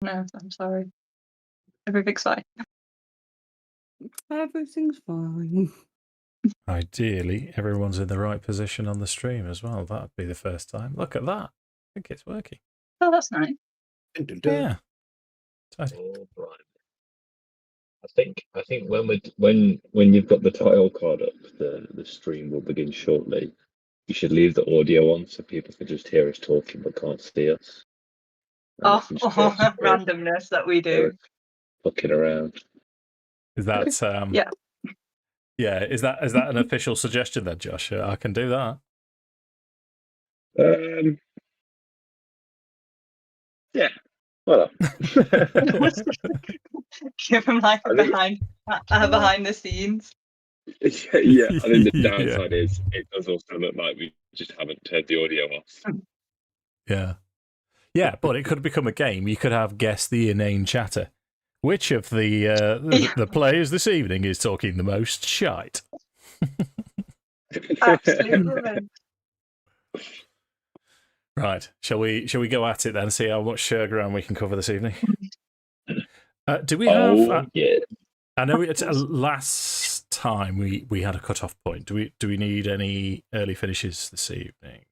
No, I'm sorry. Everything's fine. Everything's fine. Ideally, everyone's in the right position on the stream as well. That'd be the first time. Look at that. I think it's working. Oh, that's nice. Yeah. Oh, right. I think when you've got the title card up, the stream will begin shortly. You should leave the audio on so people can just hear us talking but can't see us. Oh, randomness that we do. Looking around. Is that yeah? Yeah. Is that an official suggestion then, Josh? I can do that. Yeah. Well. Give him like a behind the scenes. Yeah. I think the downside is it does also look like we just haven't turned the audio off. Yeah. Yeah, but it could become a game. You could have guess the inane chatter. Which of the players this evening is talking the most shite? Absolutely. Right. Shall we go at it then and see how much ground we can cover this evening? Do we have? Yeah. I know it's last time we had a cut-off point. Do we need any early finishes this evening?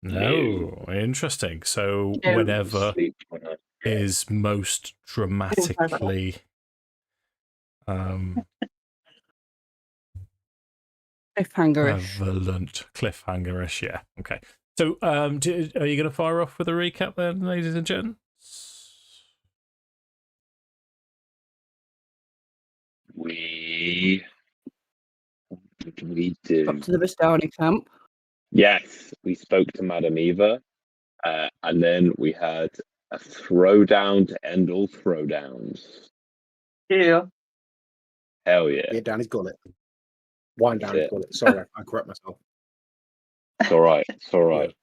No. Interesting. So whenever is most dramatically prevalent, cliffhanger-ish, yeah. Okay. So are you going to fire off with a recap then, ladies and gents? We do. Up to the Bastoni camp. Yes, we spoke to Madame Eva, and then we had a throwdown to end all throwdowns. Yeah. Hell yeah. Yeah, down his gullet. Wind down his gullet. Sorry, I correct myself. It's all right. It's all right.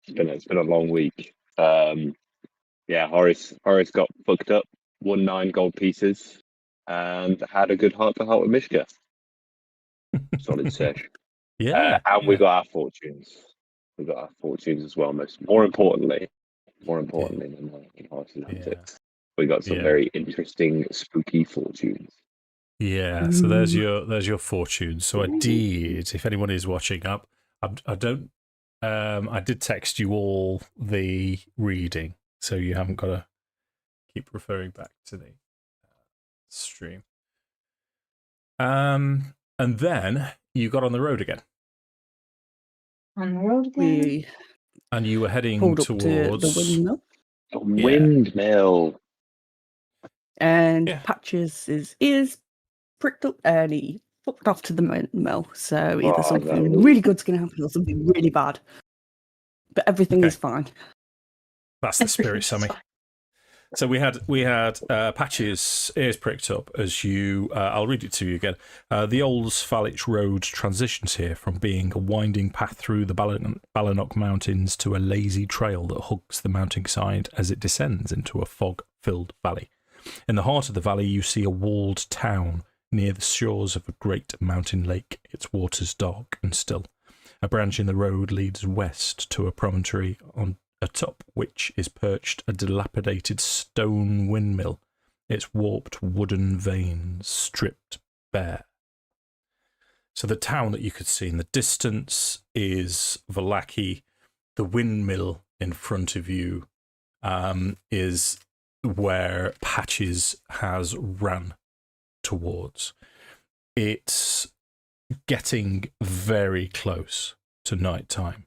It's been a long week. Yeah, Horace got fucked up, won 9 gold pieces, and had a good heart-to-heart with Mishka. Solid sesh. Yeah. And we got our fortunes. We got our fortunes as well. More importantly than Horace's antics. We got some very interesting, spooky fortunes. Yeah, so there's your fortunes. So I did, if anyone is watching up, I did text you all the reading, so you haven't got to keep referring back to the stream. And then you got on the road again. On the road again. And you were heading towards the windmill. The windmill. And Patches is ears pricked up and he fucked off to the windmill. So either something really good's going to happen or something really bad. But everything is fine. That's the spirit, Sammi. So we had Patches' ears pricked up as you. I'll read it to you again. The old Svalich Road transitions here from being a winding path through the Balanock Mountains to a lazy trail that hugs the mountainside as it descends into a fog-filled valley. In the heart of the valley, you see a walled town near the shores of a great mountain lake, its waters dark and still. A branch in the road leads west to a promontory on atop which is perched a dilapidated stone windmill, its warped wooden vanes stripped bare. So the town that you could see in the distance is Vallaki. The windmill in front of you is where Patches has ran towards. It's getting very close to night time.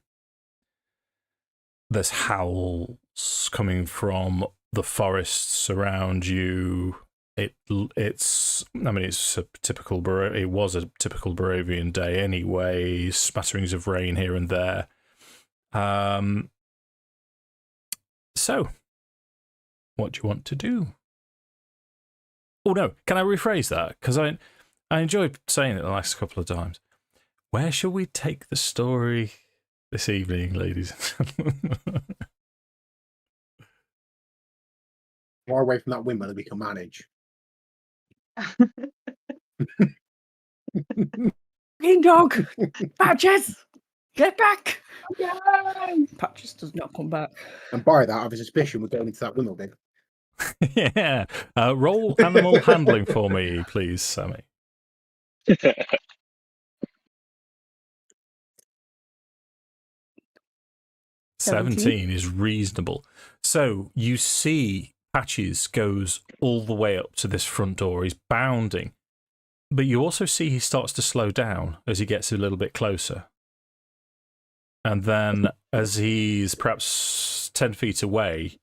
There's howls coming from the forests around you. It was a typical Baravian day anyway. Smatterings of rain here and there. So, what do you want to do? Oh no, can I rephrase that? Because I enjoyed saying it the last couple of times. Where shall we take the story this evening, ladies and gentlemen? Far away from that windmill that we can manage. Green dog! Badges! Get back! Yay! Patches does not come back. And by that, I have a suspicion we're going into that windmill bin. Yeah. Roll animal handling for me, please, Sammi. 17 is reasonable. So you see Patches goes all the way up to this front door. He's bounding. But you also see he starts to slow down as he gets a little bit closer. And then as he's perhaps 10 feet away,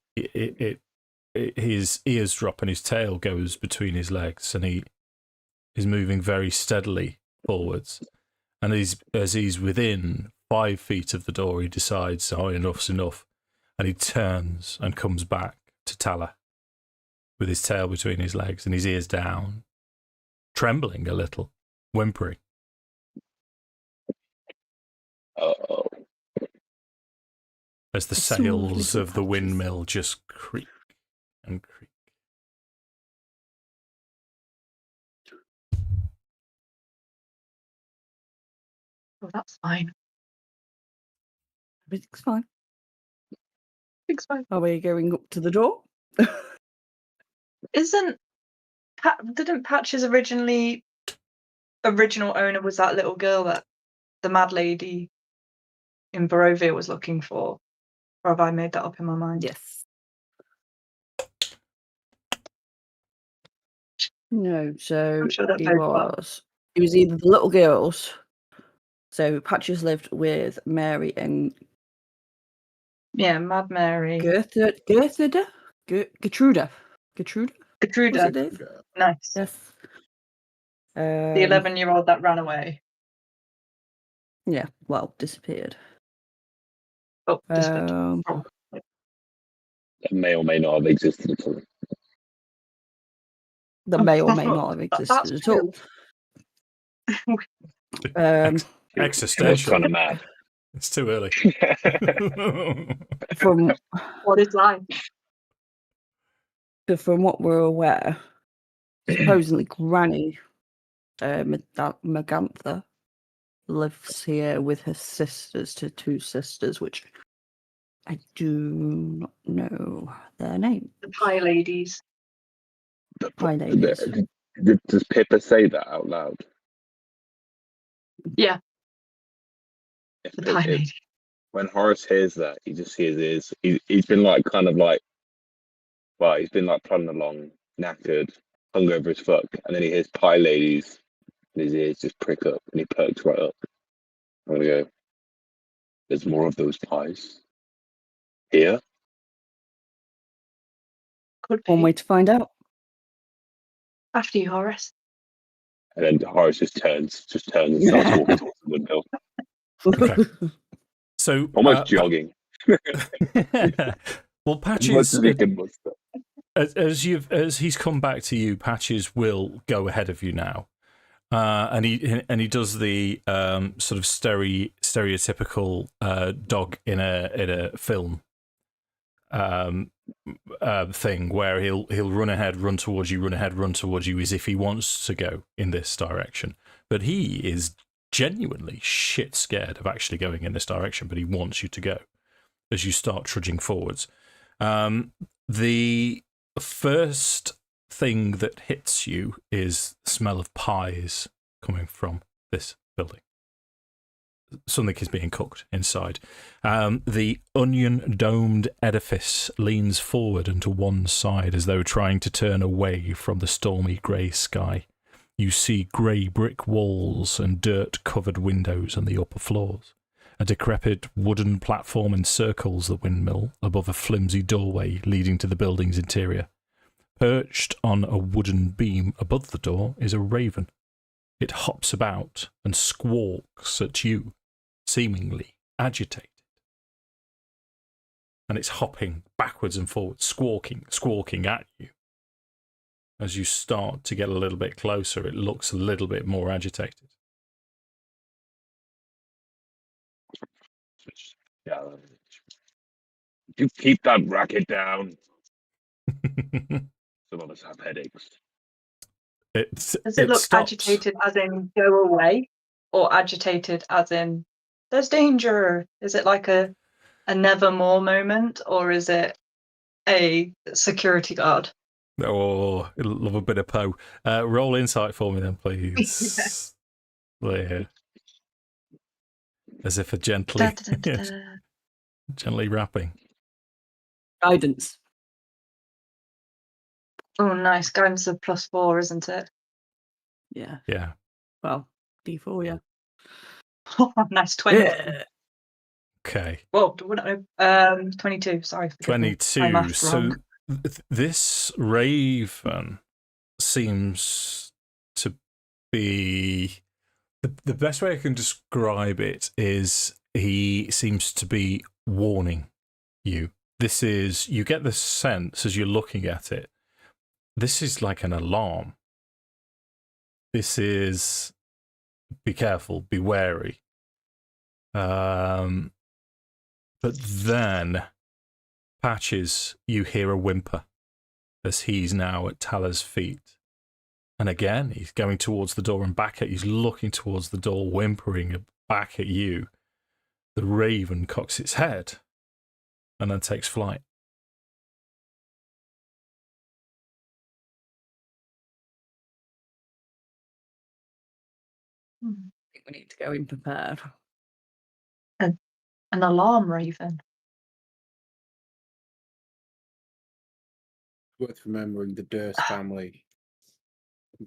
his ears drop and his tail goes between his legs, and he is moving very steadily forwards. And as he's within 5 feet of the door, he decides, oh, enough's enough. And he turns and comes back to Tala with his tail between his legs and his ears down, trembling a little, whimpering. Uh-oh. As the sails of the windmill just creak and creak. Oh, that's fine. Everything's fine. Everything's fine. Are we going up to the door? Didn't Patch's original owner was that little girl that the mad lady in Barovia was looking for? Or have I made that up in my mind? Yes. No, so I'm sure that he both are. It was either the little girls. So Patches lived with Mary and Yeah, Mad Mary. Gertrude. Gertrude. Was Gertruda. it, Dave? Nice. Yes. The 11-year-old that ran away. Yeah, well, disappeared. Oh, disappeared. That may or may not have existed at all. That may or may not have existed at all. Existential. Kind of mad. It's too early. From What is life? from what we're aware, supposedly Granny Morgantha lives here with her sisters, her two sisters, which I do not know their name. The Pie Ladies. Pie Ladies. Does Pippa say that out loud? Yeah. The Pie Ladies. When Horace hears that, he just hears he's been like he's been like plodding along, knackered, hungover as fuck, and then he hears Pie Ladies, and his ears just prick up, and he perks right up. I'm gonna go, there's more of those pies here? Could be. One way to find out. After you, Horace. And then Horace just turns and starts walking towards the windmill. Okay. So Almost jogging. Well, Patches, as he's come back to you, Patches will go ahead of you now, and he does the sort of stereotypical dog in a film thing where he'll run ahead, run towards you, as if he wants to go in this direction, but he is genuinely shit scared of actually going in this direction, but he wants you to go as you start trudging forwards. The first thing that hits you is the smell of pies coming from this building. Something is being cooked inside. The onion-domed edifice leans forward and to one side as though trying to turn away from the stormy grey sky. You see grey brick walls and dirt-covered windows on the upper floors. A decrepit wooden platform encircles the windmill above a flimsy doorway leading to the building's interior. Perched on a wooden beam above the door is a raven. It hops about and squawks at you, seemingly agitated. And it's hopping backwards and forwards, squawking at you. As you start to get a little bit closer, it looks a little bit more agitated. Yeah. You keep that racket down. Some of us have headaches. Does it look stops. agitated as in go away, or agitated as in there's danger. Is it like a nevermore moment, or is it a security guard? Oh, I love a bit of Poe. Roll insight for me then, please. Leah. As if a gently, gently rapping. Guidance. Oh, nice. Guidance of +4, isn't it? Yeah. Yeah. Well, D4, yeah. Nice 20. Yeah. Okay. Whoa, 22. Sorry. forgive me. I 22. mathed So wrong. this raven seems to be the best way I can describe it is he seems to be warning you. This is, you get the sense as you're looking at it, this is like an alarm. This is, be careful, be wary. But then, Patches, you hear a whimper as he's now at Tala's feet. And again, he's going towards the door and back at you. He's looking towards the door, whimpering back at you. The raven cocks its head and then takes flight. I think we need to go in prepared. An alarm raven. Worth remembering the Durst family.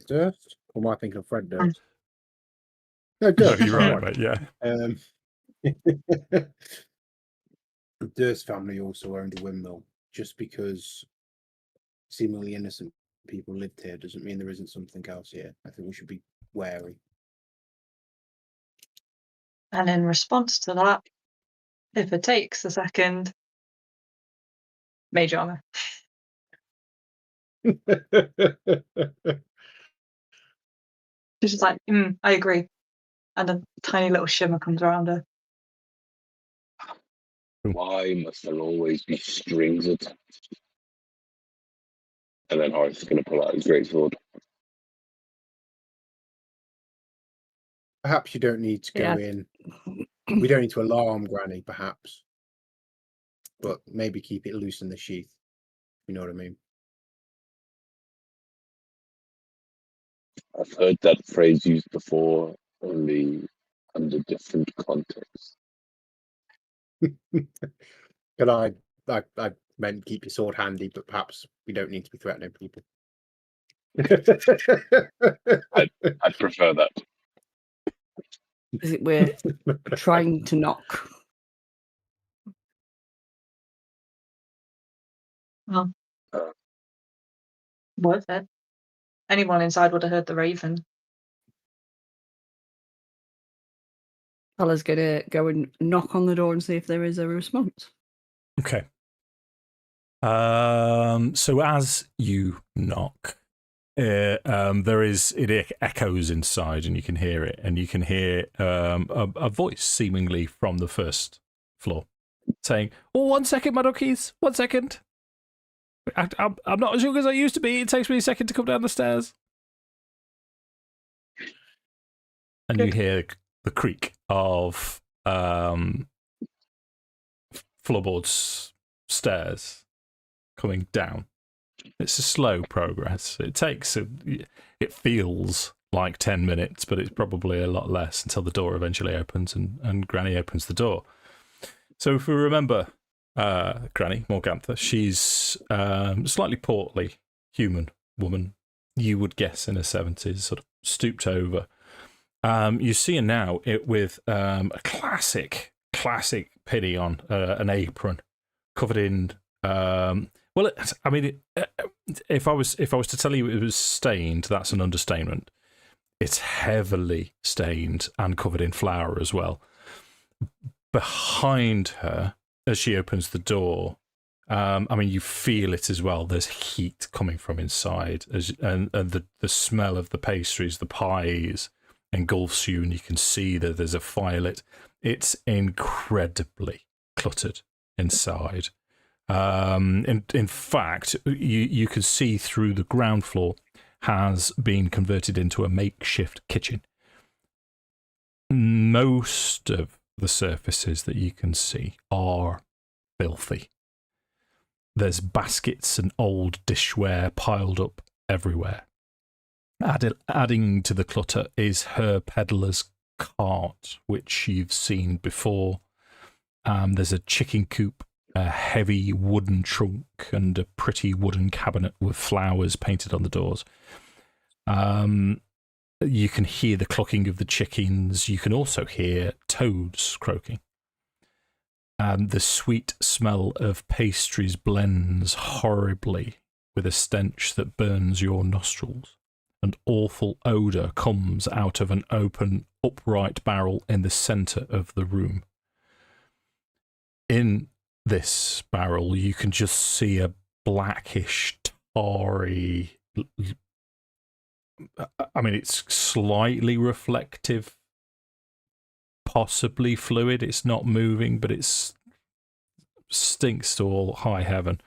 Durst? Or am I thinking of Fred Durst? No, No, Durst. you're right, mate, yeah. The Durst family also owned a windmill. Just because seemingly innocent people lived here doesn't mean there isn't something else here. I think we should be wary. And in response to that, Pippa takes a second. Mage armor. She's just like, I agree. And a tiny little shimmer comes around her. Why must there always be strings attached? And then Horace is going to pull out his greatsword. Perhaps you don't need to go in. We don't need to alarm Granny, perhaps. But maybe keep it loose in the sheath. You know what I mean? I've heard that phrase used before, only under different contexts. But I meant keep your sword handy, but perhaps we don't need to be threatening people. I'd prefer that. Is it we're trying to knock? Well, worth it. Anyone inside would have heard the raven. Tala's gonna go and knock on the door and see if there is a response. Okay. So as you knock, it echoes inside, and you can hear it, and you can hear a voice seemingly from the first floor saying, "Oh, 1 second, my duckies, 1 second. I'm not as young as I used to be. It takes me a second to come down the stairs." And you hear the creak of floorboards, stairs coming down. It's a slow progress. It feels like 10 minutes, but it's probably a lot less until the door eventually opens and Granny opens the door. So if we remember Granny, Morgantha, she's slightly portly human woman, you would guess in her 70s, sort of stooped over. You see her now with a classic pity on, an apron covered in. If I was to tell you it was stained, that's an understatement. It's heavily stained and covered in flour as well. Behind her, as she opens the door, you feel it as well. There's heat coming from inside, and the smell of the pastries, the pies, engulfs you, and you can see that there's a fire lit. It's incredibly cluttered inside. In fact, you can see through the ground floor has been converted into a makeshift kitchen. Most of the surfaces that you can see are filthy. There's baskets and old dishware piled up everywhere. Adding to the clutter is her peddler's cart, which you've seen before. There's a chicken coop, a heavy wooden trunk, and a pretty wooden cabinet with flowers painted on the doors. You can hear the clucking of the chickens. You can also hear toads croaking. The sweet smell of pastries blends horribly with a stench that burns your nostrils. An awful odour comes out of an open, upright barrel in the centre of the room. In this barrel, you can just see a blackish, tarry... I mean, it's slightly reflective, possibly fluid. It's not moving, but it stinks to all high heaven.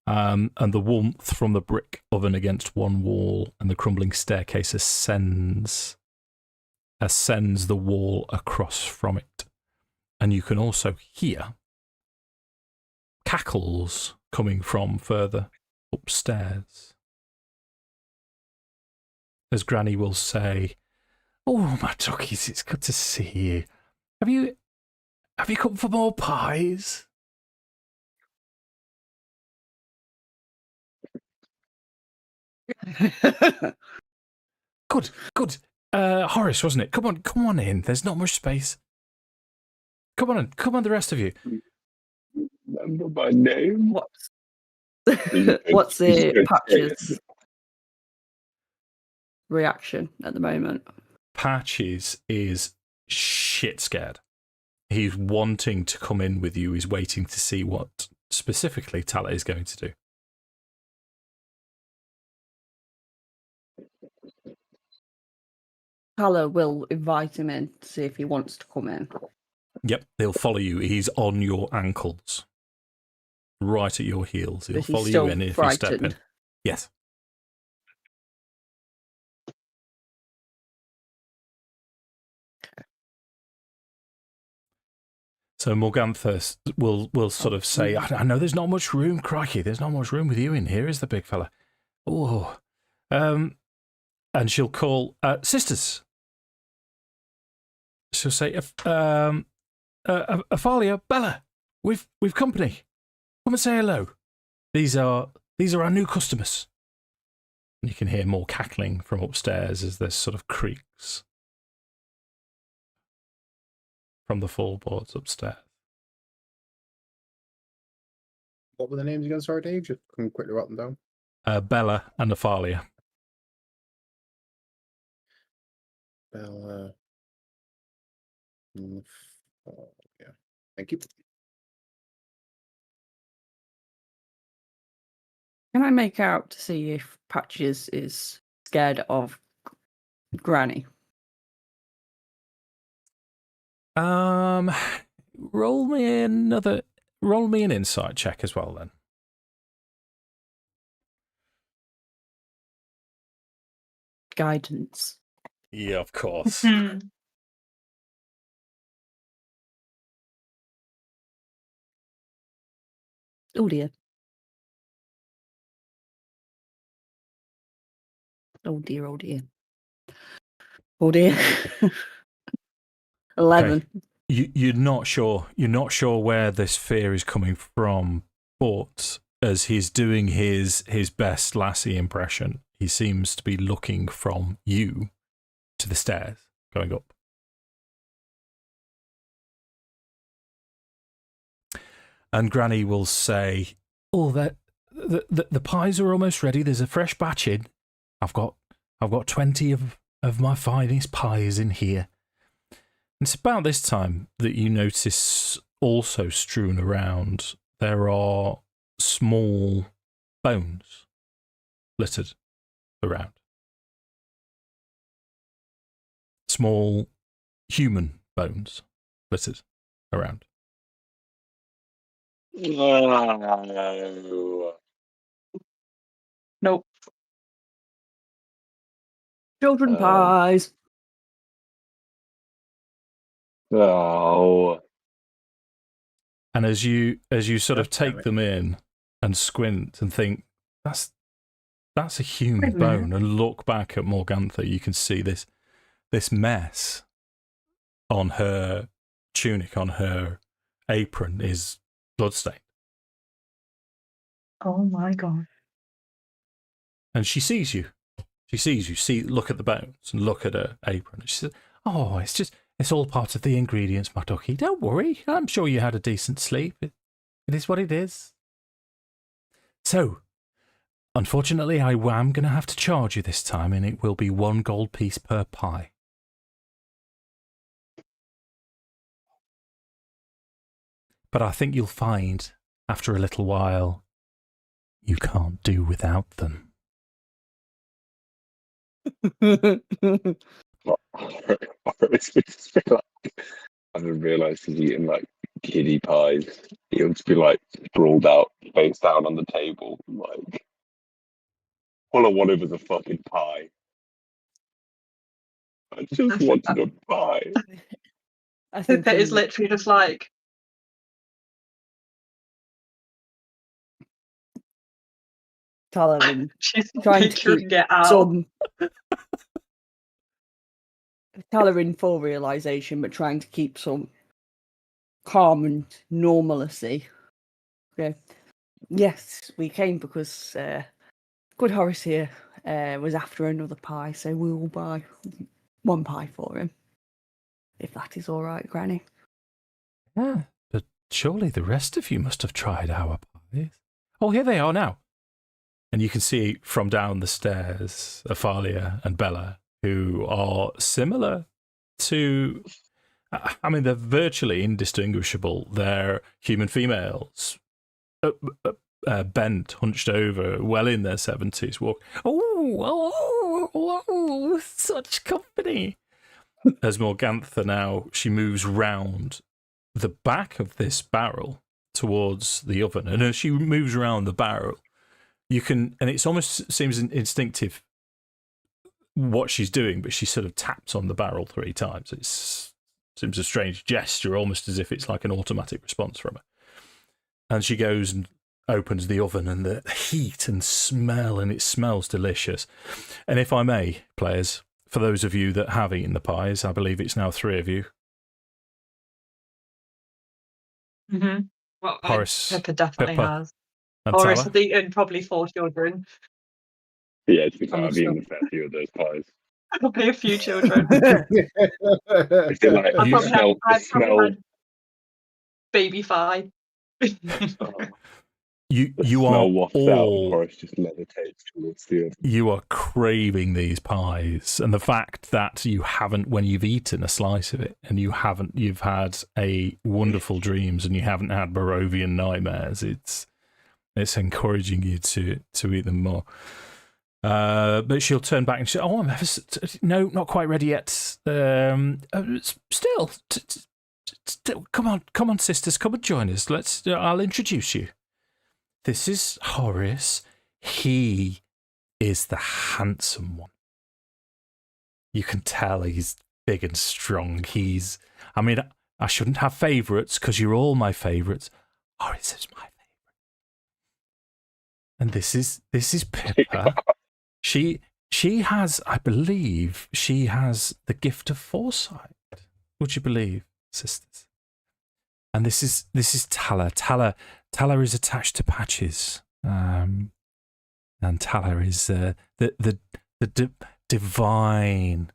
And the warmth from the brick oven against one wall and the crumbling staircase ascends the wall across from it. And you can also hear cackles coming from further upstairs. As Granny will say, "Oh, my duckies, it's good to see you. Have you come for more pies?" Good. Horace, wasn't it? Come on in. There's not much space. Come on, the rest of you. Remember my name? What's the Patch's reaction at the moment? Patches is shit scared. He's wanting to come in with you. He's waiting to see what specifically Tala is going to do. Tala will invite him in to see if he wants to come in. Yep, he'll follow you. He's on your ankles, right at your heels. He'll follow you in if you step in. Yes. So Morgantha will sort of say, "I know there's not much room, crikey. There's not much room with you in here, is the big fella?" Oh, and she'll call sisters. She'll say, "Aalia, Bella, we've company. Come and say hello. These are our new customers." And you can hear more cackling from upstairs as there's sort of creaks from the floorboards upstairs. What were the names again? Sorry, Dave. Just can quickly write them down. Bella and Aalia. Bella. Yeah. Thank you. Can I make out to see if Patches is scared of Granny? Roll me an insight check as well then. Guidance. Yeah, of course. Oh dear. Oh dear, oh dear. Oh dear. 11. Okay. You're not sure where this fear is coming from, but as he's doing his best lassie impression, he seems to be looking from you to the stairs going up. And Granny will say, "Oh, the pies are almost ready. There's a fresh batch in. I've got 20 of my finest pies in here." It's about this time that you notice also strewn around there are small bones littered around. Small human bones littered around. Nope. Children pies. Oh. And as you sort of take Damn them in and squint and think, that's a human Wait a minute. bone, and look back at Morgantha, you can see this mess on her tunic, on her apron, is bloodstained. Oh my god. And she sees you. She sees you. Look at the bones and look at her apron. And she says, "Oh, it's all part of the ingredients, my ducky. Don't worry. I'm sure you had a decent sleep. It is what it is." So, unfortunately, I am going to have to charge you this time, and it will be 1 gold piece per pie. But I think you'll find, after a little while, you can't do without them. Horus would just be like, I haven't realised he's eating like kiddie pies. He'll just be like sprawled out, face down on the table, like all I wanted was a fucking pie. I just wanted a pie. I think Pippa is literally just like, Tala and she's trying to picturing keep it out. some Tala in full realization, but trying to keep some calm and normalcy. Okay. Yes, we came because good Horace here was after another pie, so we will buy 1 pie for him. If that is all right, Granny. Yeah, but surely the rest of you must have tried our pies. Oh, here they are now. And you can see from down the stairs Aalia and Bella, who are similar to... I mean, they're virtually indistinguishable. They're human females, bent, hunched over, well in their 70s, walk. Oh, such company. As Morgantha now, she moves round the back of this barrel towards the oven. And as she moves around the barrel, you can, and it almost seems instinctive what she's doing, but she sort of taps on the barrel 3 times. It seems a strange gesture, almost as if it's like an automatic response from her. And she goes and opens the oven, and the heat and smell, and it smells delicious. And if I may, players, for those of you that have eaten the pies, I believe it's now 3 of you. Mm-hmm. Well, Horus, Pippa definitely Pippa, has. and Horace Tala. has eaten probably 4 children. Yeah, to be fair, I'm I've eaten a fair few of those pies. Probably a few children. Is it like I've you probably smell? had baby 5. You The smell are wafts out, and all... Horace just levitates towards the oven. You are craving these pies, and the fact that you haven't, when you've eaten a slice of it, and you've had a wonderful dreams, and you haven't had Barovian nightmares, it's encouraging you to eat them more. But she'll turn back and say, "Oh, no, not quite ready yet. Still, come on, sisters, come and join us. I'll introduce you. This is Horace. He is the handsome one. You can tell he's big and strong. I shouldn't have favourites because you're all my favourites. Horace is my favourite. And this is Pippa. She has, I believe, she has the gift of foresight. Would you believe, sisters? And this is Tala. Tala is attached to Patches, and Tala is the divine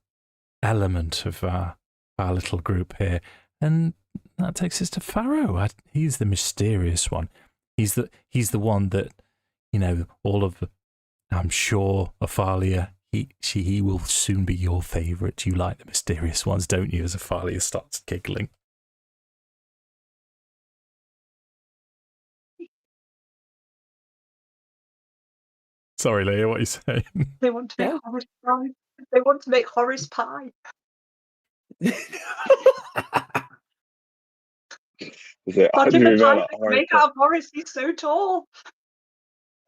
element of our little group here. And that takes us to Pharaoh. He's the mysterious one. He's the one that, all of the, I'm sure, Aalia, he will soon be your favourite. You like the mysterious ones, don't you? As Aalia starts giggling. Sorry, Leah, what are you saying? They want to make Horace pie. They want to make Horace pie. I Imagine the pie they Horace make out of Horace. He's so tall.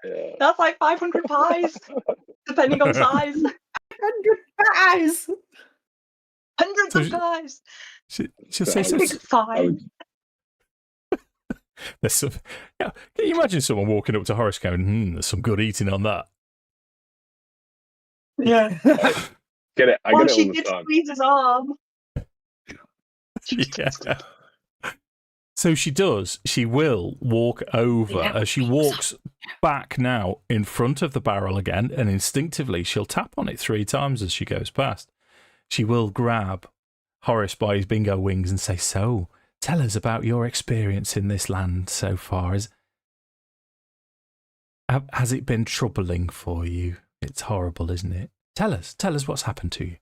Yeah. That's like 500 pies, depending on size. 100 pies! Hundreds of guys. She'll say so. Big fine. There's some, yeah, can you imagine someone walking up to Horace going, there's some good eating on that? Yeah. Get it? I Well, get it she all the did time. squeeze his arm. Yeah. So she does. She will walk over. As she walks back now in front of the barrel again, and instinctively she'll tap on it 3 times as she goes past. She will grab Horace by his bingo wings and say, so, tell us about your experience in this land so far. Has it been troubling for you? It's horrible, isn't it? Tell us what's happened to you.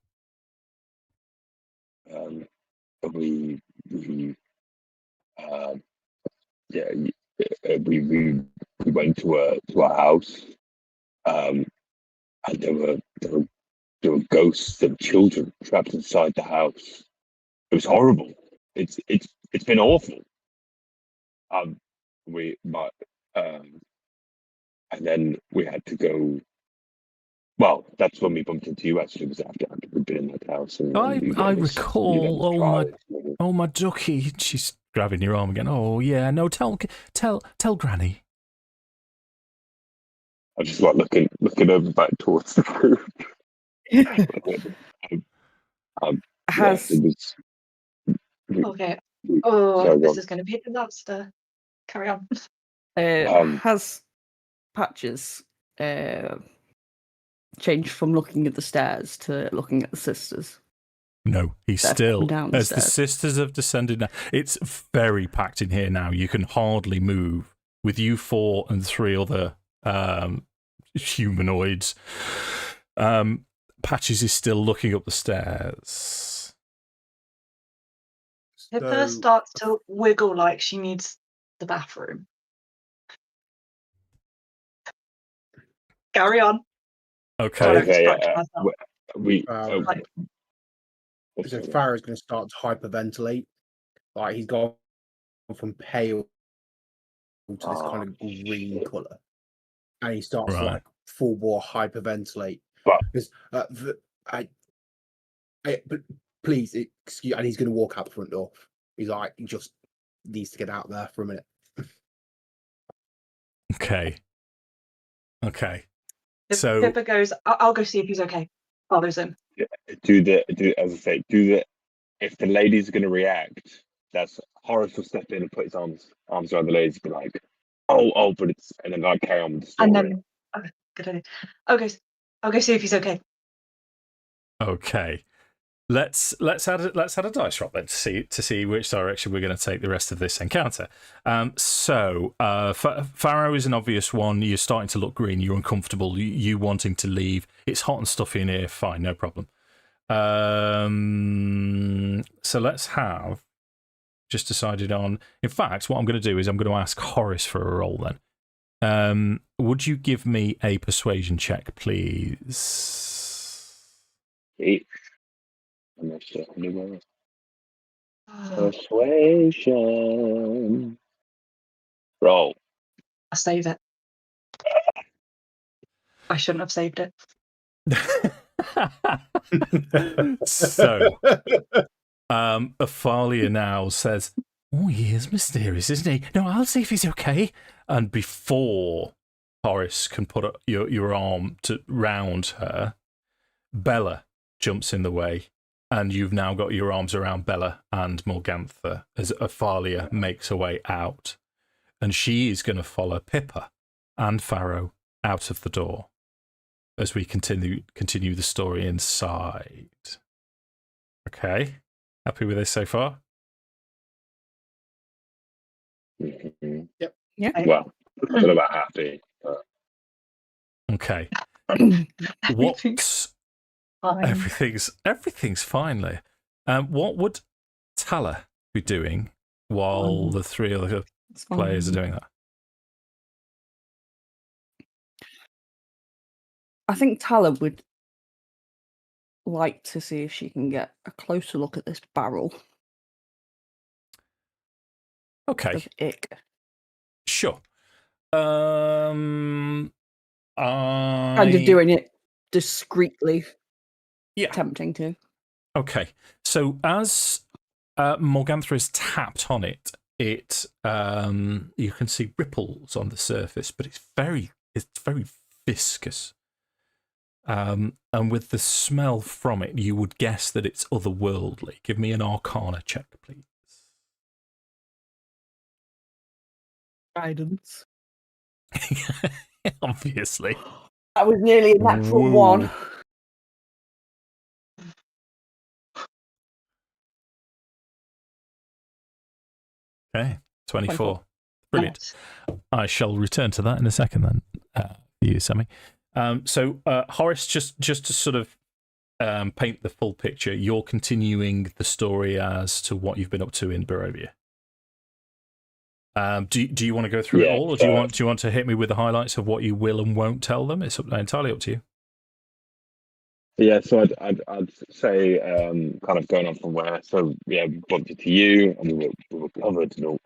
We went to a house, and there were ghosts of children trapped inside the house. It was horrible. It's been awful. And then we had to go. Well, that's when we bumped into you. Actually, was after we'd been in that house. And I recall. Oh my ducky! She's grabbing your arm again. Oh yeah, no, tell Granny. I just like looking over back towards the group. Okay. Oh, this is going to be a disaster. Carry on. Has Patches changed from looking at the stairs to looking at the sisters? No, he's still, as the sisters have descended now, it's very packed in here now. You can hardly move with you 4 and 3 other humanoids. Patches is still looking up the stairs. Pippa starts to wiggle like she needs the bathroom. Carry on. Okay. So Pharaoh's going to start to hyperventilate. Like he's gone from pale to this kind of green colour, and he starts to like full bore hyperventilate. Because but please excuse, and he's going to walk out the front door. He's like, he just needs to get out there for a minute. Okay. If So Pippa goes, I'll go see if he's okay. Follows him. As I say, if the lady's going to react, that's Horace will step in and put his arms around the ladies and be like, oh, but it's, and then like carry on with the story. And then, okay, good idea. Okay, I'll go see if he's okay. Okay. Let's add a dice roll then to see which direction we're going to take the rest of this encounter. So Pharaoh is an obvious one. You're starting to look green. You're uncomfortable. You wanting to leave. It's hot and stuffy in here. Fine, no problem. So let's have just decided on. In fact, what I'm going to do is I'm going to ask Horace for a roll then. Would you give me a persuasion check, please? Persuasion. Roll. I'll save it. I shouldn't have saved it. So, Aalia now says, "Oh, he is mysterious, isn't he? No, I'll see if he's okay." And before Horace can put your arm round her, Bella jumps in the way. And you've now got your arms around Bella and Morgantha as Aalia makes her way out. And she is going to follow Pippa and Pharaoh out of the door as we continue the story inside. Okay. Happy with this so far? Mm-hmm. Yep. Well, I don't know about happy. But... Okay. Everything's fine, Leah. What would Tala be doing while the 3 other players are doing that? I think Tala would like to see if she can get a closer look at this barrel. Okay. Ick. Sure. Kind of doing it discreetly. Yeah. Tempting to. Okay, so as Morgantha is tapped on it, you can see ripples on the surface, but it's very viscous. And with the smell from it, you would guess that it's otherworldly. Give me an Arcana check, please. Guidance. Obviously. That was nearly a natural one. Okay, 24. Brilliant. Nice. I shall return to that in a second then, for you, Sammi. So, Horace, just to sort of paint the full picture, you're continuing the story as to what you've been up to in Barovia. Do you want to go through it all, or do you want to hit me with the highlights of what you will and won't tell them? It's entirely up to you. Yeah, so I'd say kind of going on from where. So yeah, we bumped into you, and we were covered in all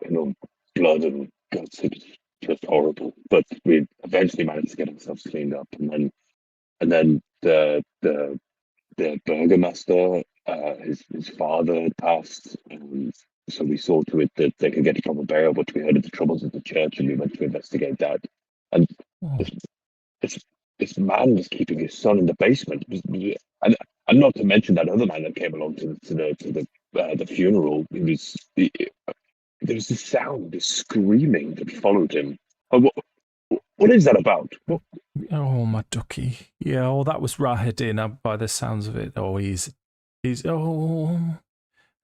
blood and guts. It was just horrible. But we eventually managed to get ourselves cleaned up, and then the burgomaster, his father had passed, and so we saw to it that they could get a proper burial. But we heard of the troubles at the church, and we went to investigate that. And this man was keeping his son in the basement, and not to mention that other man that came along to the funeral. There was this sound, this screaming that followed him. What is that about? Oh, my ducky. Yeah, that was Rahedin by the sounds of it. Oh, he's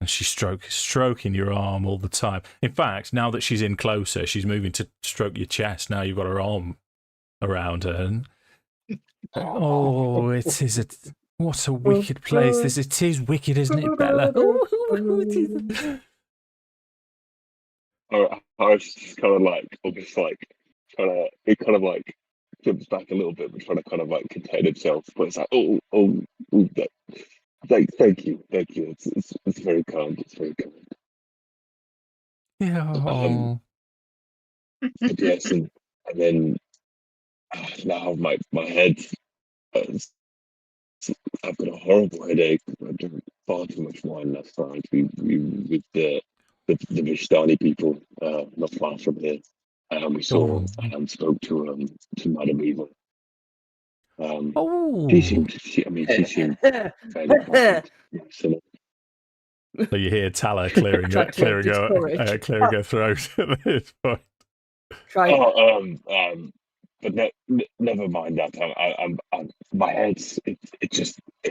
and she's stroking your arm all the time. In fact, now that she's in closer, she's moving to stroke your chest. Now you've got her arm around her. And, oh, it is what a wicked place. It is wicked, isn't it, Bella? I was just kind of like, almost like, it kind of like jumps back a little bit, but trying to kind of like contain himself. But it's like, thank you. It's very kind. It's very kind. Yeah. But yes, and then now my head. I've got a horrible headache. I drank far too much wine last night. We with the Vishtani people, not far from here. We saw and spoke to Madame Eva. She seemed fairly confident. So you hear Tala clearing her throat at this point. But never mind that. I'm my head. It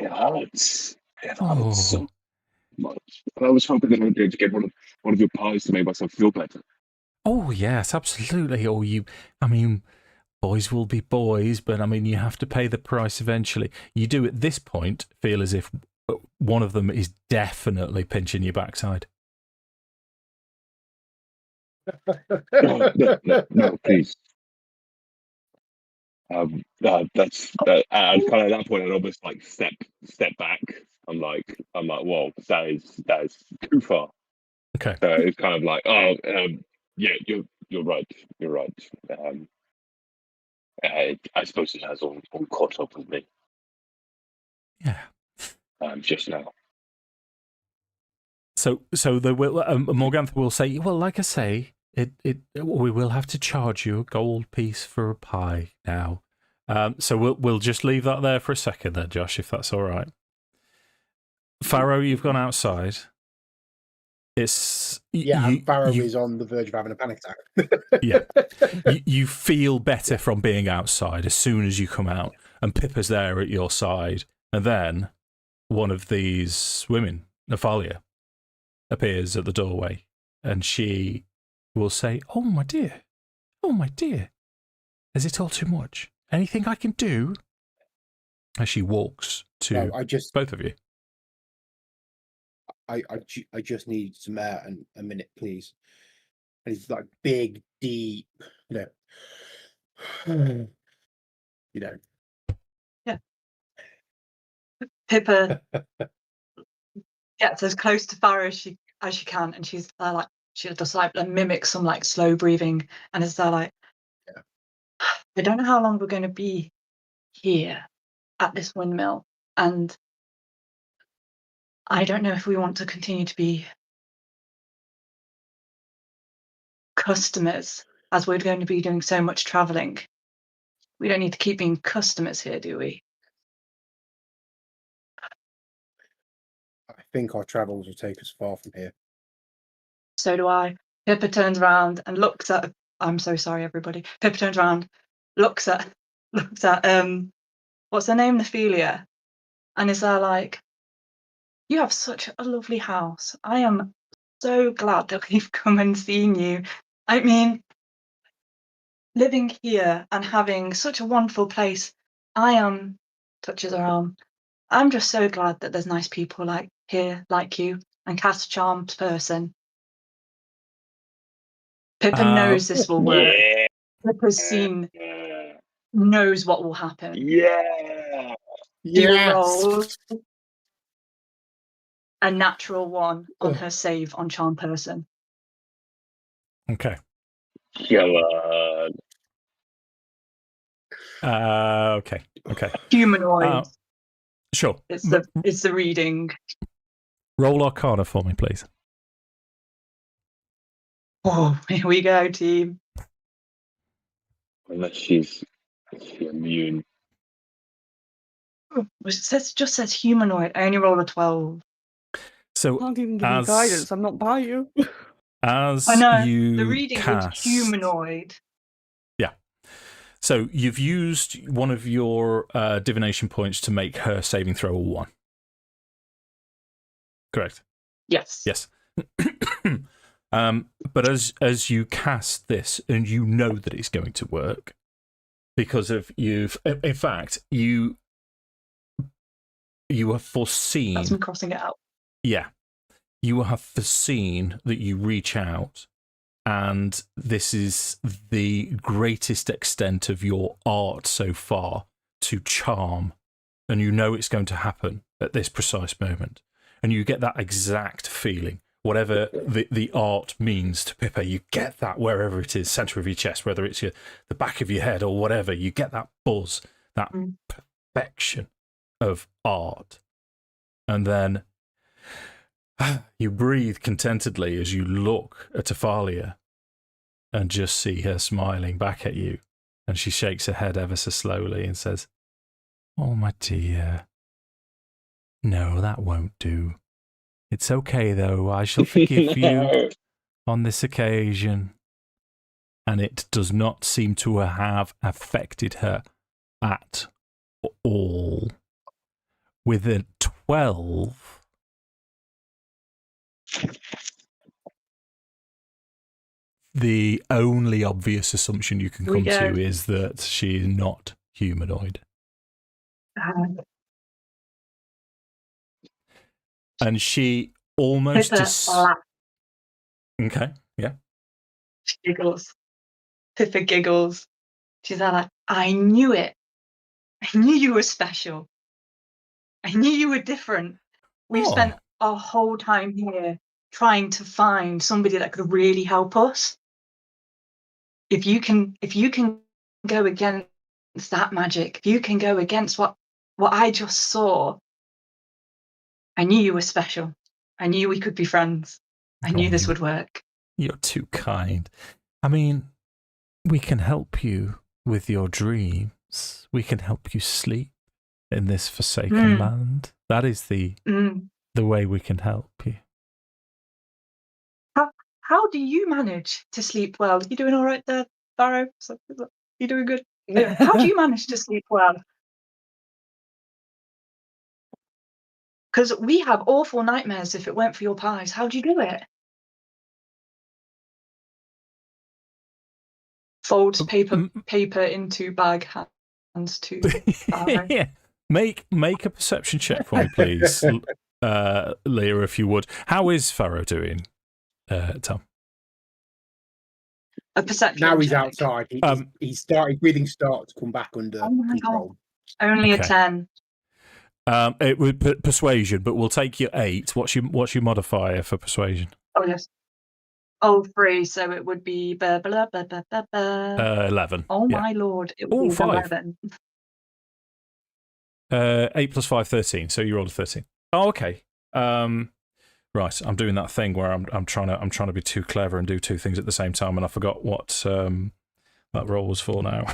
hurts. It hurts so much. And I was hoping that I'd be able to get one of your pies to make myself feel better. Oh yes, absolutely. Boys will be boys, but you have to pay the price eventually. You do at this point feel as if one of them is definitely pinching your backside. No, please. That's and kind of at that point I'd almost like step back. I'm like, whoa, that is too far. Okay. So it's kind of like, yeah, you're right. I suppose it has all caught up with me. Yeah. Just now. So they will. Morgantha will say, well, like I say, we will have to charge you a gold piece for a pie now. So we'll just leave that there for a second then, Josh, if that's all right. Pharaoh, you've gone outside. Pharaoh is on the verge of having a panic attack. Yeah. You feel better from being outside as soon as you come out, and Pippa's there at your side, and then one of these women, Aalia, appears at the doorway, and she will say, oh my dear, is it all too much? Anything I can do? As she walks to both of you. I just need some air and a minute, please. And it's like big, deep, Yeah. Pippa gets as close to Farrowwood as she can, and she's like, she just like mimics some like slow breathing, and is there like, I don't know how long we're going to be here at this windmill, and I don't know if we want to continue to be customers, as we're going to be doing so much travelling. We don't need to keep being customers here, do we? I think our travels will take us far from here. So do I. Pippa turns around and looks at. I'm so sorry, everybody. Pippa turns around, looks at what's her name, Nephelia, and is there like, you have such a lovely house. I am so glad that we've come and seen you. I mean, living here and having such a wonderful place. I am, touches her arm. I'm just so glad that there's nice people like here, like you, and cast charmed person. Pippa knows this will work. Yeah. Pippa's seen, knows what will happen. Yeah. You roll a natural 1 on her save on charm person. Okay. Come on. Okay. Humanoid. Sure. It's the reading. Roll Arcana for me, please. Oh, here we go, team. Unless she's immune. It just says humanoid. I only rolled a 12. So I can't even give you guidance. I'm not by you. As I know. you The reading cast, is humanoid. Yeah. So you've used one of your divination points to make her saving throw a 1. Correct. Yes. Yes. But as you cast this, and you know that it's going to work, because of you have foreseen. That's me crossing it out. Yeah, you have foreseen that you reach out, and this is the greatest extent of your art so far to charm, and you know it's going to happen at this precise moment, and you get that exact feeling. Whatever the art means to Pippa, you get that wherever it is, centre of your chest, whether it's the back of your head or whatever, you get that buzz, that perfection of art. And then you breathe contentedly as you look at Aalia and just see her smiling back at you. And she shakes her head ever so slowly and says, "Oh, my dear, no, that won't do. It's okay, though. I shall forgive you on this occasion." And it does not seem to have affected her at all. With a 12, the only obvious assumption you can come to is that she is not humanoid. And she almost Okay, yeah. She giggles. Pippa giggles. She's like, I knew it. I knew you were special. I knew you were different. We've spent our whole time here trying to find somebody that could really help us. If you can go against that magic, if you can go against what I just saw, I knew you were special. I knew we could be friends. I knew this would work. You're too kind. I mean, we can help you with your dreams. We can help you sleep in this forsaken land. That is the way we can help you. How do you manage to sleep well? You doing all right there, Pharaoh? You doing good? How do you manage to sleep well? Because we have awful nightmares if it weren't for your pies. How do you do it? Folds paper into bag, hands to Pharaoh. Yeah. Make a perception check for me, please, Leah, if you would. How is Pharaoh doing, Tom? A perception Now he's check. outside. He's started. Breathing starts to come back under control. Only a 10. It would persuasion, but we'll take your 8. What's your modifier for persuasion? Oh yes. Oh, 3. So it would be 11. Oh my lord! It would be 5. 11. 8 plus 5, 13. So you rolled a 13. Oh, okay. Right, I'm doing that thing where I'm trying to be too clever and do two things at the same time, and I forgot what that roll was for now.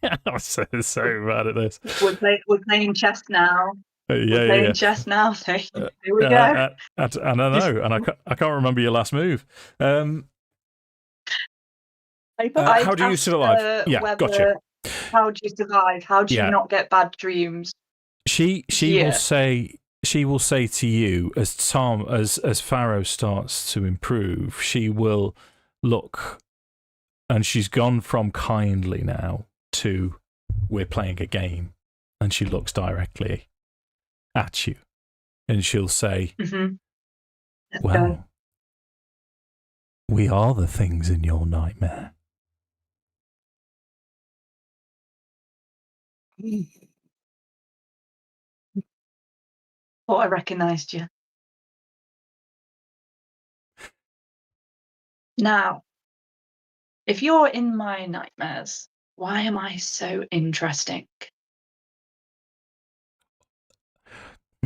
I'm so bad at this. We're playing chess now. We're playing chess now. So here we go. I don't know, and I can't remember your last move. How do you survive? Yeah, gotcha. How do you survive? How do you not get bad dreams? She will say to you as Pharaoh starts to improve, she will look, and she's gone from kindly now to we're playing a game, and she looks directly at you, and she'll say, "Well, we are the things in your nightmare." Thought I recognised you. Now, if you're in my nightmares, why am I so interesting?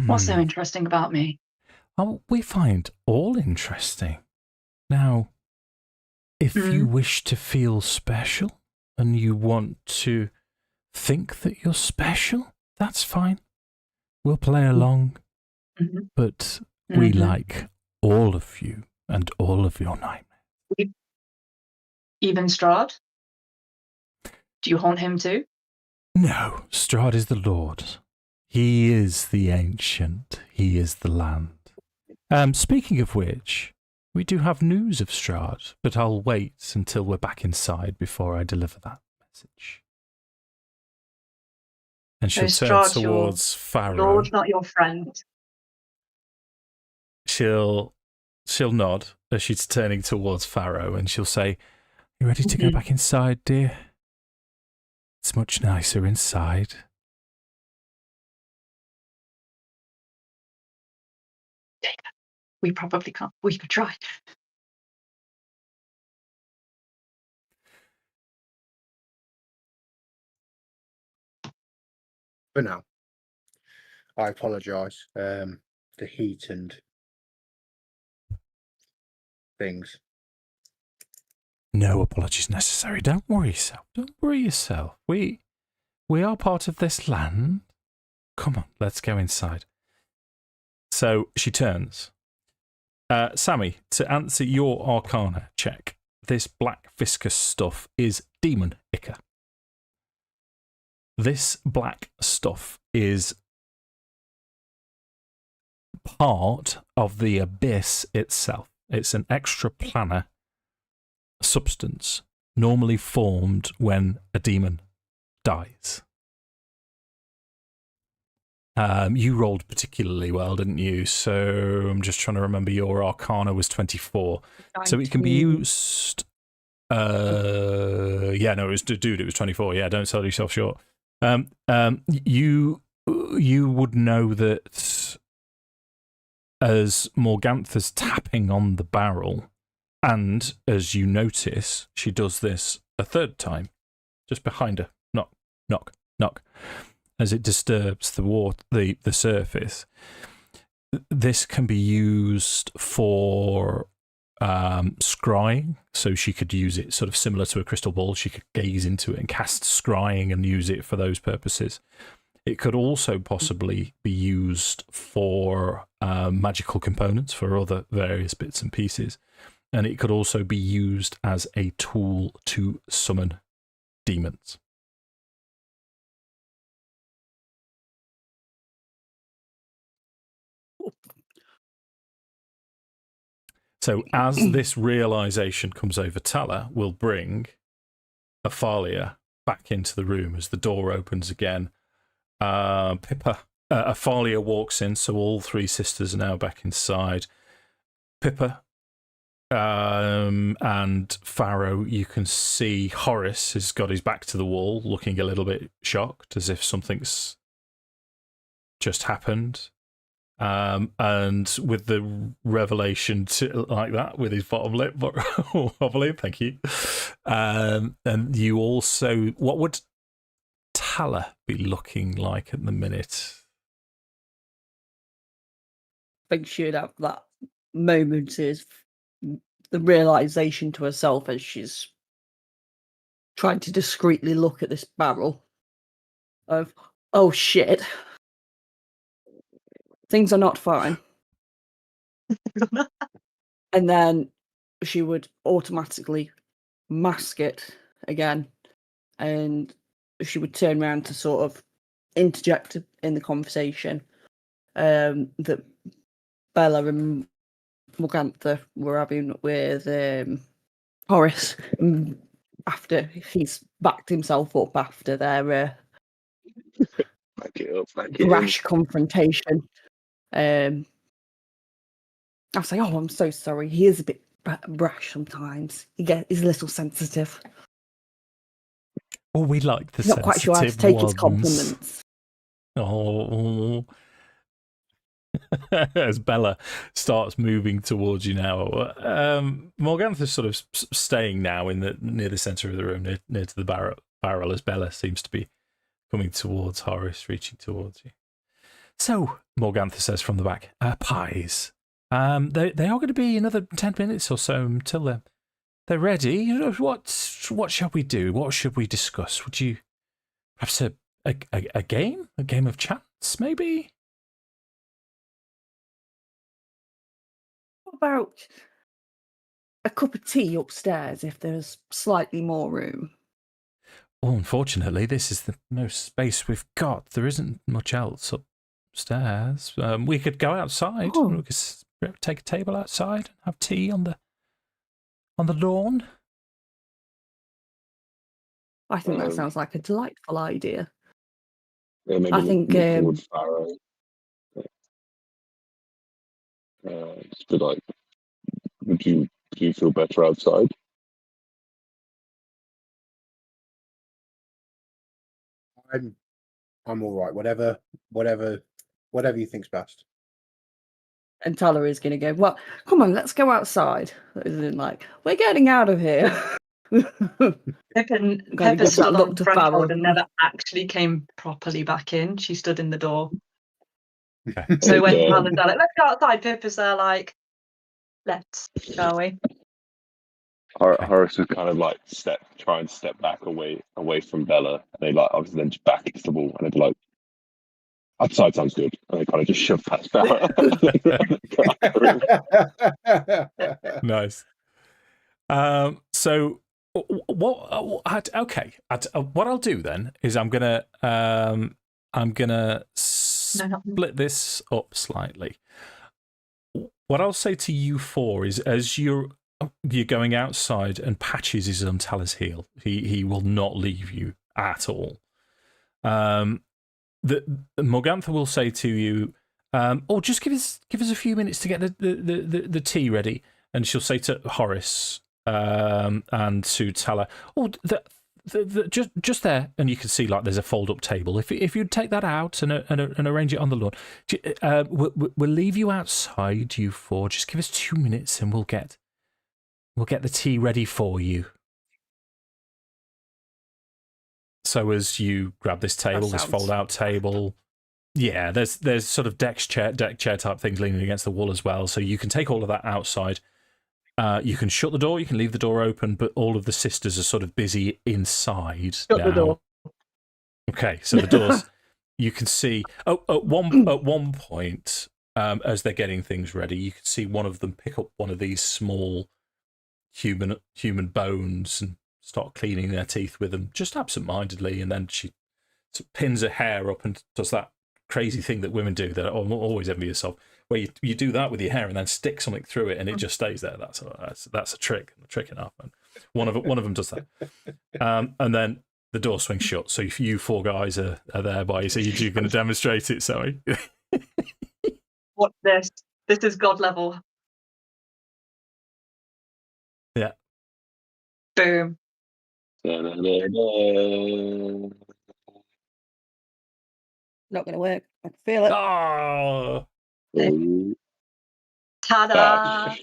What's so interesting about me? Oh, we find all interesting. Now, if you wish to feel special and you want to think that you're special, that's fine. We'll play along. But we like all of you and all of your nightmares. Even Strahd? Do you haunt him too? No, Strahd is the Lord. He is the ancient. He is the land. Speaking of which, we do have news of Strahd, but I'll wait until we're back inside before I deliver that message. And she'll turn towards Pharaoh. Lord, not your friend. She'll nod as she's turning towards Pharaoh, and she'll say, "You ready to go back inside, dear? It's much nicer inside." We probably can't. We could try. For now, I apologise. The heat and things. No apologies necessary. Don't worry yourself. Don't worry yourself. We are part of this land. Come on, let's go inside. So she turns. Sammi, to answer your Arcana check, this black viscous stuff is demon ichor. This black stuff is part of the abyss itself. It's an extraplanar substance normally formed when a demon dies. You rolled particularly well, didn't you? So I'm just trying to remember, your Arcana was 24. 19. So it can be used... yeah, no, it was 24. Yeah, don't sell yourself short. You would know that as Morgantha's tapping on the barrel, and as you notice, she does this a third time, just behind her. Knock, knock, knock. As it disturbs the surface. This can be used for scrying, so she could use it sort of similar to a crystal ball. She could gaze into it and cast scrying and use it for those purposes. It could also possibly be used for magical components, for other various bits and pieces. And it could also be used as a tool to summon demons. So as this realization comes over Tala, we'll bring Aalia back into the room as the door opens again. Pippa, Aalia walks in, so all three sisters are now back inside. Pippa and Pharaoh, you can see Horace has got his back to the wall, looking a little bit shocked, as if something's just happened. And with the revelation like that, with his bottom lip wobbly, thank you. And you also, what would Tala be looking like at the minute? think she'd have that moment is the realization to herself as she's trying to discreetly look at this barrel of, oh shit, things are not fine. And then she would automatically mask it again, and she would turn around to sort of interject in the conversation that Bella and Morgantha were having with Horace after he's backed himself up after their rash confrontation. I say, oh, I'm so sorry. He is a bit brash sometimes. He's a little sensitive. Oh, we like the Not quite sure how to take his compliments. Oh. As Bella starts moving towards you now, Morgantha's sort of staying now near the centre of the room, near to the barrel, as Bella seems to be coming towards Horace, reaching towards you. So, Morgantha says from the back, pies. They are going to be another 10 minutes or so until they're ready. What shall we do? What should we discuss? Would you perhaps a game? A game of chance, maybe? What about a cup of tea upstairs if there's slightly more room? Well, unfortunately, this is the most space we've got. There isn't much else upstairs. We could go outside. Oh. We could take a table outside and have tea on the lawn. I think that sounds like a delightful idea. Yeah, maybe I think towards Pharaoh. Just be like, do you feel better outside? I'm all right. Whatever you think's best. and Tala is going to go, well, come on, let's go outside. As in, like, we're getting out of here. Pippa stood on the threshold and never actually came properly back in. She stood in the door. So when Tala's like, let's go outside, Pippa's there like, let's, shall we? Horace would kind of like try and step back away from Bella, and they like obviously then just back against the wall, and they'd be like, outside sounds good, and they kind of just shove past Bella. Nice. So what? Okay. What I'll do then is I'm gonna split this up slightly. What I'll say to you four is, as you're going outside and Patches is on Tala's heel, he will not leave you at all. The Morgantha will say to you, just give us a few minutes to get the tea ready, and she'll say to Horace and to Tala, just there, and you can see like there's a fold up table. If you'd take that out and arrange it on the lawn, we'll leave you outside, you four. Just give us 2 minutes and we'll get the tea ready for you. So as you grab this table, this fold-out table, yeah, there's sort of deck chair type things leaning against the wall as well. So you can take all of that outside. You can shut the door, you can leave the door open, but all of the sisters are sort of busy inside now. Shut the door. Okay, so the doors, you can see. At one point, as they're getting things ready, you can see one of them pick up one of these small human bones and start cleaning their teeth with them, just absent-mindedly, and then she sort of pins her hair up and does that crazy thing that women do that I'm always envious of, where you do that with your hair and then stick something through it and it just stays there. That's a trick enough. And one of them does that, and then the door swings shut. So if you four guys are there by you, so you're going to demonstrate it, Sammi. What's this? This is God level. Yeah. Boom. Not going to work. I can feel it. Oh. Ta-da!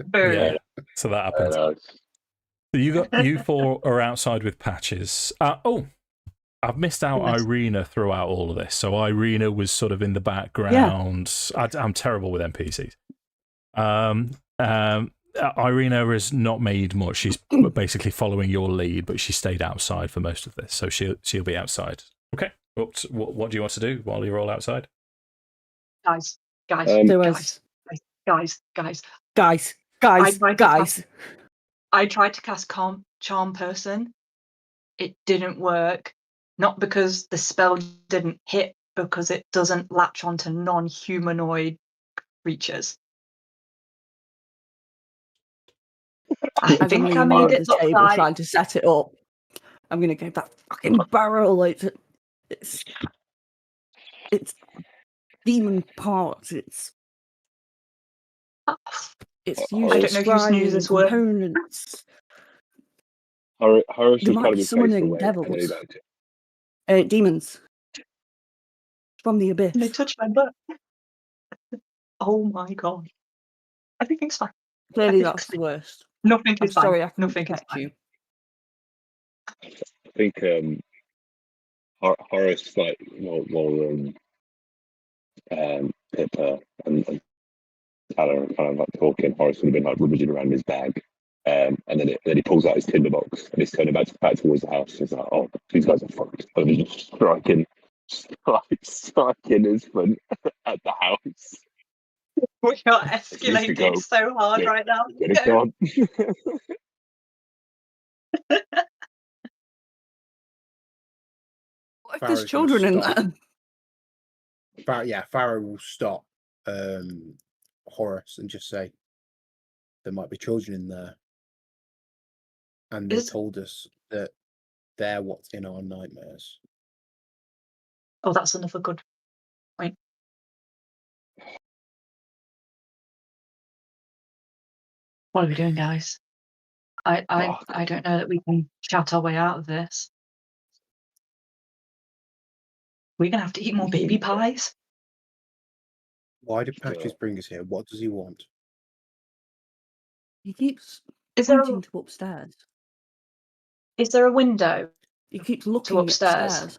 Boom. Yeah. So that happens. So you four are outside with Patches. I've missed out Yes. Irina throughout all of this. So Irina was sort of in the background. I'm terrible with NPCs. Irina has not made much. She's basically following your lead, but she stayed outside for most of this, so she'll be outside. Okay. What do you want to do while you're all outside? Guys. I tried to cast Charm Person. It didn't work. Not because the spell didn't hit, because it doesn't latch onto non-humanoid creatures. I think I made it the look table like trying to set it up. I'm gonna go that fucking barrel. It's demon parts. It's I using don't know if you knew scrying this word. components. Horus They was might trying to be be summoning playful, and then he devils. backed it. Demons from the abyss. They touched my butt. Oh my god. Everything's fine. Clearly, that's the worst. Nothing I'm is fine. sorry, I couldn't Nothing is protect fine. you. I think Horus, like, while Pippa and Tala are kind of like talking, Horus would have been like rummaging around his bag. And then he pulls out his tinderbox and he's turning back towards the house. He's like, "Oh, these guys are fucked." And he's just striking his front at the house. We are escalating so hard right now. Get it gone. What if there's children in there? Pharaoh will stop Horus and just say, "There might be children in there, and they told us that they're what's in our nightmares." Oh, that's another good point. What are we doing, guys? I don't know that we can shout our way out of this. We're gonna have to eat more baby pies. Why did Patches bring us here? What does he want? He keeps Is there pointing to upstairs. a window? He keeps looking to upstairs.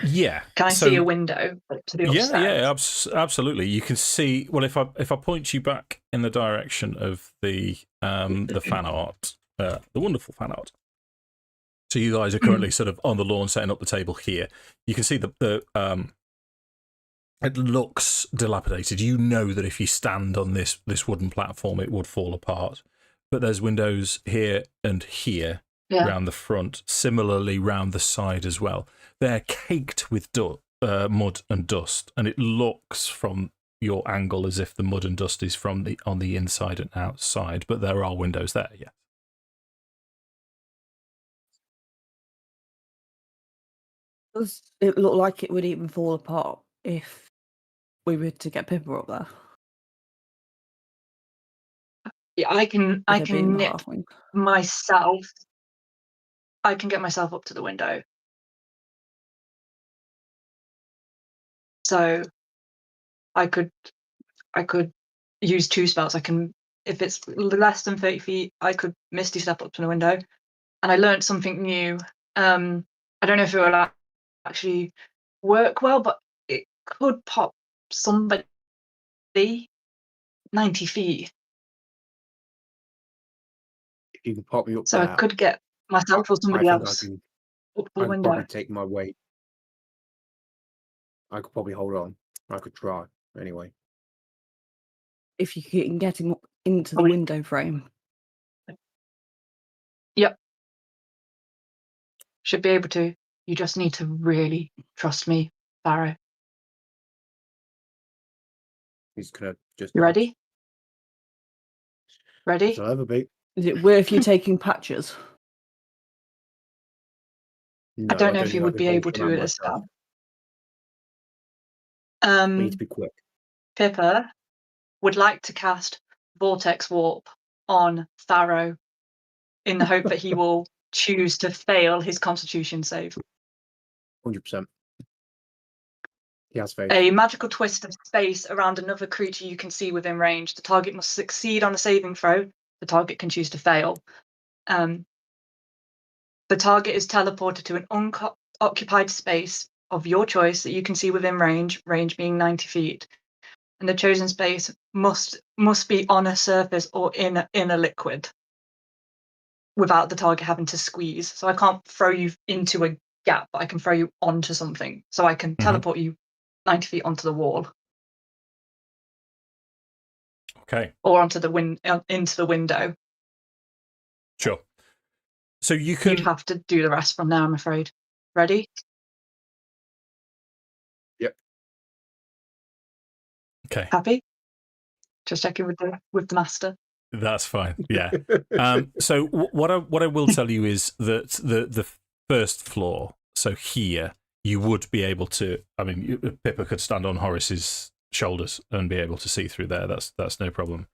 Yeah. Can I see a window to the upstairs? Yeah, absolutely. You can see. Well, if I point you back in the direction of the fan art, the wonderful fan art. So you guys are currently sort of on the lawn setting up the table here. You can see the it looks dilapidated. You know that if you stand on this wooden platform, it would fall apart. But there's windows here and here around the front, similarly round the side as well. They're caked with mud and dust, and it looks from your angle as if the mud and dust is from on the inside and outside. But there are windows there, yeah. Does it look like it would even fall apart if we were to get Pippa up there? Yeah, I can nip myself. I can get myself up to the window. So I could use two spells. I can, if it's less than 30 feet, I could Misty Step up to the window. And I learned something new. I don't know if it will actually work well, but it could pop somebody 90 feet. You can pop me up So there. I could get myself or somebody else up the window. Probably take my weight. I could probably hold on. I could try anyway. If you can get him up into the window frame. Yep. Should be able to. You just need to really trust me, Pharaoh. He's gonna just. You ready? Ready? I'll ever be. Is it worth you taking Patches? No, I don't know if you would be able to with a spell. We need to be quick. Pippa would like to cast Vortex Warp on Pharaoh in the hope that he will choose to fail his Constitution save. 100%. He has faith. A magical twist of space around another creature you can see within range. The target must succeed on a saving throw. The target can choose to fail. The target is teleported to an unoccupied space of your choice that you can see within range being 90 feet. And the chosen space must be on a surface or in a liquid without the target having to squeeze. So I can't throw you into a gap, but I can throw you onto something. So I can teleport you 90 feet onto the wall. Okay. Or onto into the window. Sure. So you can... You'd have to do the rest from now, I'm afraid. Ready? Yep. Okay. Happy? Just checking with the master. That's fine. Yeah. So what I will tell you is that the first floor, so here, you would be able to. I mean, Pippa could stand on Horace's shoulders and be able to see through there. That's no problem.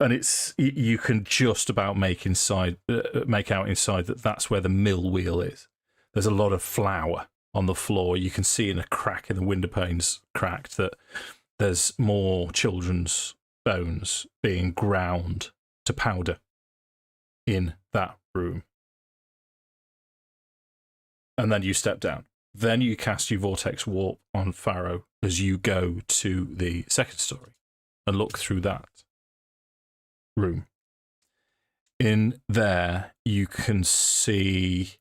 And it's you can just about make out inside that that's where the mill wheel is. There's a lot of flour on the floor. You can see in a crack in the window panes cracked that there's more children's bones being ground to powder in that room. And then you step down. Then you cast your Vortex Warp on Pharaoh as you go to the second story and look through that room. In there, you can see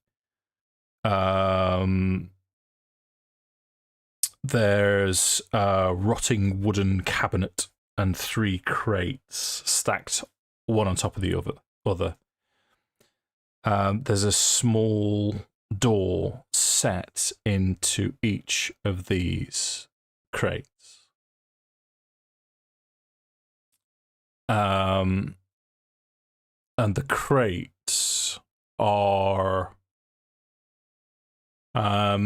there's a rotting wooden cabinet and 3 crates stacked one on top of the other. There's a small door set into each of these crates. And the crates are... I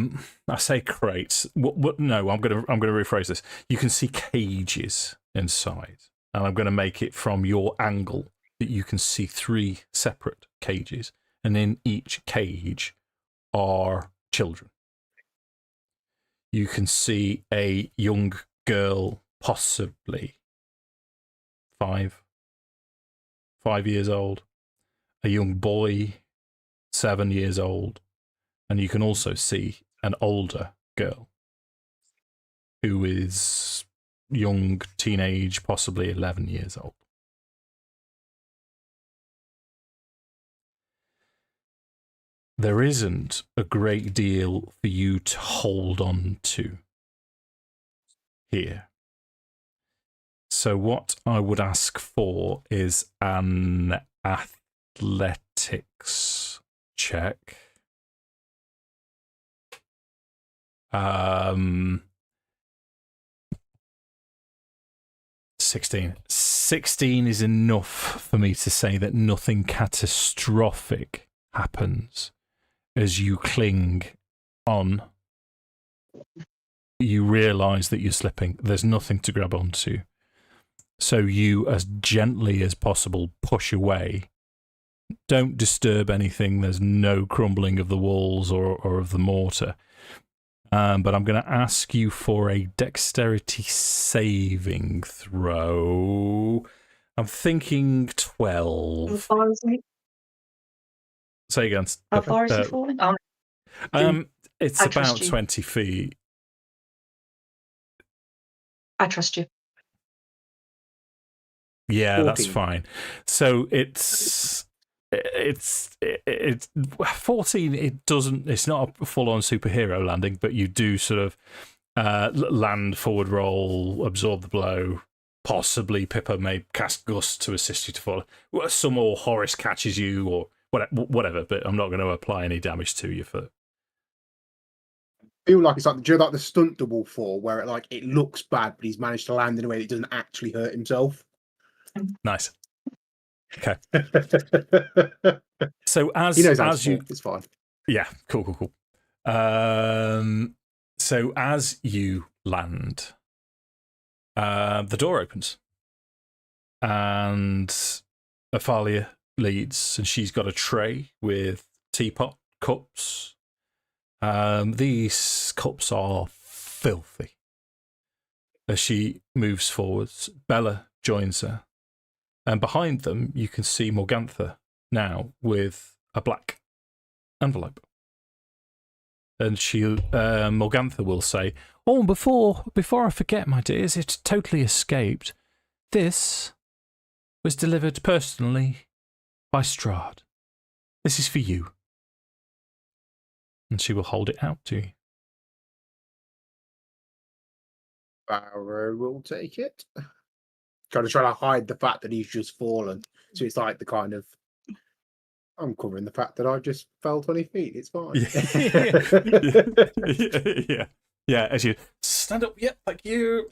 say crates. What? No, I'm gonna rephrase this. You can see cages inside, and I'm going to make it from your angle that you can see 3 separate cages, and in each cage are children. You can see a young girl, possibly 5 years old, a young boy, 7 years old. And you can also see an older girl who is young, teenage, possibly 11 years old. There isn't a great deal for you to hold on to here. So what I would ask for is an athletics check. 16. 16 is enough for me to say that nothing catastrophic happens as you cling on. You realise that you're slipping. There's nothing to grab onto. So you, as gently as possible, push away. Don't disturb anything. There's no crumbling of the walls or of the mortar. But I'm going to ask you for a dexterity saving throw. I'm thinking 12. How far is he? Say again. How far is he falling? It's I about trust you. 20 feet. I trust you. Yeah, 14. That's fine. So it's 14. It's not a full-on superhero landing, but you do sort of land, forward roll, absorb the blow. Possibly Pippa may cast Gust to assist you to fall. Some or Horace catches you or whatever, but I'm not going to apply any damage to you for. I feel like it's like, do you know, like the stunt double fall where it looks bad, but he's managed to land in a way that doesn't actually hurt himself. Nice. Okay. So he knows as you, it's fine. Yeah, cool. So as you land, the door opens, and Aalia leads, and she's got a tray with teapot cups. These cups are filthy. As she moves forwards, Bella joins her. And behind them, you can see Morgantha now with a black envelope. And Morgantha will say, "Oh, before I forget, my dears, it totally escaped. This was delivered personally by Strahd. This is for you." And she will hold it out to you. Pharaoh will take it. Trying to hide the fact that he's just fallen. So it's like the kind of, I'm covering the fact that I just fell 20 feet. It's fine. Yeah. As you stand up, thank you.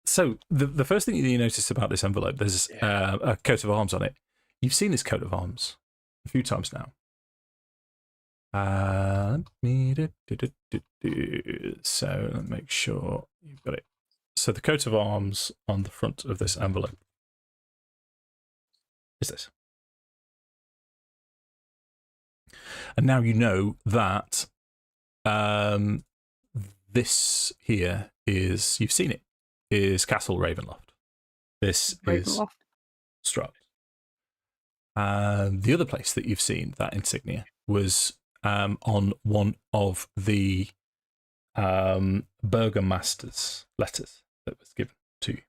So the first thing you notice about this envelope, there's a coat of arms on it. You've seen this coat of arms a few times now. So let's make sure you've got it. So the coat of arms on the front of this envelope is this. And now you know that this here is, you've seen it, is Castle Ravenloft. This is Strahd. The other place that you've seen that insignia was on one of the Burgomaster's letters that was given to you.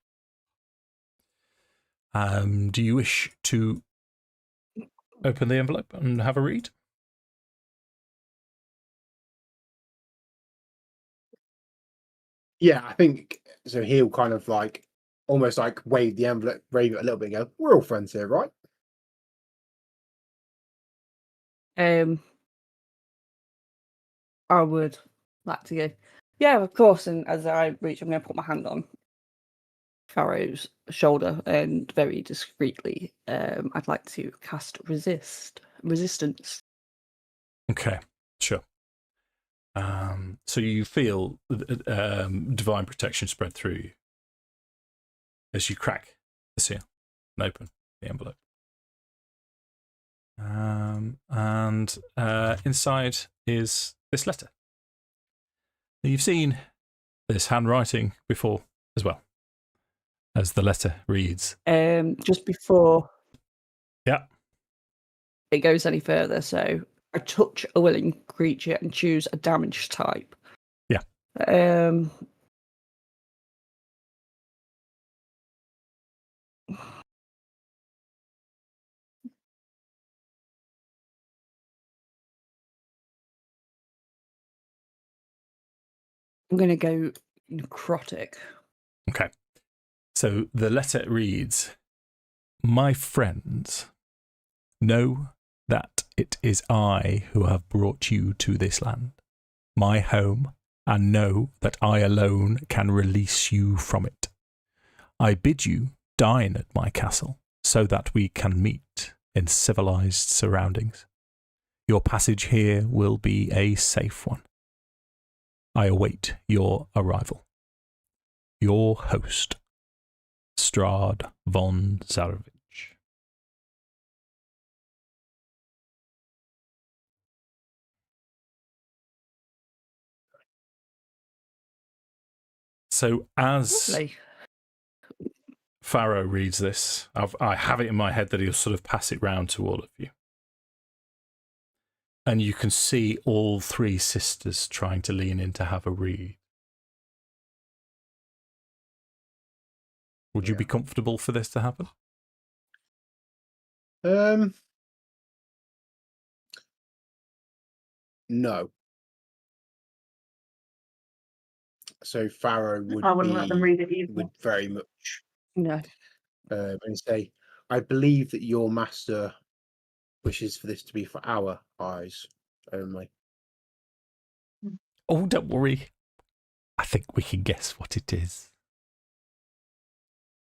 Do you wish to open the envelope and have a read? Yeah, I think so. He'll kind of like almost like wave the envelope, wave it a little bit, and go, "We're all friends here, right?" I would like to go, yeah, of course. And as I reach, I'm going to put my hand on Pharaoh's shoulder and very discreetly, I'd like to cast resistance. Okay, sure. So you feel divine protection spread through you as you crack the seal and open the envelope. And inside is this letter. Now, you've seen this handwriting before as well, as the letter reads. Just before it goes any further, so I touch a willing creature and choose a damage type. Yeah. I'm going to go necrotic. Okay. So the letter reads, "My friends, know that it is I who have brought you to this land, my home, and know that I alone can release you from it. I bid you dine at my castle so that we can meet in civilized surroundings. Your passage here will be a safe one. I await your arrival. Your host, Strahd von Zarovich." So as Lovely. Pharaoh reads this, I have it in my head that he'll sort of pass it round to all of you. And you can see all three sisters trying to lean in to have a read. Would you be comfortable for this to happen? No. So Pharaoh would I wouldn't let them read it either. would very much No. and say, "I believe that your master wishes for this to be for our eyes only." Oh, don't worry. I think we can guess what it is.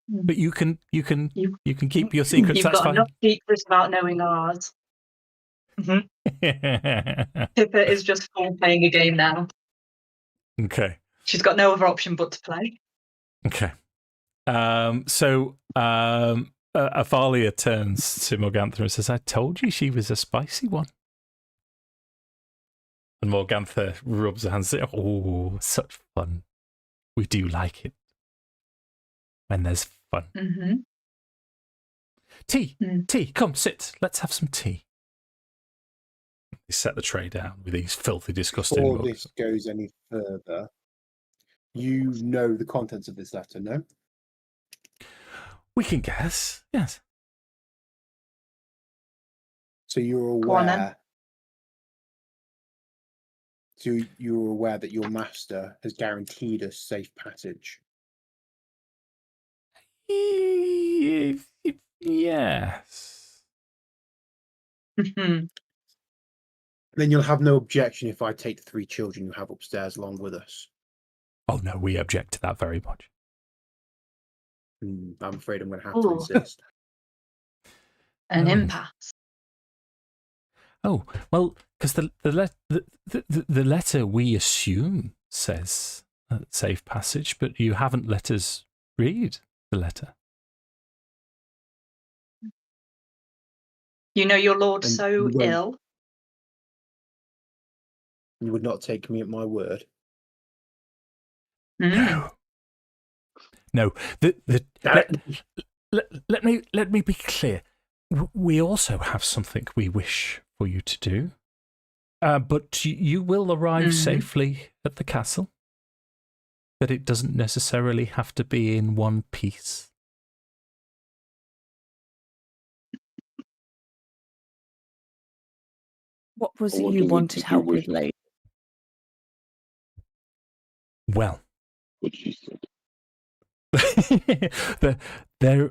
But you can keep your secrets. You've That's got fine. enough secrets about knowing ours. Pippa is just full playing a game now. Okay. She's got no other option but to play. Okay. So Aalia turns to Morgantha and says, "I told you she was a spicy one." And Morgantha rubs her hands and says, "Oh, such fun. We do like it when there's fun." Mm-hmm. tea, come, sit. Let's have some tea. They set the tray down with these filthy, disgusting Before mugs. this goes any further, you know the contents of this letter, no? We can guess, yes. So you're Go on, then. aware. So you're aware that your master has guaranteed us safe passage. Yes. Then you'll have no objection if I take the 3 children you have upstairs along with us. Oh, no, we object to that very much. I'm afraid I'm going to have to Ooh. insist. An Oh. impasse. Oh, well, because the letter we assume says safe passage, but you haven't let us read the letter. You know your lord And so you won't- ill. You would not take me at my word. No. No. Let me be clear. We also have something we wish for you to do. But you will arrive safely at the castle. But it doesn't necessarily have to be in one piece. What was What it you does it wanted do help with- with, lady? Well, What she said. there,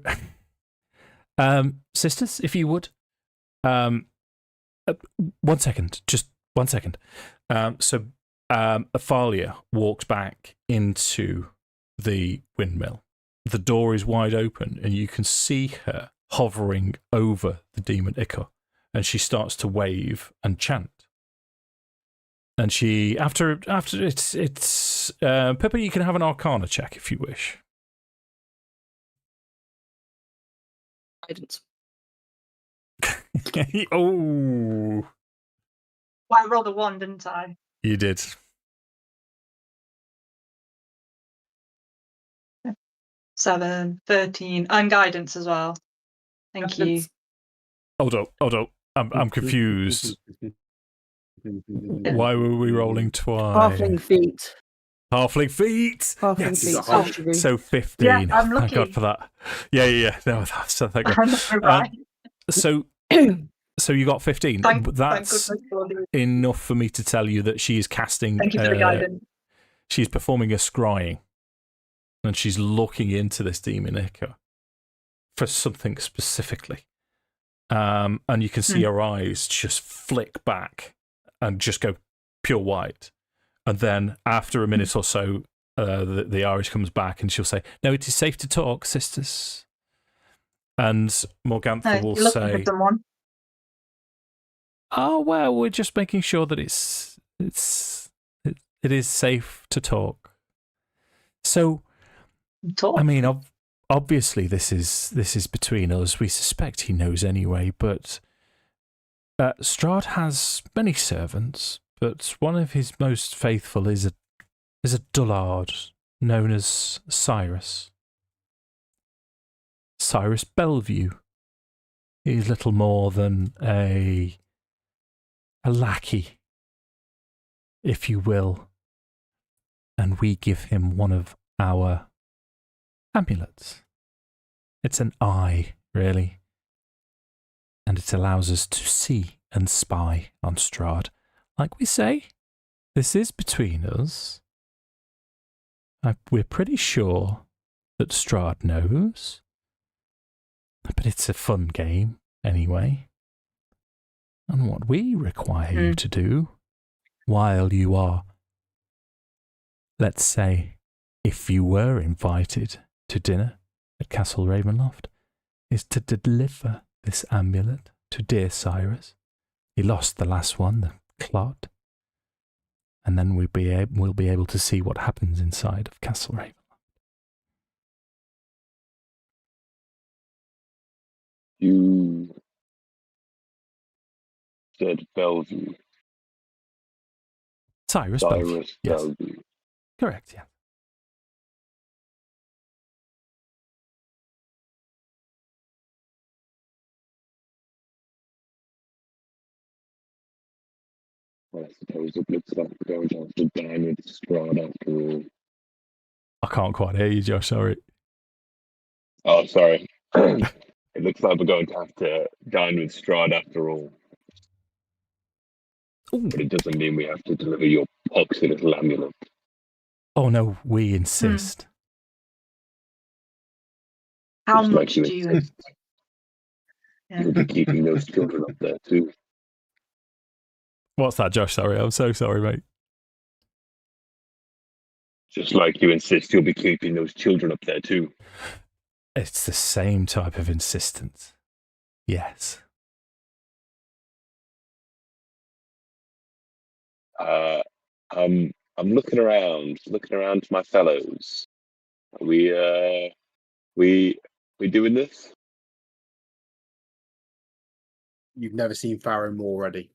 sisters, if you would, 1 second, just 1 second. So Aalia walks back into the windmill. The door is wide open, and you can see her hovering over the demon Ichor, and she starts to wave and chant. And she, after it's Pippa, you can have an Arcana check if you wish. Guidance. Oh, Well, I rolled a 1, didn't I? you did. 7, 13, and guidance as well. Thank you. Hold up. I'm confused. Why were we rolling twice? Halfling feet. Halfling feet. Halfling Yes. feet. Oh, Actually. So 15. Yeah, I'm Thank God lucky. for that. Yeah. No, so thank God. I know, right? So you got 15. Thank That's goodness for the- enough for me to tell you that she is casting. Thank you for the guidance. She's performing a scrying, and she's looking into this demon Ichor for something specifically. And you can see her eyes just flick back and just go pure white. And then after a minute or so, the iris comes back and she'll say, "No, it is safe to talk, sisters." And Morgantha will You're looking say, for someone. "Oh, well, we're just making sure that it is safe to talk." So, Talk. I mean, obviously, this is between us. We suspect he knows anyway, but Strahd has many servants, but one of his most faithful is a dullard known as Cyrus. Cyrus Belview. He's little more than a lackey, if you will, and we give him one of our amulets. It's an eye, really, and it allows us to see and spy on Strahd. Like we say, this is between us. We're pretty sure that Strahd knows, but it's a fun game anyway. And what we require you to do, while you are, let's say, if you were invited to dinner at Castle Ravenloft, is to deliver this amulet to dear Cyrus. He lost the last one, the clot, and then we'll be able to see what happens inside of Castle Ravenloft. You said Belview. Cyrus Belview. Cyrus Yes, Belview. correct, yeah. Well, I suppose it looks like we're going to have to dine with Strahd after all. I can't quite hear you, Josh. Sorry. Oh, sorry. It looks like we're going to have to dine with Strahd after all. Ooh. But it doesn't mean we have to deliver your poxy little amulet. Oh no, we insist. How Just much like do you? insist. Yeah. You'll be keeping those children up there too. What's that, Josh? Sorry, I'm so sorry, mate. Just like you insist you'll be keeping those children up there too. It's the same type of insistence. Yes. I'm looking around to my fellows. Are we doing this? You've never seen Pharaoh more ready.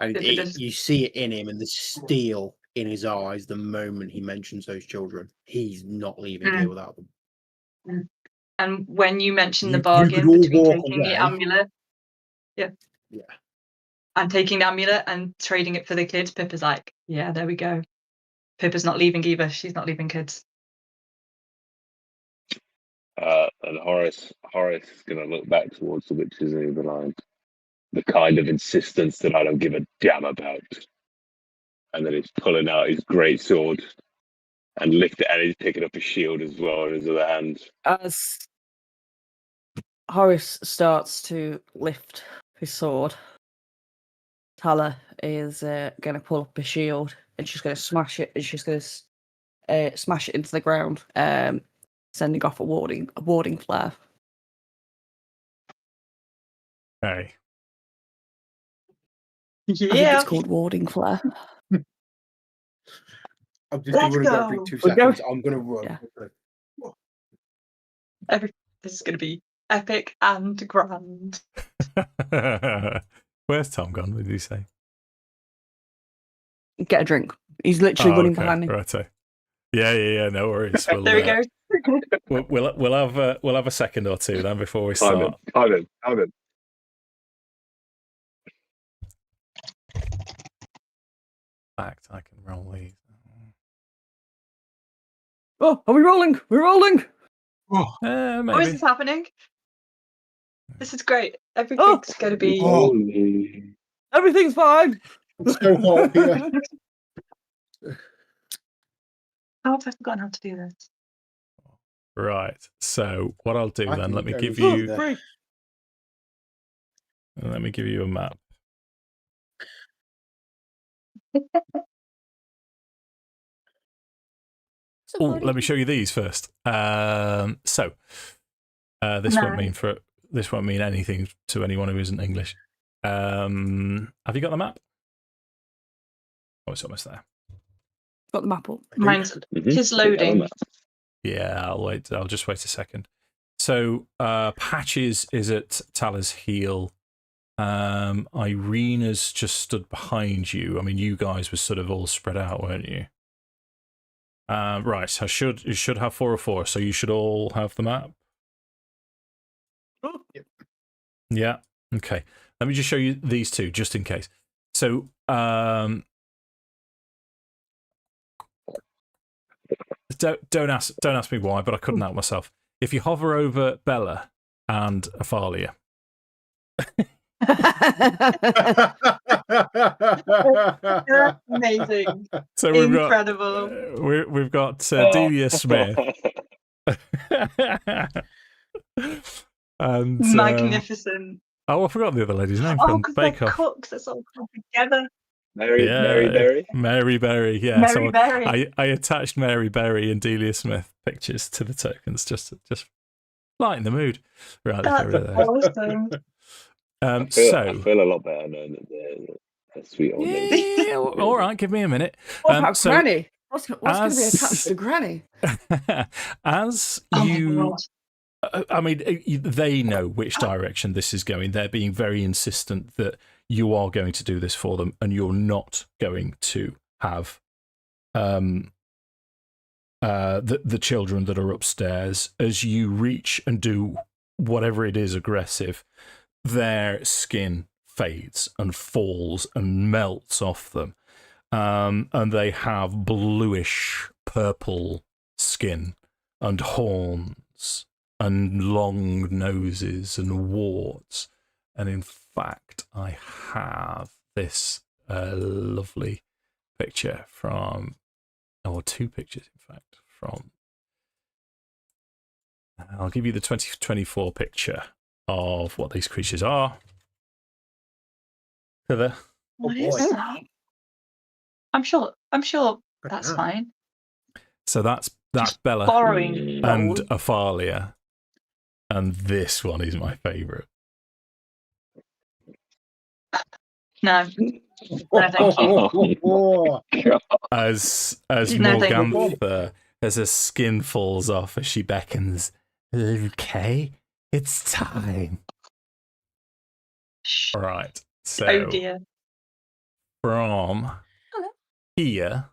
And you see it in him and the steel in his eyes the moment he mentions those children. He's not leaving here without them. And when you mentioned the You bargain could all between walk taking the away. amulet, Yeah. and taking the amulet and trading it for the kids, Pippa's like, yeah, there we go. Pippa's not leaving either. She's not leaving kids. And Horace is going to look back towards the witches and be like, the kind of insistence that I don't give a damn about. And then he's pulling out his great sword and he's picking up his shield as well in his other hand. As Horace starts to lift his sword, Tala is going to pull up his shield and she's going to smash it. And she's going to smash it into the ground, sending off a warding flare. Hey. I think Yeah. it's called warding flare. I'm just Let's running back go. for 2 We'll go. seconds. I'm going to run. Yeah. This is going to be epic and grand. Where's Tom gone? What did he say? Get a drink. He's literally running okay. behind me. Righto. Yeah. No worries. There we go. We'll have a second or two then before we start. Time it. In fact, I can roll these. Oh, are we rolling? We're rolling. Maybe. Oh, is this happening? This is great. Everything's going to be. Holy. Everything's fine. It's so hot here. How have I forgotten how to do this? Right. So what I'll do I then, can let me go give with you that. a map. Oh, let me show you these first. This won't mean anything to anyone who isn't English. Have you got the map? Oh, it's almost there. Got the map up. Mine's just loading. Yeah, I'll just wait a second. So Patches is at Tala's heel. Irina's just stood behind you. I mean, you guys were sort of all spread out, weren't you? Right, you should have 4 or 4, so you should all have the map. Yep. Yeah. Okay. Let me just show you these two, just in case. So, don't ask me why, but I couldn't help myself. If you hover over Bella and Aalia. Amazing. So Incredible. we've got Delia Smith. And magnificent. I forgot the other lady's name Oh, from because they're Bake Off. cooks. That's all come together. Mary Berry. Mary Berry, yeah. Mary Berry. I attached Mary Berry and Delia Smith pictures to the tokens just lighten the mood. Right, That's awesome. I feel a lot better knowing that they're sweet old ladies. Yeah, all right, give me a minute. What about Granny? What's going to be attached to Granny? As Oh you... my God. I mean, they know which direction this is going. They're being very insistent that you are going to do this for them, and you're not going to have the children that are upstairs. As you reach and do whatever it is aggressive, their skin fades and falls and melts off them. And they have bluish purple skin and horns and long noses and warts. And in fact, I have this lovely picture from, or two pictures, in fact, from. I'll give you the 2024 picture of what these creatures are. Heather. What is that? I'm sure that's fine. So that's Bella Borrowing and gold. Aalia. And this one is my favourite. No. No, thank you. As No, thank you. Morgantha, as her skin falls off as she beckons, okay, it's time. Shh. Right. So Oh dear. from here,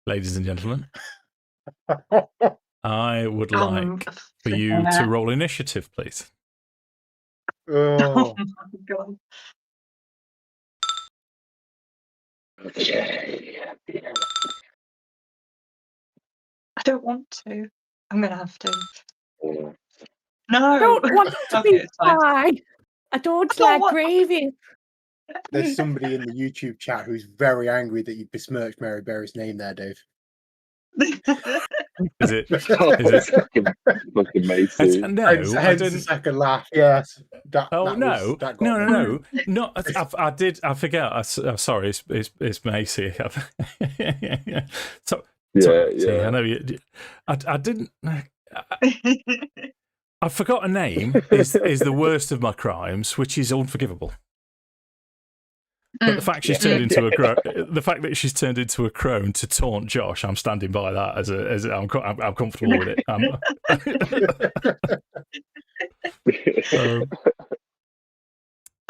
ladies and gentlemen, I would like for you to roll initiative, please. Oh, Oh my god. Okay. I don't want to. I'm gonna have to. Oh, No. I don't want to Okay, be it's fine. fried. I don't I don't like want- gravy. there's somebody in the YouTube chat who's very angry that you besmirched Mary Berry's name there, Dave. Is it? fucking Macy. No, hence I the didn't. second laugh. Yes. That No, got me. no. Not. I did. I forget. I'm sorry. It's Macy. So, Yeah. I know you. I didn't. I forgot a name. Is the worst of my crimes, which is unforgivable. But the fact she's turned into the fact that she's turned into a crone to taunt Josh, I'm standing by that as I'm comfortable with it.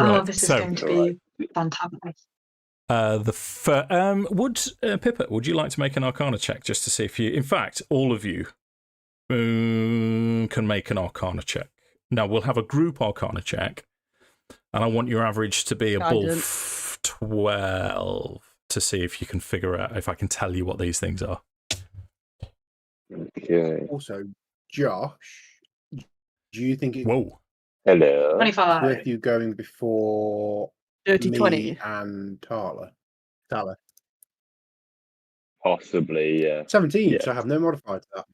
Right, this is so, going to be fantastic. Pippa, would you like to make an Arcana check just to see if you? In fact, all of you can make an Arcana check. Now we'll have a group Arcana check, and I want your average to be above 12 to see if you can figure out if I can tell you what these things are. Okay. Also, Josh, do you think it's Hello. 25. worth you going before Dirty me 20. and Tala? Possibly, yeah. 17, Yeah. so I have no modifier to that.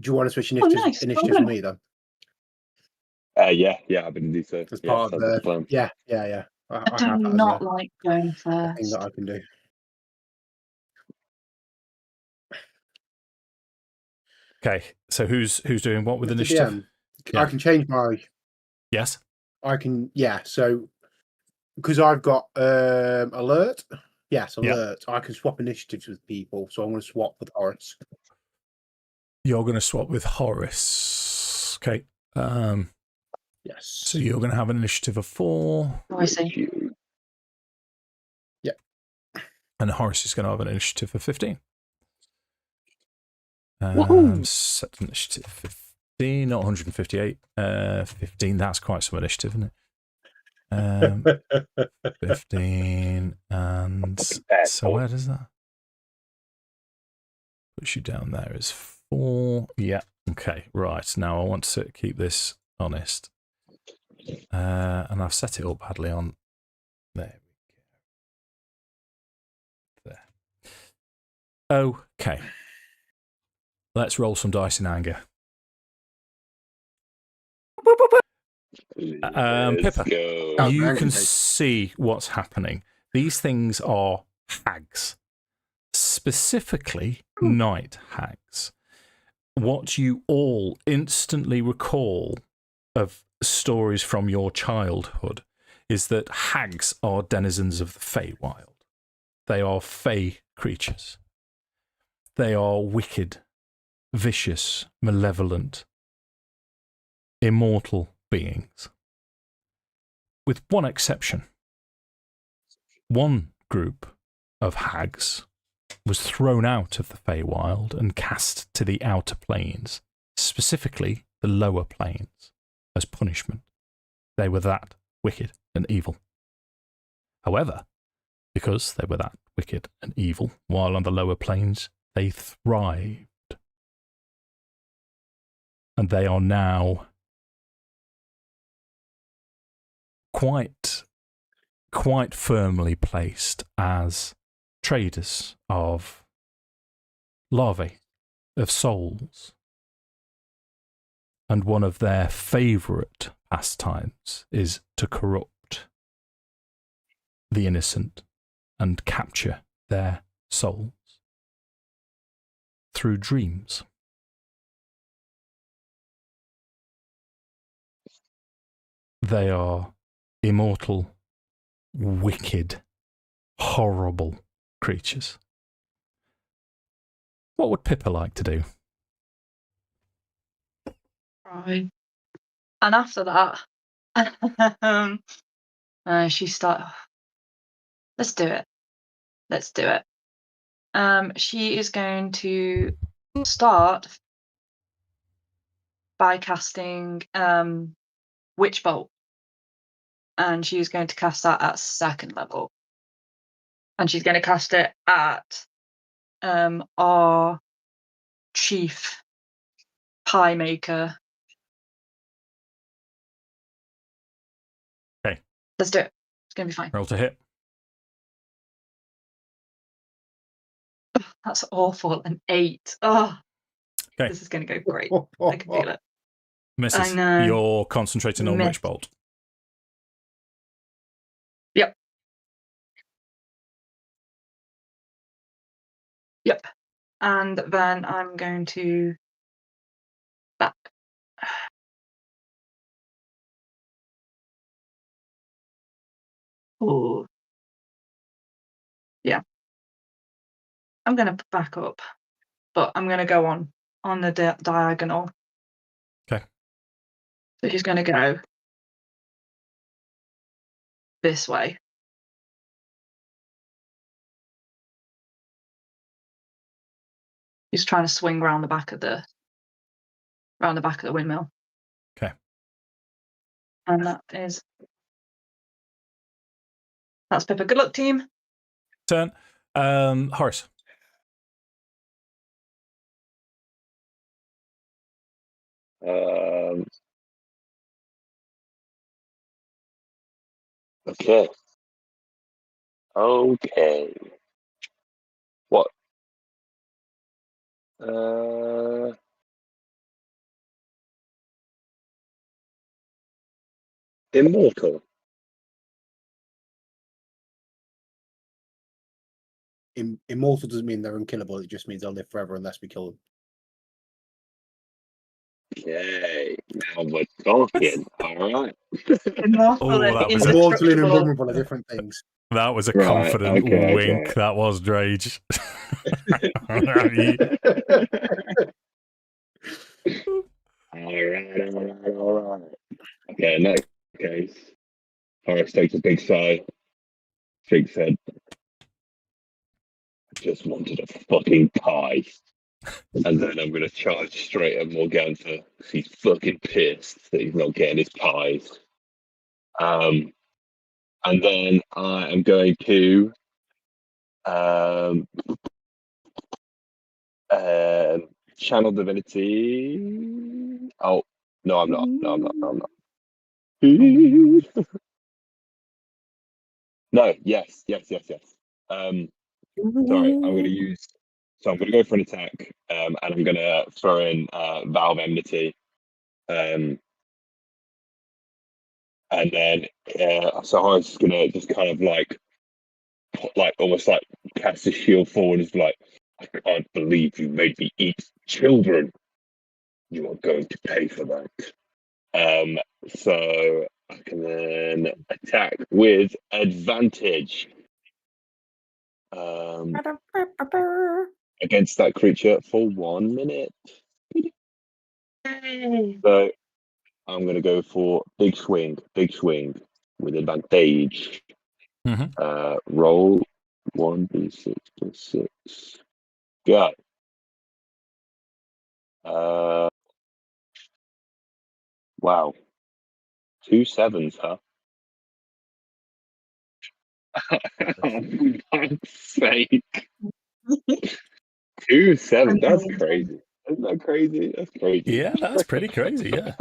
Do you want to switch Oh, initiatives, nice. initiatives Well with me, then? Yeah, I'm going to do so. As part of sounds like the a plan. Yeah. I have do that not as like going a thing first. that I can do. Okay, so who's doing what with Mr. initiative? DM, Yeah. I can change my. Yes. I can. Yeah. So because I've got alert. Yes, alert. I can swap initiatives with people, so I'm going to swap with Horace. You're going to swap with Horace. Okay. Yes. So you're going to have an initiative of 4. Oh, I see. Yeah. And Horace is going to have an initiative of 15. Set initiative 15, not 158. 15, that's quite some initiative, isn't it? 15, and so where does that puts you down there is 4. Yeah. Okay. Right. Now I want to keep this honest. And I've set it up badly on there. There. Okay. Let's roll some dice in anger. Let's Pippa, go. you can see what's happening. These things are hags, specifically night hags. What you all instantly recall of stories from your childhood is that hags are denizens of the Feywild. They are fey creatures. They are wicked, vicious, malevolent, immortal beings. With one exception. One group of hags was thrown out of the Feywild and cast to the outer planes, specifically the lower planes, as punishment. They were that wicked and evil. However, because they were that wicked and evil, while on the lower planes, they thrived. And they are now quite firmly placed as traders of larvae, of souls. And one of their favourite pastimes is to corrupt the innocent and capture their souls through dreams. They are immortal, wicked, horrible creatures. What would Pippa like to do? Right. And after that, she started. Let's do it. Let's do it. She is going to start by casting Witch Bolt, and she's going to cast that at 2nd level, and she's going to cast it at our chief pie maker. Okay. Let's do it. It's going to be fine. Roll to hit. That's awful. An 8. Oh, okay. This is going to go great. I can feel it. Misses. I know. You're concentrating on Witch Bolt. Yep. Yep. And then I'm going to back. Oh. Yeah. I'm going to back up, but I'm going to go on the diagonal. Okay. So she's going to go this way. He's trying to swing round the back of the windmill. Okay. And that's Pippa. Good luck, team. Turn. Horace. Okay. Okay. What? Immortal. Immortal doesn't mean they're unkillable. It just means they'll live forever unless we kill them. Okay, now we're talking. All right. Immortal and that was a- Immortal and indestructible. invulnerable are different things. That was a Right, confident okay, wink. okay. That was Drage. All right. Okay, in that case, Horace takes a big sigh, shakes head. I just wanted a fucking pie. And then I'm going to charge straight at Morgantha because he's fucking pissed that he's not getting his pies. And then I am going to channel divinity. Oh, no, I'm not. No, I'm not. No, I'm not. No, yes. Sorry, I'm going to use. So I'm going to go for an attack, and I'm going to throw in Valve Enmity, and then so Horace is going to just kind of almost like cast his shield forward, and is like, I can't believe you made me eat children. You are going to pay for that. So I can then attack with advantage. Against that creature for 1 minute. So I'm going to go for big swing with advantage. Mm-hmm. Roll 1d6 plus 6. Go. Wow. 2 7s, huh? For fuck's sake. 2-7. That's crazy. Isn't that crazy? That's crazy. Yeah, that's pretty crazy. Yeah,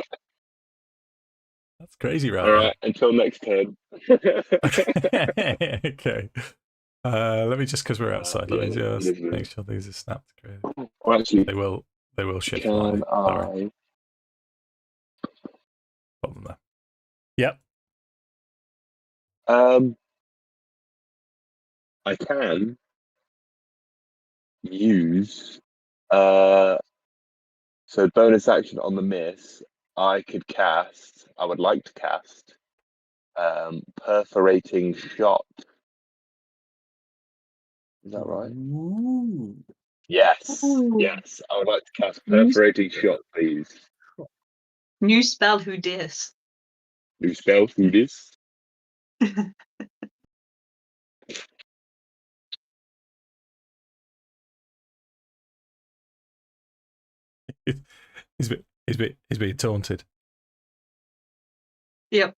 that's crazy, right? All right. Until next turn. Okay. Let me just, because we're outside, let me Yeah, just make sure these are snapped. Well, actually, They will shift. can Sorry. Put them there. Yep. I can use so bonus action on the miss. I would like to cast perforating shot. Is that right? Ooh. Yes. Ooh. Yes. I would like to cast perforating shot, please. New spell, who dis? New spell, who dis? He's being taunted. Yep.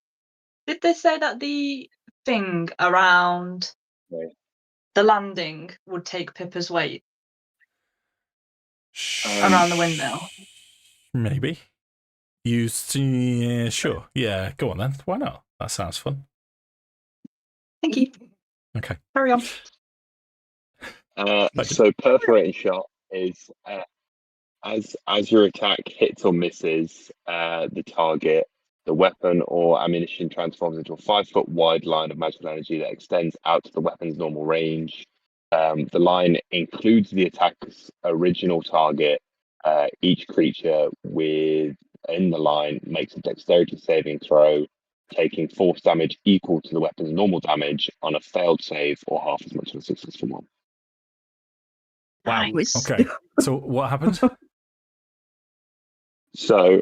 Did they say that the thing around the landing would take Pippa's weight around the windmill? Maybe. Sure. Yeah, go on then. Why not? That sounds fun. Thank you. Okay. Carry on. So perforating shot is as your attack hits or misses the target, the weapon or ammunition transforms into a 5-foot wide line of magical energy that extends out to the weapon's normal range. The line includes the attack's original target. Each creature within the line makes a dexterity saving throw, taking force damage equal to the weapon's normal damage on a failed save or half as much as a successful one. Wow. Nice. Okay. So what happened? So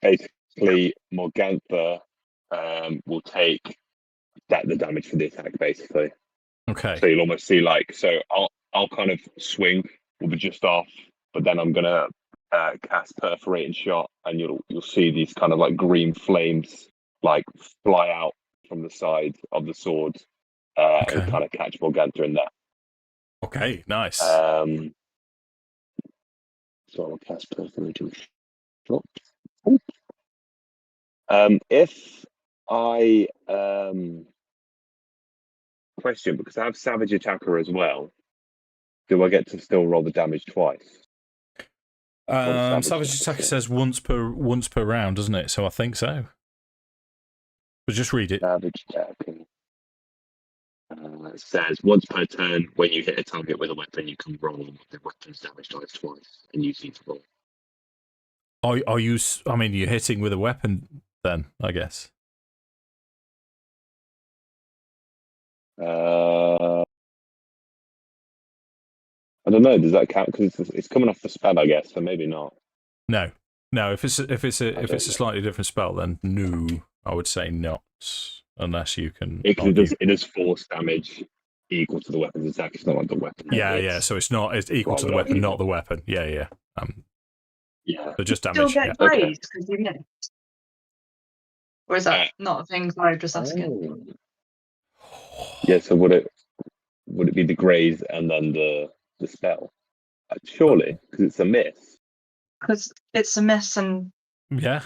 basically, Morgantha will take the damage for the attack, basically. Okay. So you'll almost see I'll kind of swing, will be just off, but then I'm gonna cast perforating shot, and you'll see these kind of like green flames like fly out from the side of the sword and kind of catch Morgantha in that. Okay, nice. So I'll cast perforating shot. If I question, because I have Savage Attacker as well, do I get to still roll the damage twice? Savage Attacker says once per round, doesn't it? So I think so. But just read it. Savage Attacker. It says once per turn, when you hit a target with a weapon, you can roll the weapon's damage dice twice, and use each roll. Are you? I mean, you're hitting with a weapon, then I guess. I don't know. Does that count? Because it's coming off the spell, I guess. So maybe not. No. If it's a slightly different spell, then no. I would say not, unless you can. It does force damage equal to the weapon's attack. It's not like the weapon. Yeah. So it's equal to the weapon, not the weapon. Yeah. Yeah. So just damage. Still get grazed because you missed. Or is that not a thing? I'm just asking. Yeah. So would it be the graze and then the spell? Surely, because it's a miss. Because it's a miss and. Yeah.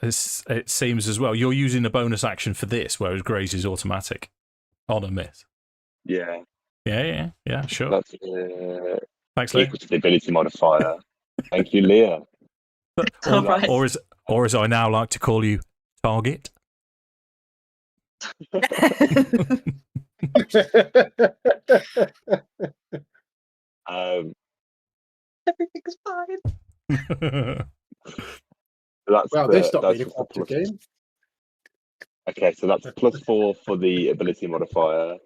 It seems as well. You're using a bonus action for this, whereas graze is automatic on a miss. Yeah. Yeah. Sure. That's Thanks, Leah. equal to the ability modifier. Thank you, Leah. Right. Or as I now like to call you, target. Everything's fine. This stopped being a cooperative game. Okay, so that's +4 for the ability modifier,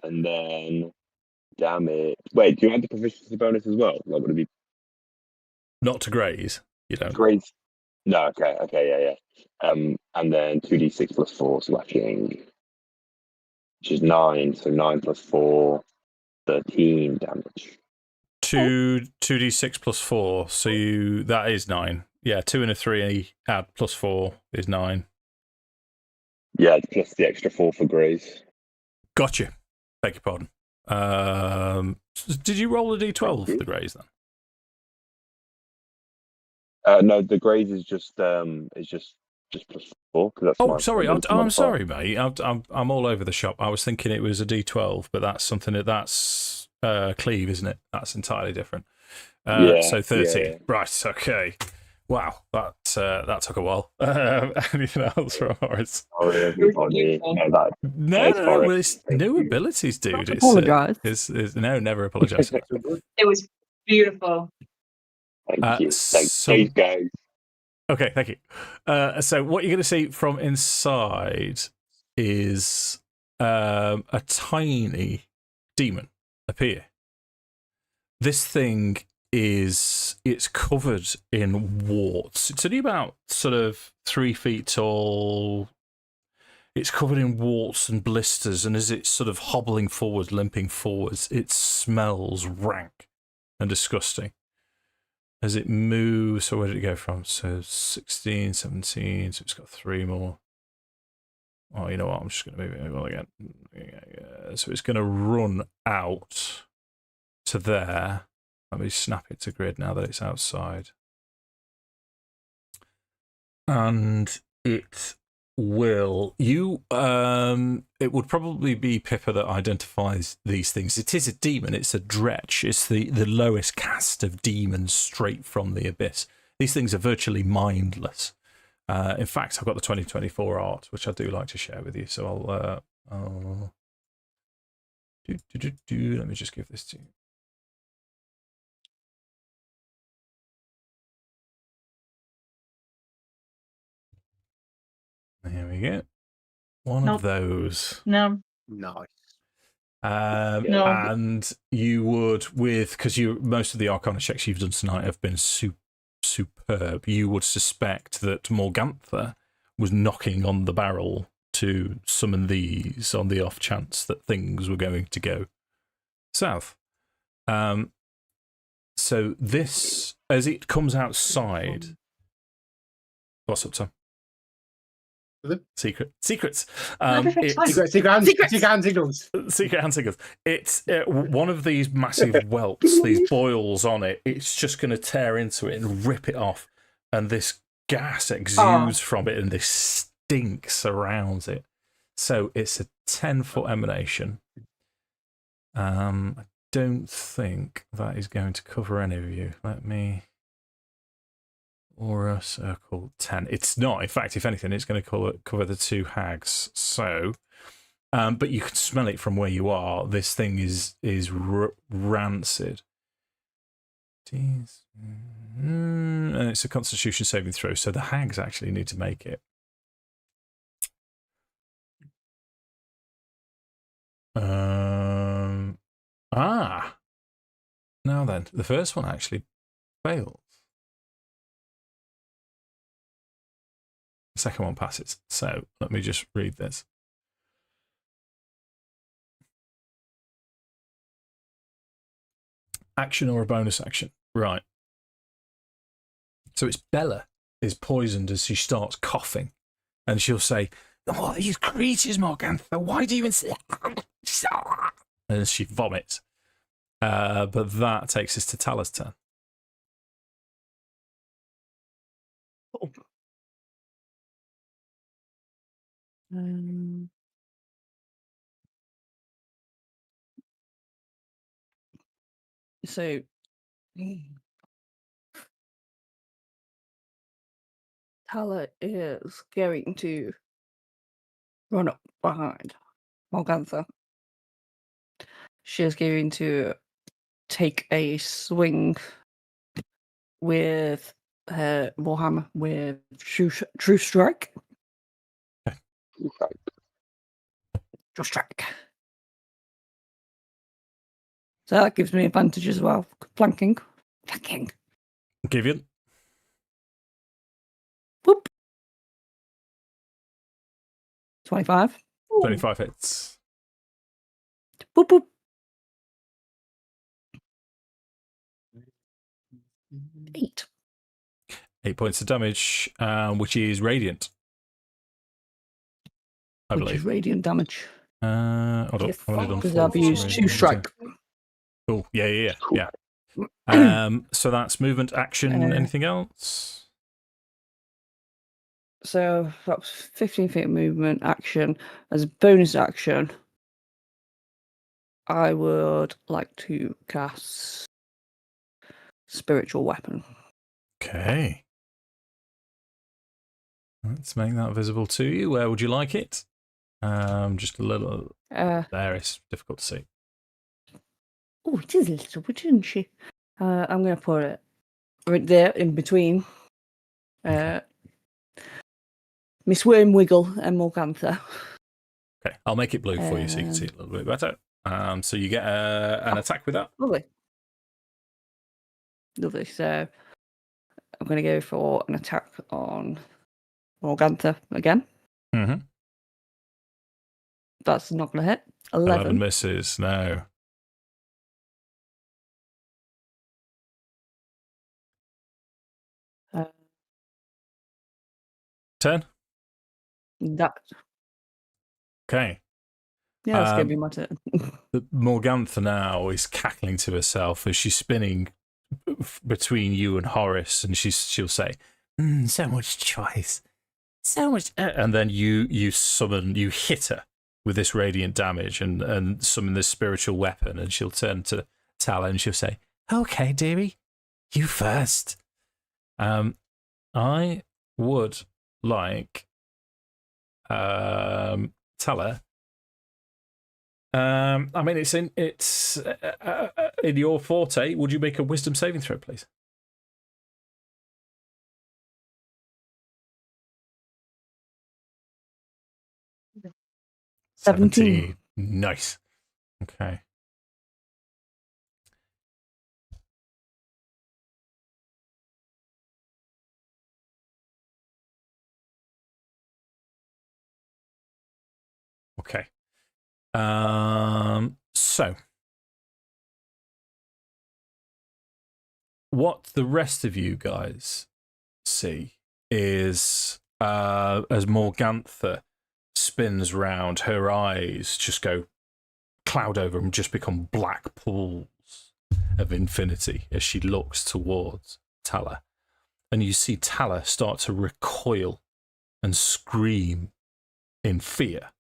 and then damage. Wait, do you add the proficiency bonus as well? Like, would it be not to graze? You don't graze? No. Okay, yeah. And then 2d6 +4 slashing, which is 9. So 9 +4, 13 damage. 2d6 +4. So that is 9. Yeah, 2 and a 3 add +4 is 9. Yeah, plus the extra 4 for graze. Gotcha. Beg your pardon. Did you roll a d12 for the greys then? No, the greys is just +4 because that's. Oh, sorry. I'm sorry, mate. I'm all over the shop. I was thinking it was a d12, but that's something that's cleave, isn't it? That's entirely different. So 13. Yeah. Right. Okay. Wow. That took a while. Anything else from Horace? Sorry, everybody. No. Well, it's new abilities, dude. It's no, never apologise. It was beautiful. Thank you. Thanks, guys. Okay, thank you. So what you're going to see from inside is a tiny demon appear. This thing it's covered in warts. It's only about sort of 3 feet tall. It's covered in warts and blisters, and as it's sort of hobbling forward, limping forwards, it smells rank and disgusting. As it moves, so where did it go from? So 16, 17, so it's got 3 more. Oh, you know what? I'm just going to move it again. Yeah. So it's going to run out to there. Let me snap it to grid now that it's outside. And it will... it would probably be Pippa that identifies these things. It is a demon. It's a Dret. It's the lowest caste of demons straight from the abyss. These things are virtually mindless. In fact, I've got the 2024 art, which I do like to share with you. So I'll let me just give this to you. Here we go. One of those. No. Nice. No. And you would, because most of the Arcana checks you've done tonight have been superb. You would suspect that Morgantha was knocking on the barrel to summon these on the off chance that things were going to go south. So this, as it comes outside, what's up, Tom? Secrets. Secret hand signals. It's one of these massive welts, these boils on it. It's just going to tear into it and rip it off, and this gas exudes from it, and this stink surrounds it. So it's a 10-foot emanation. I don't think that is going to cover any of you. Let me. Or a circle 10. It's not. In fact, if anything, it's going to cover the 2 hags. So, but you can smell it from where you are. This thing is rancid. And it's a Constitution saving throw. So the hags actually need to make it. Now then, the first one actually fails. The second one passes. So let me just read this. Action or a bonus action? Right. So it's Bella is poisoned as she starts coughing. And she'll say, "What are these creatures, Morgantha? Why do you insist?" And she vomits. But that takes us to Tala's turn. So Tala is going to run up behind Morgantha. She's going to take a swing with her warhammer with True Strike. True Strike. So that gives me advantage as well. Flanking. Give you. Whoop. 25. 25 hits. Boop, boop. 8. 8 points of damage, which is radiant. I believe. Which is radiant damage. Hold on, I've only done Because 4 I've for some used reason. 2 strike. Cool. Yeah. So that's movement, action, anything else? So that's 15 feet of movement action. As a bonus action, I would like to cast Spiritual Weapon. Okay. Let's make that visible to you. Where would you like it? Just a little. There, it's difficult to see. Oh, it is a little bit, isn't she? I'm going to put it right there in between Miss Wormwiggle and Morgantha. Okay, I'll make it blue for you so you can see it a little bit better. So you get an attack with that. Lovely. So I'm going to go for an attack on Morgantha again. Mm-hmm. That's not going to hit. 11 misses. No. Uh, 10. That. Okay. Yeah, that's going to be my turn. Morgantha now is cackling to herself as she's spinning between you and Horace, and she'll say, "So much choice, so much," and then you hit her with this radiant damage and summon this spiritual weapon, and she'll turn to Tala and she'll say, "Okay, dearie, you first." I would like Tala. I mean, it's in your forte. Would you make a wisdom saving throw, please? 17. Nice. Okay. Okay. So what the rest of you guys see is as Morgantha spins round, her eyes just go cloud over and just become black pools of infinity as she looks towards Tala. And you see Tala start to recoil and scream in fear.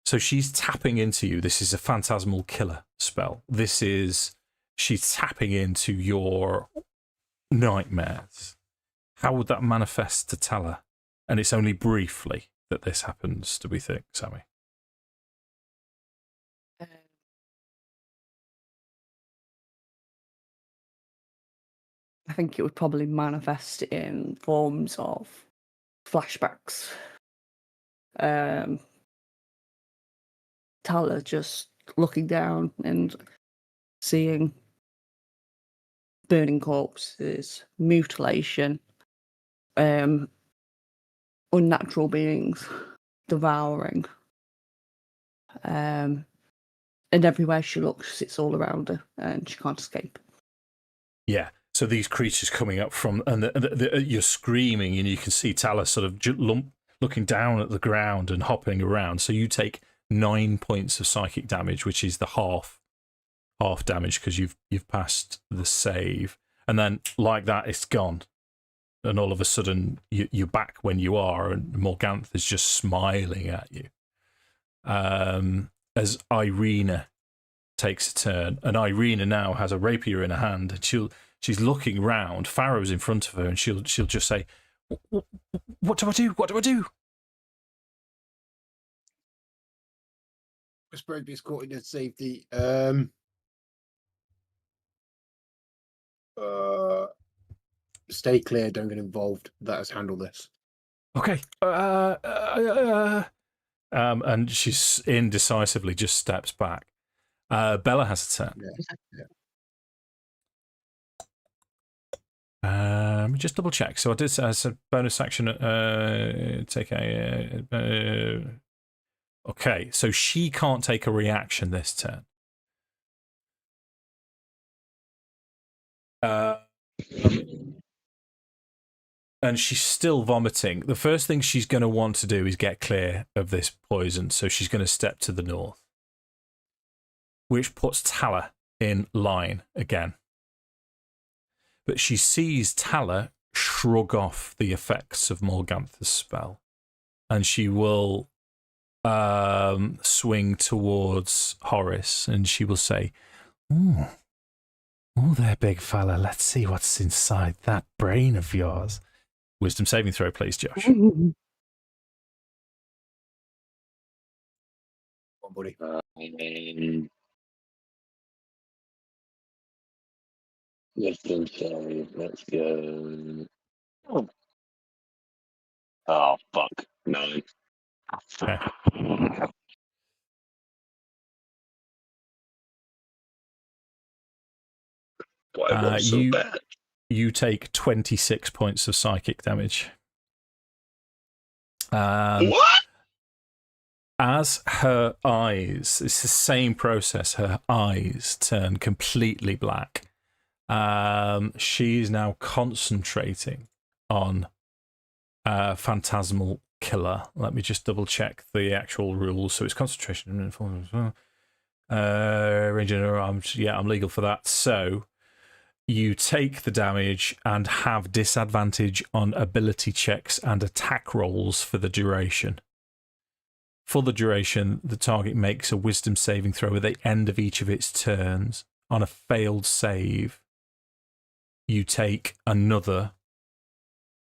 So she's tapping into you. This is a Phantasmal Killer spell. She's tapping into your nightmares. How would that manifest to Tala? And it's only briefly that this happens, do we think, Sammi? I think it would probably manifest in forms of flashbacks. Tala just looking down and seeing burning corpses, mutilation, unnatural beings devouring. And everywhere she looks, it's all around her and she can't escape. Yeah. So these creatures coming up from, and you're screaming, and you can see Tala sort of looking down at the ground and hopping around. So you take 9 points of psychic damage, which is the half damage because you've passed the save, and then like that, it's gone, and all of a sudden you're back when you are, and Morgantha is just smiling at you. As Irina takes a turn, and Irina now has a rapier in her hand, and she's looking round. Pharaoh's in front of her, and she'll just say, "What do I do? What do I do?" Whisper is caught in safety. Stay clear. Don't get involved. Let us handle this. Okay. And she's indecisively just steps back. Bella has a turn. Yeah. Just double check. So I did as a bonus action. Take a. Okay, so she can't take a reaction this turn. and she's still vomiting. The first thing she's going to want to do is get clear of this poison, so she's going to step to the north, which puts Tala in line again. But she sees Tala shrug off the effects of Morgantha's spell, and she will swing towards Horace, and she will say, "Oh there, big fella. Let's see what's inside that brain of yours." Wisdom saving throw, please, Josh. Come on, buddy. Wisdom save. Let's go. Oh fuck! 9. Okay. Why was so bad? You take 26 points of psychic damage. What? As her eyes, it's the same process, her eyes turn completely black. She is now concentrating on Phantasmal Killer. Let me just double check the actual rules. So it's concentration. Range in her arms. Yeah, I'm legal for that. So you take the damage and have disadvantage on ability checks and attack rolls for the duration. For the duration, the target makes a wisdom saving throw at the end of each of its turns. On a failed save, you take another.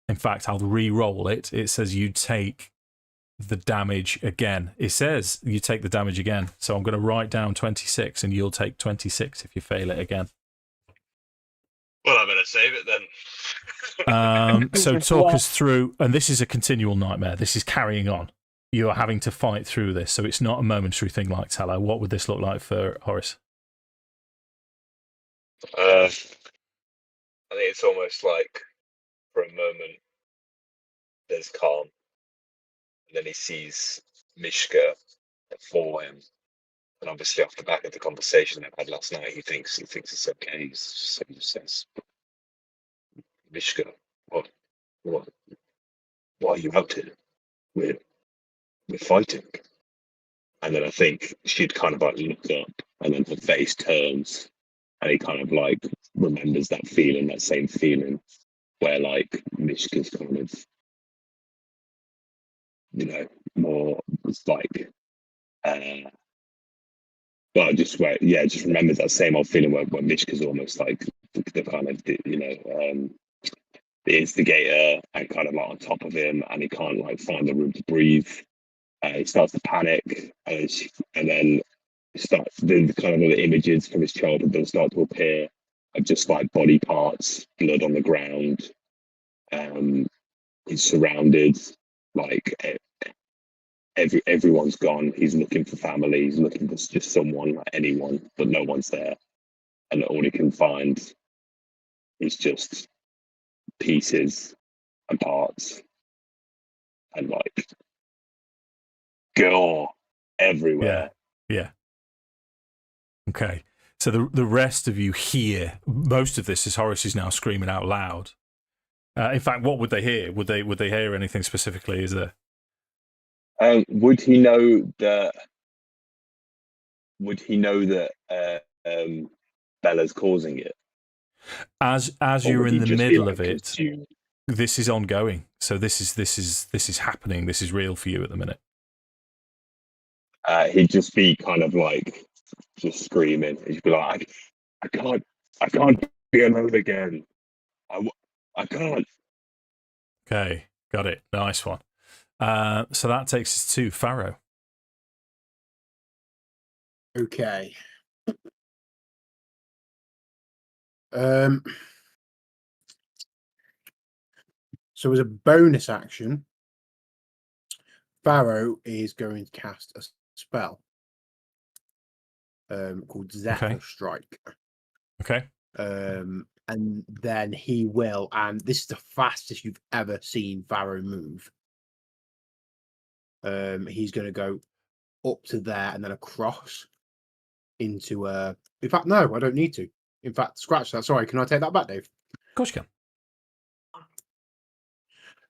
In fact, I'll re-roll it. It says you take the damage again. It says you take the damage again. So I'm going to write down 26 and you'll take 26 if you fail it again. Well, I better save it then. So talk us through, and this is a continual nightmare. This is carrying on. You are having to fight through this, so it's not a momentary thing like Tala. What would this look like for Horace? I think it's almost like, for a moment, there's calm, and then he sees Mishka for him, and obviously off the back of the conversation they've had last night, he thinks it's okay. So he just says, "Mishka, what are you up to? We're fighting." And then I think she'd kind of like look up, and then her face turns, and he kind of like remembers that feeling, that same feeling, where like Mishka's kind of, more like, well, just remembers that same old feeling where Mishka's almost like the kind of, the instigator, and kind of like on top of him, and he can't like find the room to breathe. He starts to panic, and then the kind of other images from his childhood that start to appear of just like body parts, blood on the ground. He's surrounded, like everyone's gone. He's looking for family. He's looking for just someone, like anyone, but no one's there. And all he can find is just pieces and parts, and like gore everywhere. Yeah. Okay. So the rest of you hear most of this as Horace is now screaming out loud. In fact, what would they hear? Would they hear anything specifically? Is there? Would he know that Bella's causing it? As you're in the middle of it, this is ongoing. So this is happening. This is real for you at the minute. He'd just be kind of like just screaming. He'd be like, I can't be alone again. I can't. Okay, got it. Nice one. So that takes us to Pharaoh. Okay. So as a bonus action, Pharaoh is going to cast a spell called Zephyr Strike. Okay. And then he will, and this is the fastest you've ever seen Pharaoh move. He's going to go up to there and then across into in fact, no, I don't need to. In fact, scratch that. Sorry, can I take that back, Dave? Of course you can.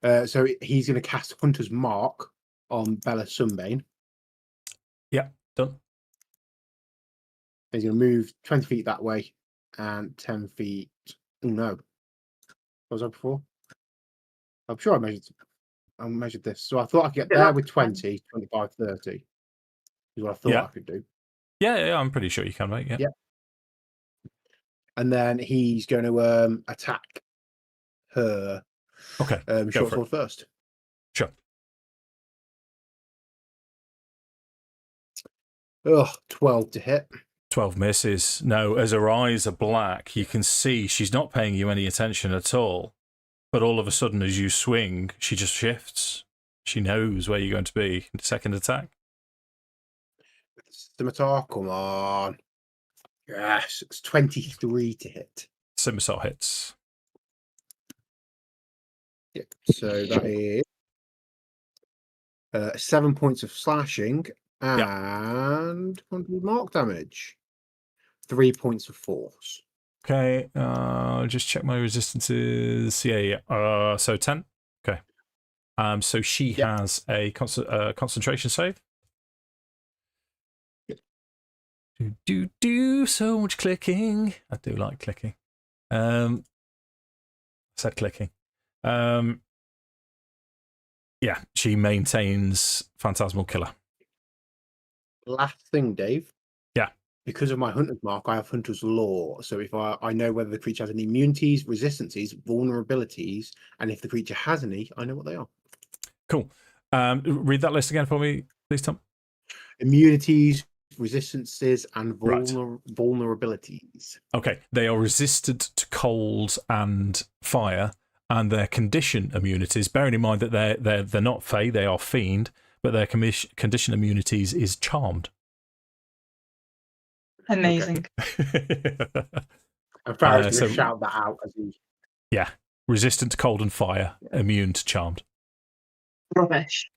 So he's going to cast Hunter's Mark on Bella Sunbane. Yeah, done. He's going to move 20 feet that way and 10 feet. Oh, no. What was that before? I'm sure I measured this. So I thought I could get there with 20, 25, 30. Is what I thought I could do. Yeah, I'm pretty sure you can, mate. Yeah. And then he's going to attack her. Okay. Short sword first. Sure. Ugh, 12 to hit. 12 misses. No, as her eyes are black, you can see she's not paying you any attention at all. But all of a sudden, as you swing, she just shifts. She knows where you're going to be. Second attack. Scimitar, come on. Yes, it's 23 to hit. Scimitar hits. Yep. So that is 7 points of slashing and 100 mark damage. 3 points of force. Okay, just check my resistances. Yeah. So 10. Okay. So she has a concentration save. Do so much clicking. I do like clicking. I said clicking. Yeah, she maintains Phantasmal Killer. Last thing, Dave. Yeah. Because of my Hunter's Mark, I have Hunter's Law. So if I know whether the creature has any immunities, resistances, vulnerabilities, and if the creature has any, I know what they are. Cool. Read that list again for me, please, Tom. Immunities, resistances, and vulnerabilities. Okay. They are resistant to cold and fire, and their condition immunities, bearing in mind that they're not Fey, they are Fiend, but their condition immunities is Charmed. Amazing. Okay. And Pharaoh's going to shout that out as he... Yeah. Resistant to cold and fire, immune to Charmed. Rubbish.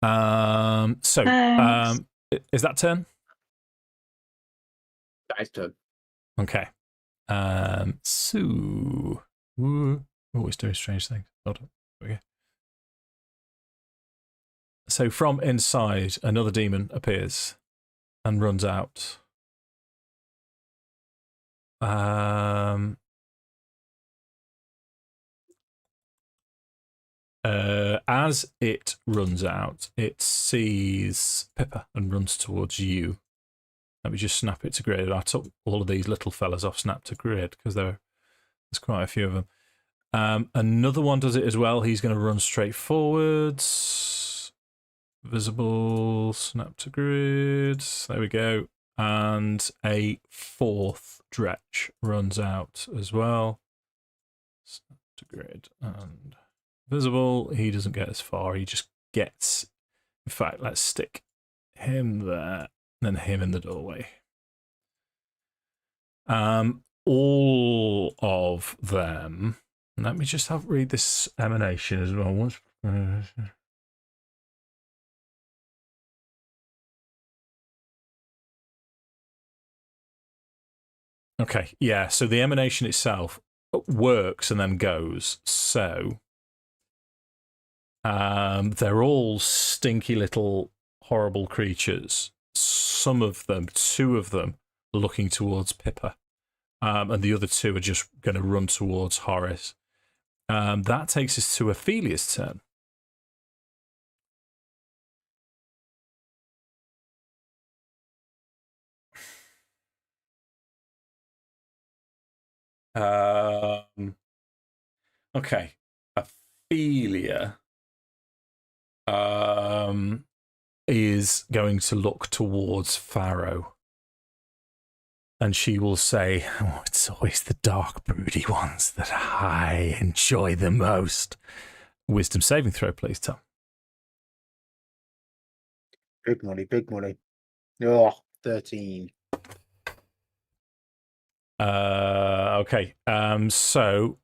Is that turn? That is turn. Okay. Always doing strange things. Hold on. Okay. So from inside, another demon appears and runs out. As it runs out, it sees Pippa and runs towards you. Let me just snap it to grid. I took all of these little fellas off snap to grid because there's quite a few of them. Another one does it as well. He's going to run straight forwards. Visible, snap to grid. There we go. And a fourth Dret runs out as well. Snap to grid and visible. He doesn't get as far. He just gets... In fact, let's stick him there and then him in the doorway. All of them... Let me just read this emanation as well. Okay, yeah, so the emanation itself works and then goes. So they're all stinky little horrible creatures. Some of them, 2 of them, are looking towards Pippa. And the other 2 are just going to run towards Horace. That takes us to Ophelia's turn. Okay, Ophelia is going to look towards Pharaoh, and she will say, "Oh, it's always the dark, broody ones that I enjoy the most." Wisdom saving throw, please, Tom. Big money, big money. Oh, 13. Okay. So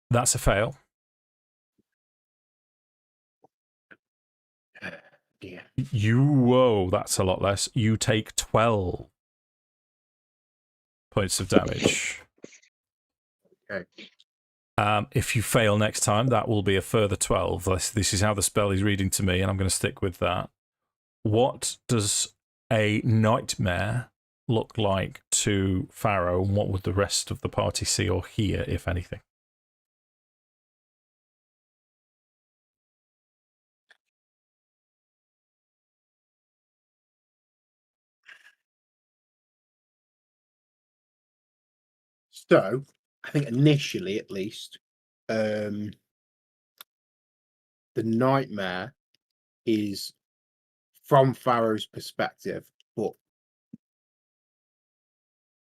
that's a fail. Yeah. Whoa, that's a lot less. You take 12 points of damage. Okay. If you fail next time, that will be a further 12. This is how the spell is reading to me, and I'm going to stick with that. What does a nightmare look like to Pharaoh, and what would the rest of the party see or hear, if anything? So, I think initially, at least, the nightmare is from Pharaoh's perspective, but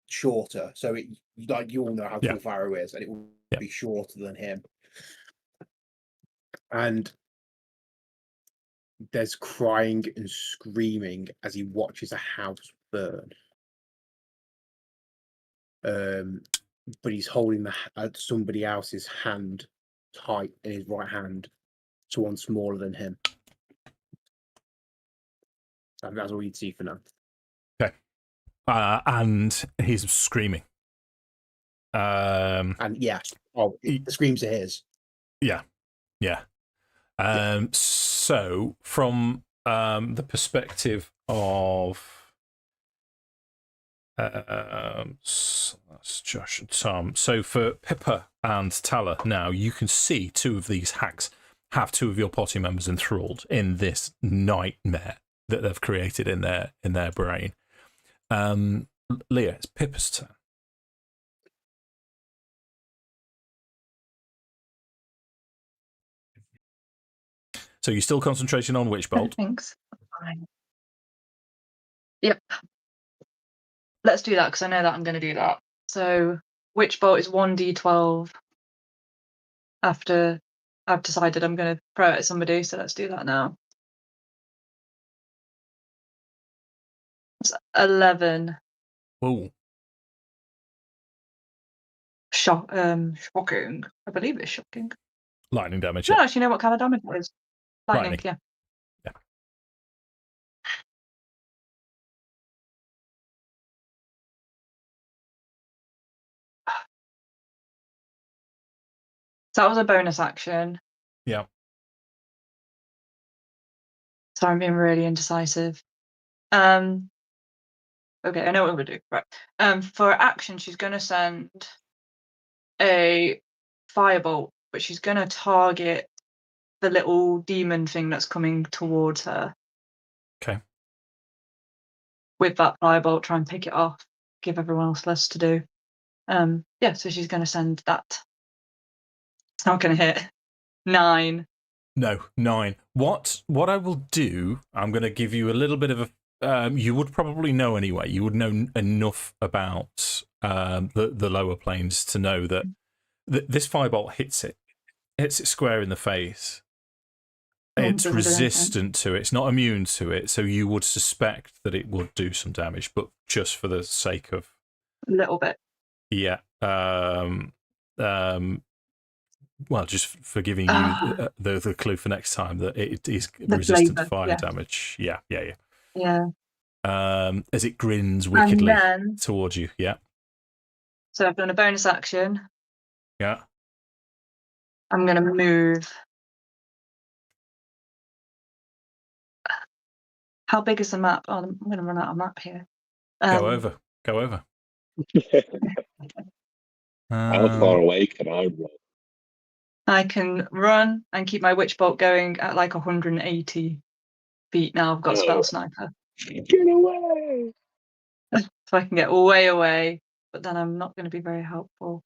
shorter. So, like you all know how cool Pharaoh is, and it will be shorter than him. And there's crying and screaming as he watches a house burn. But he's holding somebody else's hand tight in his right hand to one smaller than him. And that's all you'd see for now. Okay. And he's screaming. And yeah, the screams are his. Yeah. So from the perspective of that's Josh and Tom. So for Pippa and Tala, now you can see two of these hags have two of your party members enthralled in this nightmare that they've created in their brain. Leah, it's Pippa's turn. So you're still concentrating on Witch Bolt? Thanks. Fine. Yep. Let's do that because I know that I'm going to do that. So Witch Bolt is 1d12 after I've decided I'm going to throw it at somebody. So let's do that now. It's 11. Whoa. Shocking. I believe it's shocking. Lightning damage. I don't actually know what kind of damage it is. Lightning. Yeah. So that was a bonus action. Yeah. Sorry, I'm being really indecisive. Okay, I know what I'm gonna do. Right. For action, she's gonna send a firebolt, but she's gonna target the little demon thing that's coming towards her. Okay. With that firebolt, try and pick it off, give everyone else less to do. Yeah, so she's gonna send that. It's not gonna hit. 9. No, 9. What I will do, I'm going to give you a little bit of a. You would probably know anyway. You would know enough about the lower planes to know that this firebolt hits it square in the face. It's resistant to it. It's not immune to it, so you would suspect that it would do some damage, but just for the sake of a little bit. Yeah. Well, just for giving you the clue for next time that it is resistant to fire damage. Yeah. As it grins wickedly towards you. Yeah. So I've done a bonus action. Yeah. I'm going to move. How big is the map? Oh, I'm going to run out of map here. Go over. How far away can I run? I can run and keep my witch bolt going at like 180 feet now. I've got spell sniper. Get away! So I can get way away, but then I'm not going to be very helpful.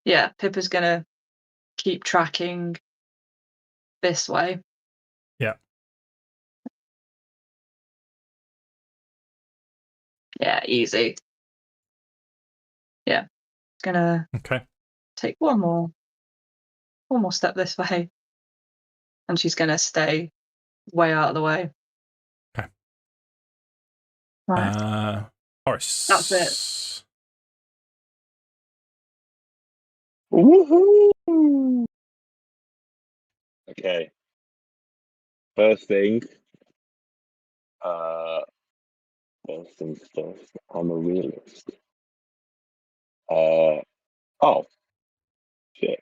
Yeah, Pippa's going to keep tracking this way. Yeah. Yeah, easy. Yeah. Gonna take one more step this way. And she's gonna stay way out of the way. Okay. Right. Horace. That's it. Woohoo! Okay. First things first, I'm a realist. Oh, shit.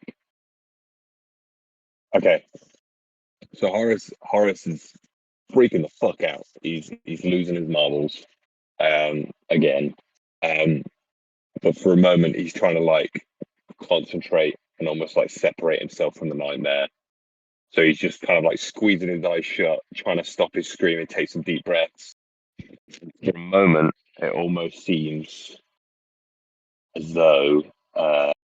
Okay. So Horace is freaking the fuck out. He's losing his marbles again. But for a moment, he's trying to like concentrate and almost like separate himself from the nightmare. So he's just kind of like squeezing his eyes shut, trying to stop his screaming, take some deep breaths. For a moment, it almost seems as though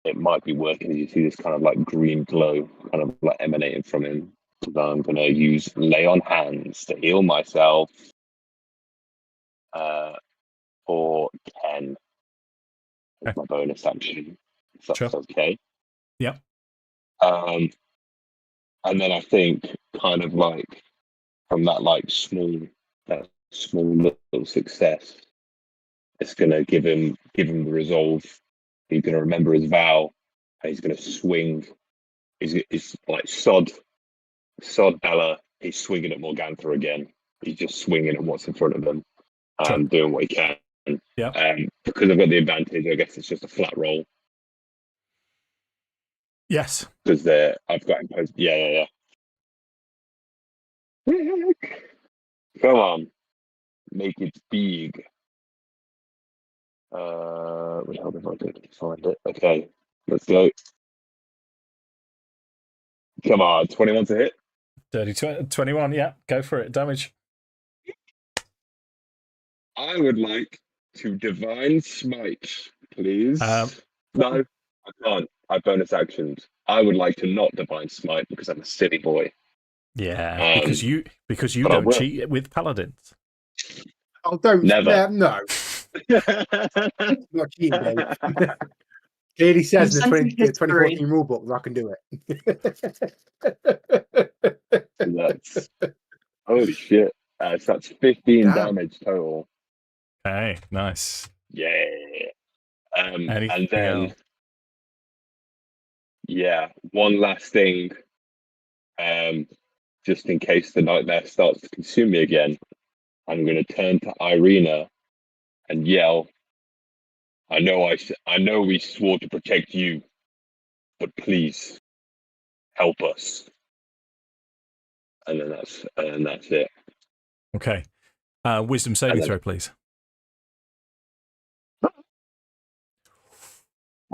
it might be working. You see this kind of like green glow kind of like emanating from him. So I'm going to use lay on hands to heal myself for 10. That's my bonus action. If that's okay. Yep. And then I think kind of like from that like small little success, it's gonna give him the resolve. He's gonna remember his vow, and he's gonna swing. He's like sod Bella. He's swinging at Morgantha again. He's just swinging at what's in front of him, doing what he can. Yeah. Because I've got the advantage, I guess it's just a flat roll. Yes. Because I've got imposed. Yeah. Come on, make it big. Where the hell did I go to find it? Okay, let's go. Come on, 21 to hit. Dirty 21, yeah. Go for it. Damage. I would like to Divine Smite, please. No, I can't. I bonus actions. I would like to not Divine Smite because I'm a silly boy. Yeah, because you don't cheat with Paladins. Oh, don't. Never. No. Not cheating, Dave. Clearly says in the 2014 rulebook that I can do it. That's holy shit. That's 15 damage total. Okay, nice. Yeah. And then else? Yeah, one last thing. Just in case the nightmare starts to consume me again, I'm going to turn to Irina and yell, I know we swore to protect you, but please help us. And then that's it. Okay. Wisdom saving throw, please.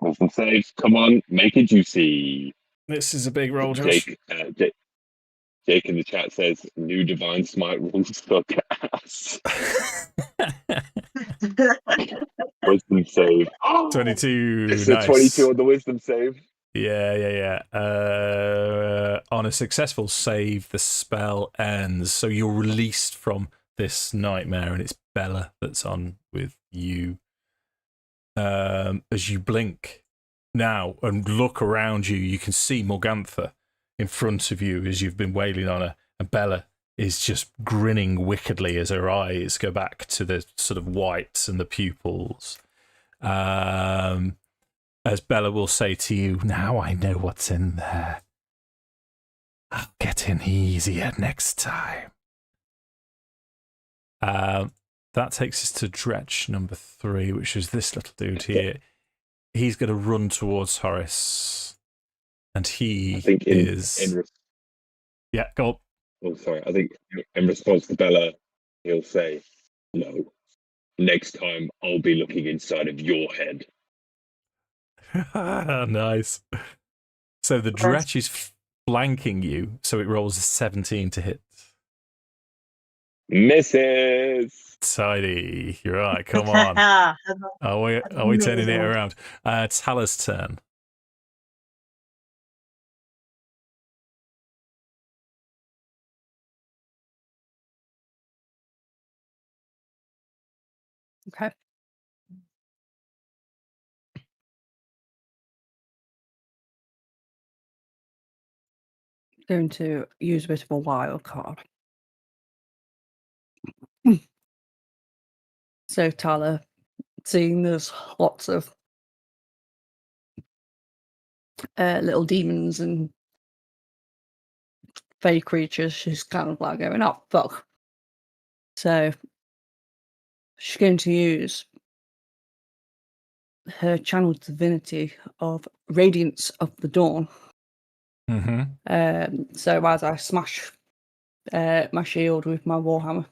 Wisdom save. Come on, make it juicy. This is a big roll, Josh. Jake in the chat says, new Divine Smite rules suck ass. Wisdom save. 22. It's nice. a 22 on the wisdom save. Yeah. On a successful save, the spell ends. So you're released from this nightmare, and it's Bella that's on with you. As you blink now and look around you, you can see Morgantha in front of you as you've been wailing on her, and Bella is just grinning wickedly as her eyes go back to the sort of whites and the pupils. As Bella will say to you, now I know what's in there. I'll get in easier next time. That takes us to Dret number 3, which is this little dude here. He's going to run towards Horace. And he yeah, go on. Oh, sorry. I think in response to Bella, he'll say, no. Next time, I'll be looking inside of your head. Nice. So the Dret is flanking you, so it rolls a 17 to hit. Misses. Tidy. You're right. Come on. Are we turning it around? It's Tala's turn. Okay. Going to use a bit of a wild card. So Tala, seeing there's lots of little demons and fey creatures, she's kind of like going, oh, fuck. So she's going to use her channeled divinity of Radiance of the Dawn. So as I smash my shield with my warhammer,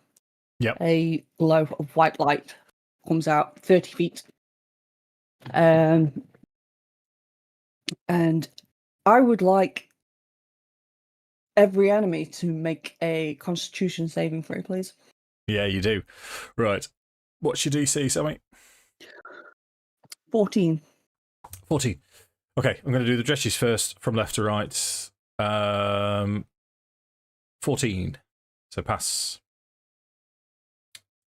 a glow of white light comes out 30 feet. And I would like every enemy to make a Constitution saving throw, please. Yeah, you do. Right. What's your DC, Sammi? 14. 14. Okay, I'm going to do the dresses first from left to right. 14. So pass.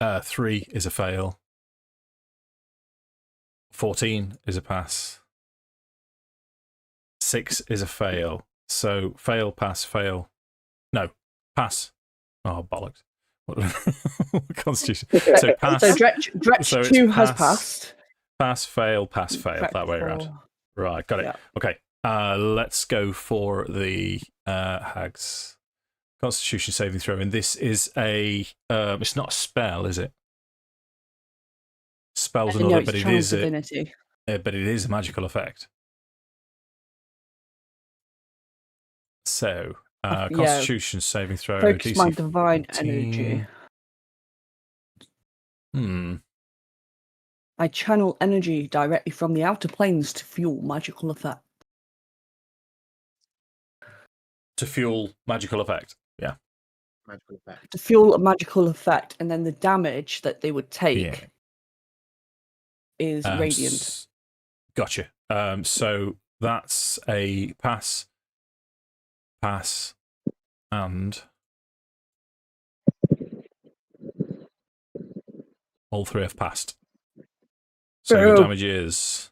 3 is a fail. 14 is a pass. 6 is a fail. So fail, pass, fail. No, pass. Oh, bollocks. Constitution. So pass. So Dret so 2 pass, has passed. Pass, fail, that way around. Right, got it. Yeah. Okay, let's go for the hags. Constitution saving throw. And this is a... it's not a spell, is it? Spell's another, no, but it is divinity. But it is a magical effect. So, Constitution saving throw. Focus DC my divine 14. energy. I channel energy directly from the outer planes to fuel magical effect. To fuel magical effect, yeah. Magical effect. To fuel a magical effect, and then the damage that they would take is radiant. Gotcha. So that's a pass, and all 3 have passed. So your damage is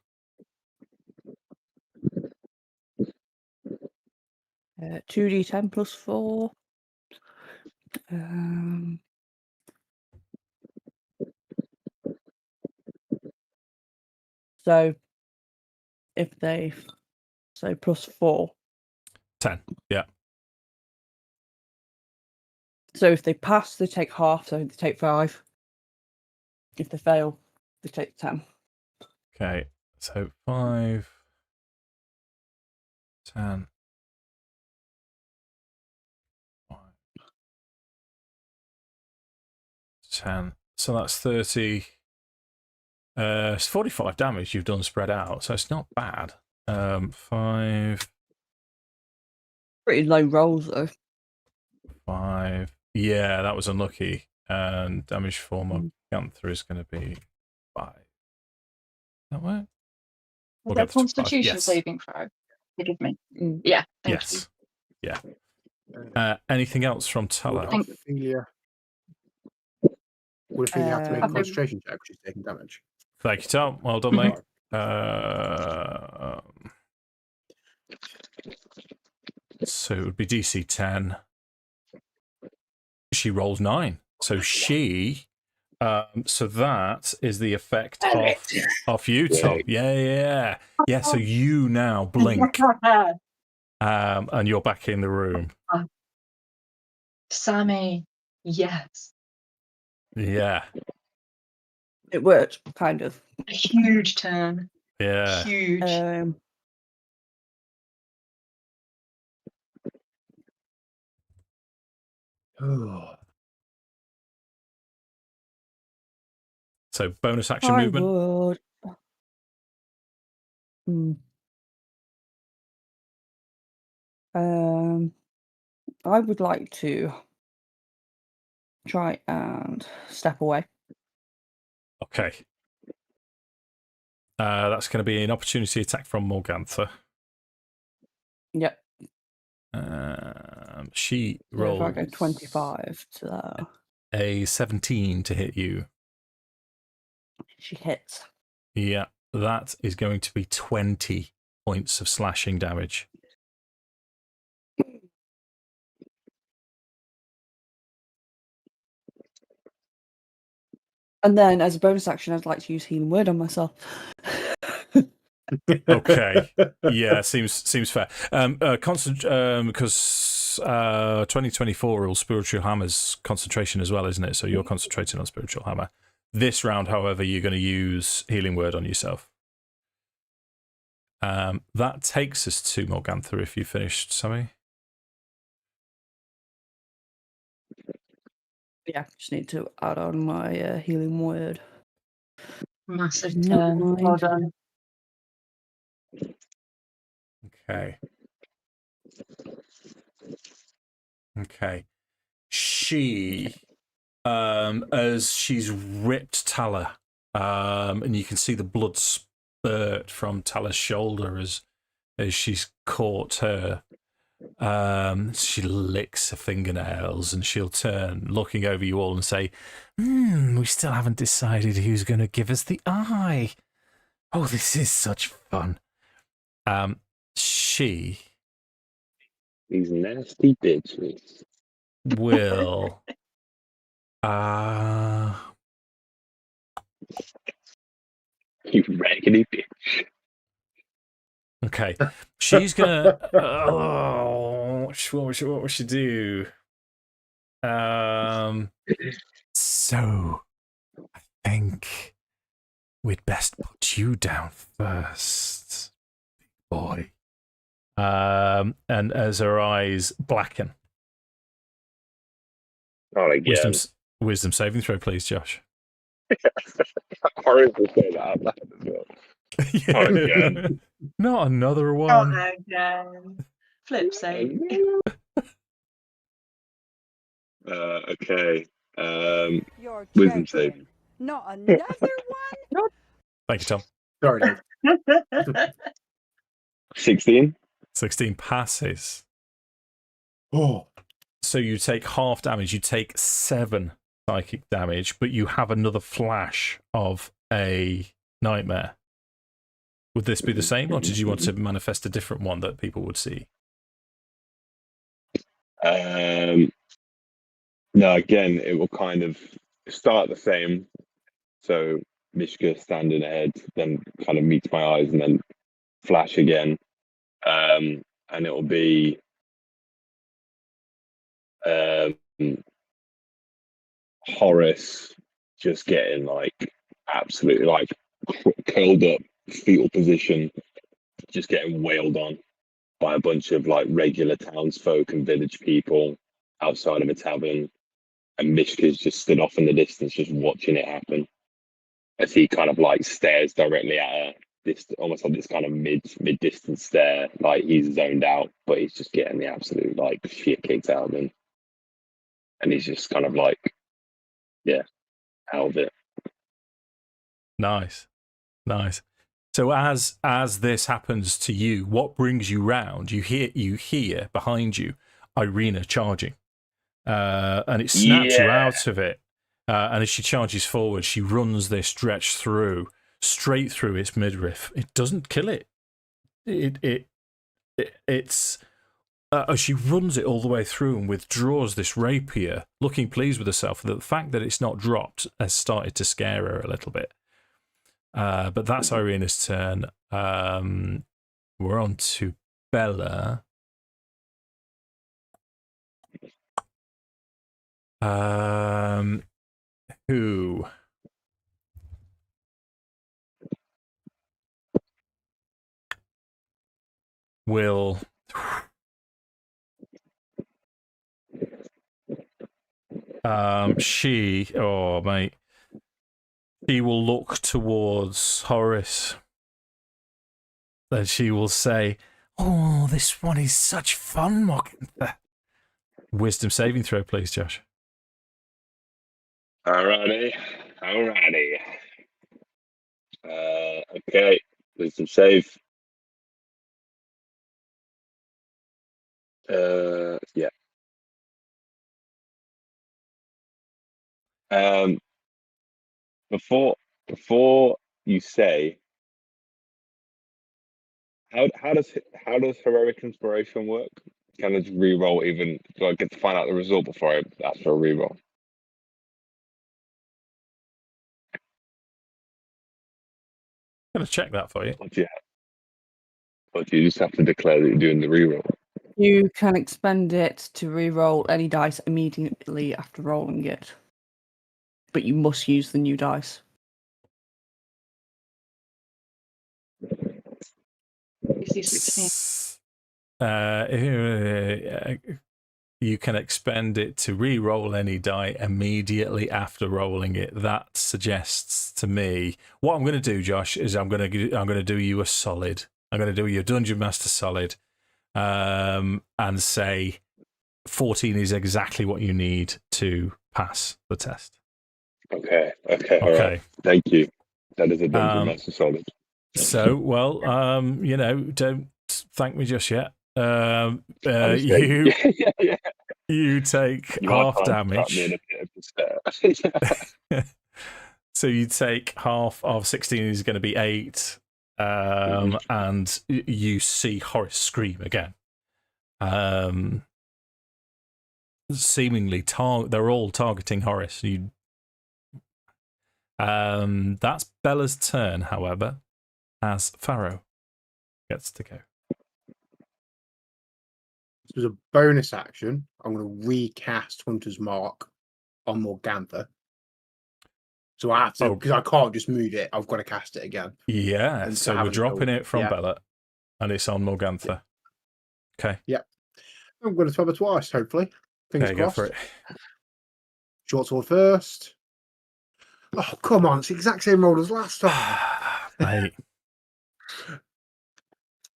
2d10 plus 4. So if they plus 4. 10. Yeah. So if they pass, they take half. So they take 5. If they fail, they take 10. Okay. So 5, 10. 10. So that's 30. It's 45 damage you've done spread out, so it's not bad. 5. Pretty low rolls though. 5. Yeah, that was unlucky. And damage for Morgantha is going to be 5. That work? That Constitution saving throw. Forgive me. Yeah. Thank you. Yeah. Anything else from Tala? Would Ophelia have to make a concentration check because she's taking damage? Thank you, Tom. Well done, mate. So it would be DC 10. She rolls 9. So she... so that is the effect of you, Tom. Yeah. So you now blink. And you're back in the room. Sammi, yes. Yeah. It worked, kind of. A huge turn. Yeah. Huge. So bonus action movement. I would like to try and step away. Okay. That's going to be an opportunity attack from Morgantha. Yep. She So rolls if I go 25 to a 17 to hit you. She hits. Yeah, that is going to be 20 points of slashing damage. And then, as a bonus action, I'd like to use Healing Word on myself. Okay. Yeah, seems fair. Because 2024 rules Spiritual Hammer's concentration as well, isn't it? So you're concentrating on Spiritual Hammer. This round, however, you're going to use Healing Word on yourself. That takes us to Morgantha if you finished, Sammi. Yeah, just need to add on my healing word. Massive Never turn. Well mind. done. Okay. Okay. She, as she's ripped Tala, and you can see the blood spurt from Tala's shoulder as she's caught her. She licks her fingernails and she'll turn, looking over you all, and say, we still haven't decided who's going to give us the eye. Oh, this is such fun. She... These nasty bitches. will... You raggedy bitch. Okay. She's going to... what will she do? So, I think we'd best put you down first, boy. And as her eyes blacken. Not again. Wisdom saving throw, please, Josh. Horus will say that out loud as well. Not again. Not another one. Oh, again. Flip save. Okay. You're Wisdom save. joking. Not another one? Thank you, Tom. Sorry, Dave. 16. 16 passes. Oh, So you take half damage. You take 7 psychic damage, but you have another flash of a nightmare. Would this be the same, or did you want to manifest a different one that people would see? No, again, it will kind of start the same. So Mishka standing ahead, then kind of meets my eyes, and then flash again. And it will be Horace just getting like absolutely like curled up, fetal position, just getting wailed on by a bunch of like regular townsfolk and village people outside of a tavern, and Mishka's just stood off in the distance, just watching it happen as he kind of like stares directly at her. This almost like this kind of mid distance stare, like he's zoned out, but he's just getting the absolute like shit kicked out of him, and he's just kind of like, yeah, out of it. Nice. So as this happens to you, what brings you round? You hear behind you Irina charging, and it snaps you out of it. And as she charges forward, she runs this Dret straight through its midriff. It doesn't kill it. It's as she runs it all the way through and withdraws this rapier, looking pleased with herself. The fact that it's not dropped has started to scare her a little bit. But that's Irina's turn. We're on to Bella. Who will she will look towards Horace, and she will say, "Oh, this one is such fun, Morgantha." Wisdom saving throw, please, Josh. Alrighty. Okay. Wisdom save. Yeah. Before you say, how does heroic inspiration work? Can I just re-roll even? Do I get to find out the result before I ask for a re-roll? I'm going to check that for you. Or do you just have to declare that you're doing the re-roll? You can expend it to re-roll any dice immediately after rolling it. But you must use the new dice. DC 16. You can expend it to re-roll any die immediately after rolling it. That suggests to me what I'm going to do, Josh, is I'm going to do you a solid. I'm going to do you a Dungeon Master solid, and say 14 is exactly what you need to pass the test. Okay. All right. Thank you. That is a Dungeon Master solid. So, well, don't thank me just yet. You take half damage. So you take half of 16 is going to be 8, and you see Horace scream again. Seemingly, they're all targeting Horace. That's Bella's turn, however, as Pharaoh gets to go. As a bonus action, I'm going to recast Hunter's Mark on Morgantha. So I have to, because I can't just move it, I've got to cast it again. Yeah, And so we're dropping it from Bella, and it's on Morgantha. Yeah. Okay. Yeah. I'm going to swab it twice, hopefully. Fingers crossed. Go for it. Short sword first. Oh, come on. It's the exact same roll as last time. Mate.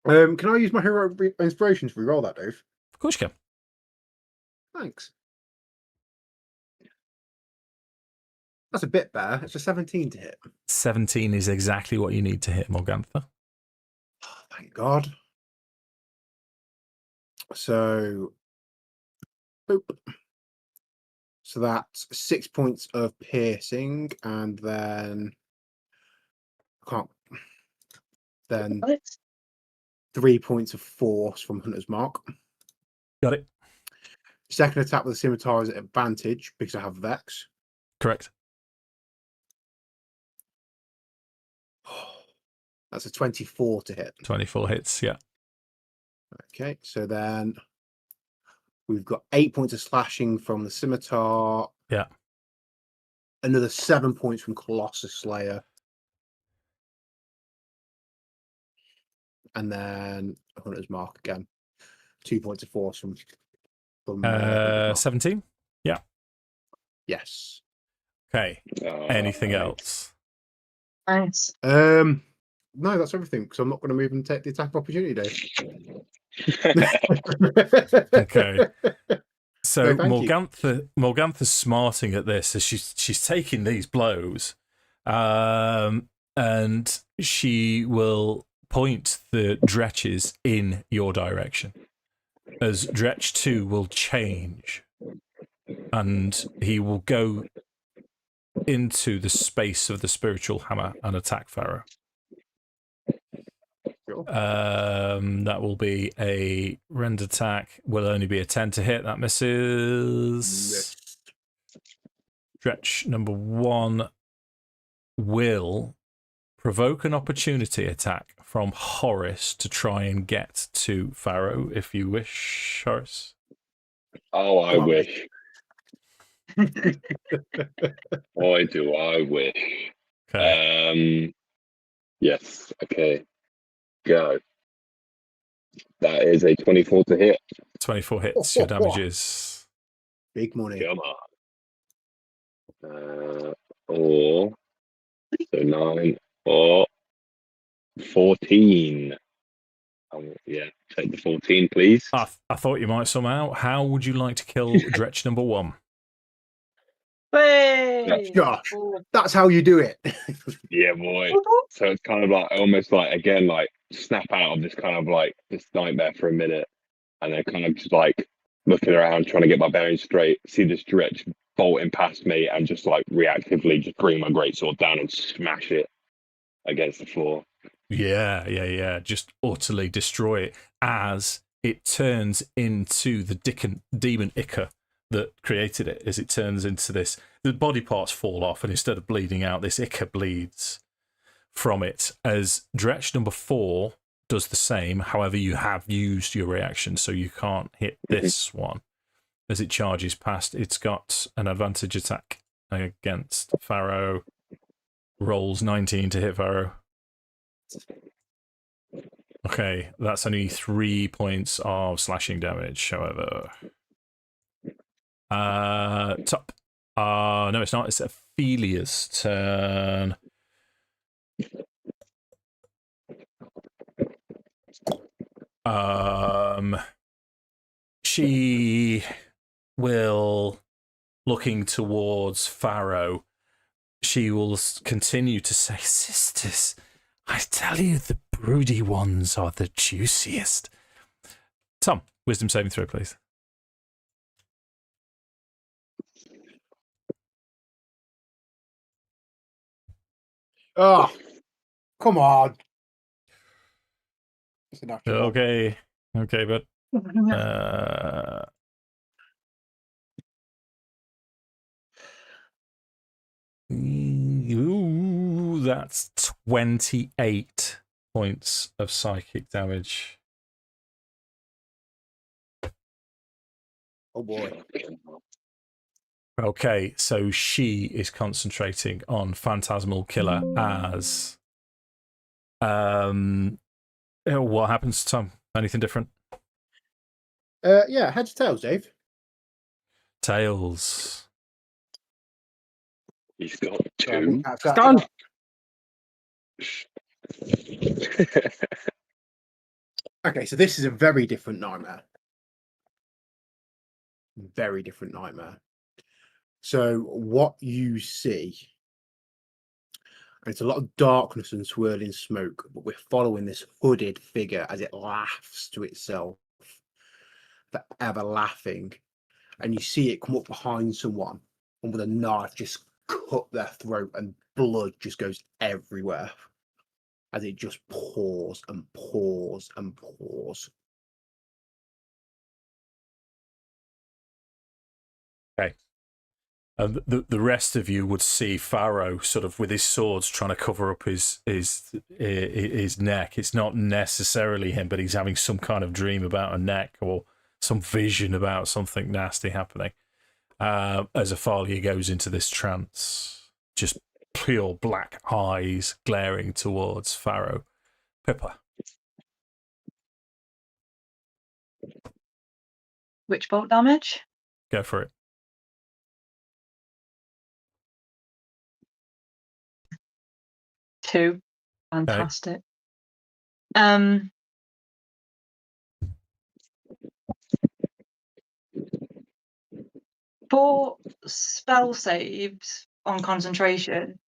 Can I use my hero inspiration to reroll that, Dave? Of course you can. Thanks. That's a bit better. It's a 17 to hit. 17 is exactly what you need to hit Morgantha. Oh, thank God. So, boop. So that's 6 points of piercing, and then Then 3 points of force from Hunter's Mark. Got it. Second attack with the scimitar is at advantage because I have Vex. Correct. That's a 24 to hit. 24 hits, yeah. Okay, so then we've got 8 points of slashing from the scimitar. Yeah. Another 7 points from Colossus Slayer. And then Hunter's Mark again. 2 points of force from 17? Yeah. Yes. Okay. Anything else? Nice. No, that's everything, because I'm not going to move and take the attack of opportunity, Dave. Okay. So no, Morgantha's smarting at this as she's taking these blows, and she will point the Dretches in your direction, as Dretch 2 will change, and he will go into the space of the spiritual hammer and attack Pharaoh. Sure. That will be a rend attack. Will only be a 10 to hit. That misses. Yes. Stretch number 1 will provoke an opportunity attack from Horace to try and get to Pharaoh, if you wish, Horace. Oh, I wish. Boy, do I wish. Okay. Yes. Okay. Go. That is a 24 to hit. 24 hits. Your damage is big money. Come on. Or so 9 or 14. Yeah, take the 14, please. I thought you might somehow. How would you like to kill Dretch number 1? Hey! Gosh, that's how you do it. Yeah, boy. So it's kind of like almost like again, like snap out of this kind of like this nightmare for a minute, and then kind of just like looking around, trying to get my bearings straight. See this Dretch bolting past me, and just like reactively just bring my greatsword down and smash it against the floor. Yeah. Just utterly destroy it as it turns into the demon Ica that created it. As it turns into this, the body parts fall off, and instead of bleeding out, this Ica bleeds from it. As Dretch number 4 does the same. However, you have used your reaction, so you can't hit this one. As it charges past, it's got an advantage attack against Pharaoh. Rolls 19 to hit Pharaoh. Okay, that's only 3 points of slashing damage, however. Top. No, it's not. It's Ophelia's turn. She will, looking towards Pharaoh, she will continue to say, "Sisters, I tell you, the broody ones are the juiciest." Tom, wisdom saving throw, please. Oh, come on. It's a natural. Okay, but ooh, that's 28 points of psychic damage. Oh boy. Okay, so she is concentrating on Phantasmal Killer as what happens to Tom? Anything different? Yeah, heads or tails, Dave? Tails. He's got So I think 2. that's Gone. Okay, so this is a very different nightmare. Very different nightmare. So what you see, it's a lot of darkness and swirling smoke, but we're following this hooded figure as it laughs to itself, forever laughing. And you see it come up behind someone and with a knife just cut their throat, and blood just goes everywhere as it just pours and pours and pours. Okay. And the rest of you would see Pharaoh sort of with his swords trying to cover up his neck. It's not necessarily him, but he's having some kind of dream about a neck or some vision about something nasty happening. As Aalia goes into this trance, just pure black eyes glaring towards Pharaoh. Pippa. Witch bolt damage? Go for it. Two. Fantastic. For spell saves on concentration,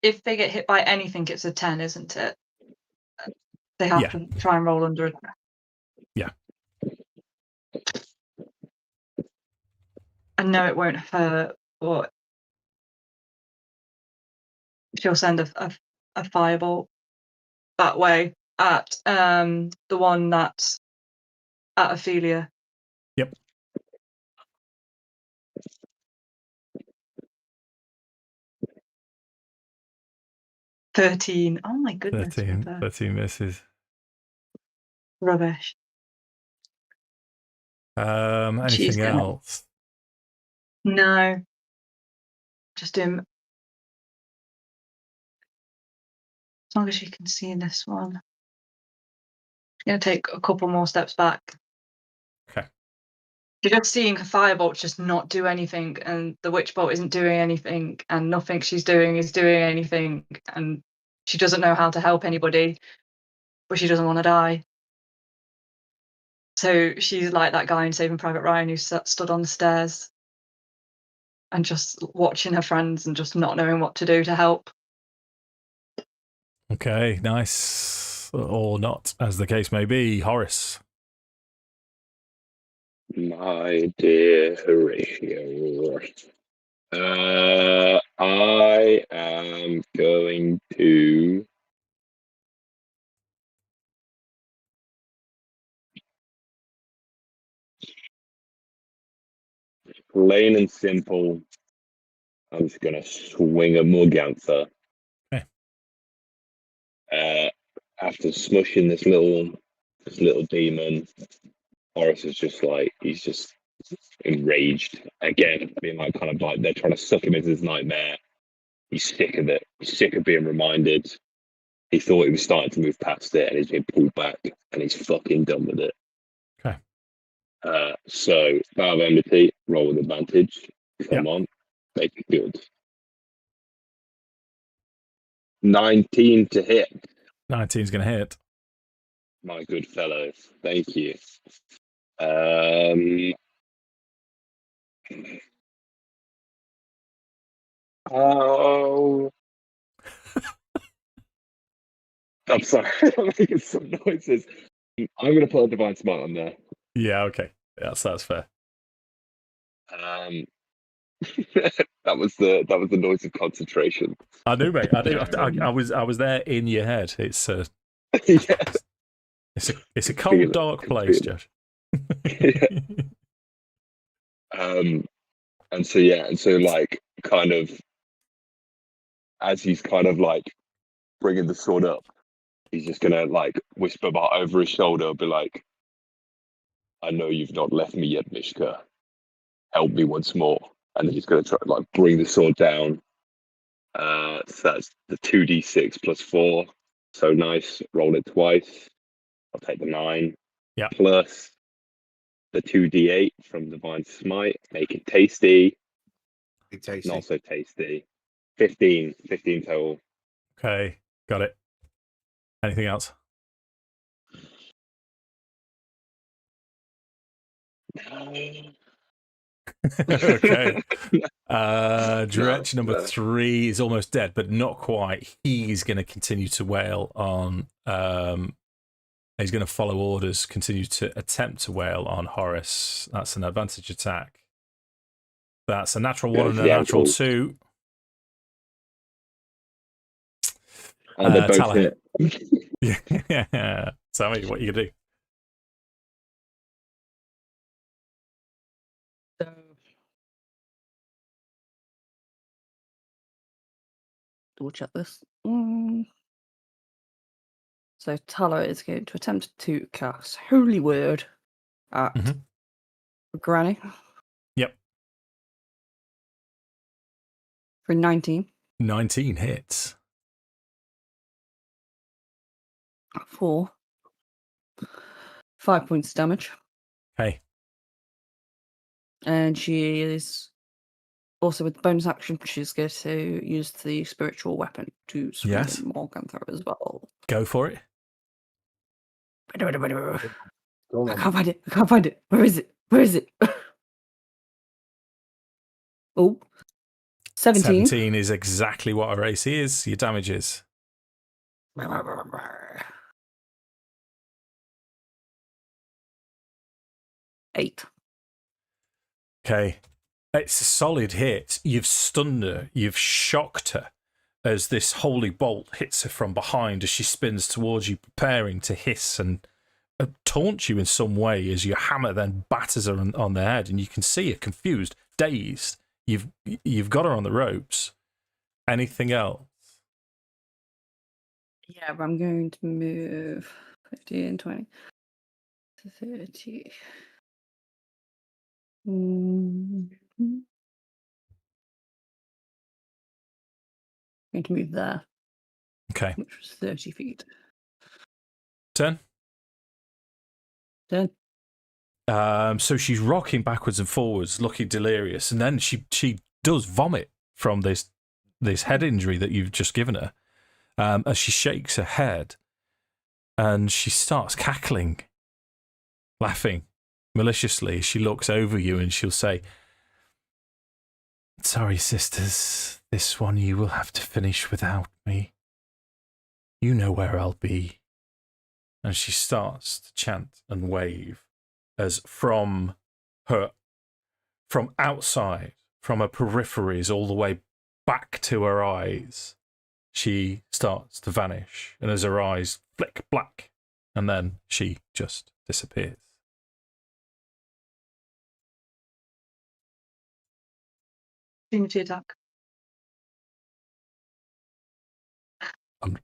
if they get hit by anything, it's a 10, isn't it? They have to try and roll under it. Yeah. I know it won't hurt, but she'll send a firebolt that way at the one that's at Ophelia. Yep. $13. Oh my goodness. 13 misses. Rubbish. Anything else? No. Just doing. As long as you can see in this one. I'm going to take a couple more steps back. Okay. You're just seeing her firebolt just not do anything, and the witch bolt isn't doing anything, and nothing she's doing is doing anything, and she doesn't know how to help anybody, but she doesn't want to die. So she's like that guy in Saving Private Ryan who stood on the stairs and just watching her friends and just not knowing what to do to help. Okay, nice. Or not, as the case may be. Horace. My dear Horatio, I am going to plain and simple. I'm just going to swing a Morgantha. Okay. After smushing this little demon, Horace is just like, he's just enraged again, being like, kind of like they're trying to suck him into this nightmare. He's sick of it. He's sick of being reminded. he thought he was starting to move past it, and he's been pulled back, and he's fucking done with it. Okay. So, Vow of Enmity, roll with advantage. Come on, make it good. 19 to hit. 19's going to hit. My good fellow. Thank you. Oh. I'm sorry. I'm making some noises. I'm going to put a Divine Smite on there. Yeah, okay. That's fair. That was the noise of concentration. I do, mate. I do. I was there in your head. It's Yes. It's a cold, dark place, Josh. And so like kind of as he's kind of like bringing the sword up, he's just gonna like whisper over his shoulder, be like, "I know you've not left me yet, Mishka. Help me once more." And then he's gonna try like bring the sword down. So that's the 2d6 plus 4. So nice. Roll it twice. I'll take the 9. Yeah. Plus the 2d8 from Divine Smite. Make it tasty. Tasty. Not so tasty. 15 total. Okay, got it. Anything else? Okay. Dret number 3 is almost dead, but not quite. He's going to continue to wail on. He's going to follow orders, continue to attempt to wail on Horace. That's an advantage attack. That's a natural 1 and a natural 2. And they both hit. Yeah. Sammi, what are you going to do? So, double check this. So Tala is going to attempt to cast Holy Word at Granny. Yep. For 19. 19 hits. 4. 5 points damage. Okay. And she is also with the bonus action, she's going to use the spiritual weapon to swing Morgantha as well. Go for it. I can't find it. I can't find it. Where is it? Where is it? Oh. 17. 17 is exactly what her AC is. Your damage is. 8. Okay. It's a solid hit. You've stunned her. You've shocked her as this holy bolt hits her from behind as she spins towards you, preparing to hiss and taunt you in some way as your hammer then batters her on the head, and you can see her confused, dazed. You've got her on the ropes. Anything else? Yeah, but I'm going to move 15, 20, 30. Going to move there. Okay. Which was 30 feet. 10. So she's rocking backwards and forwards, looking delirious, and then she does vomit from this head injury that you've just given her. As she shakes her head, and she starts cackling, laughing maliciously. She looks over you and she'll say, "Sorry, sisters, this one you will have to finish without me. You know where I'll be." And she starts to chant and wave as from outside, from her peripheries all the way back to her eyes, she starts to vanish. And as her eyes flick black, and then she just disappears. Opportunity attack.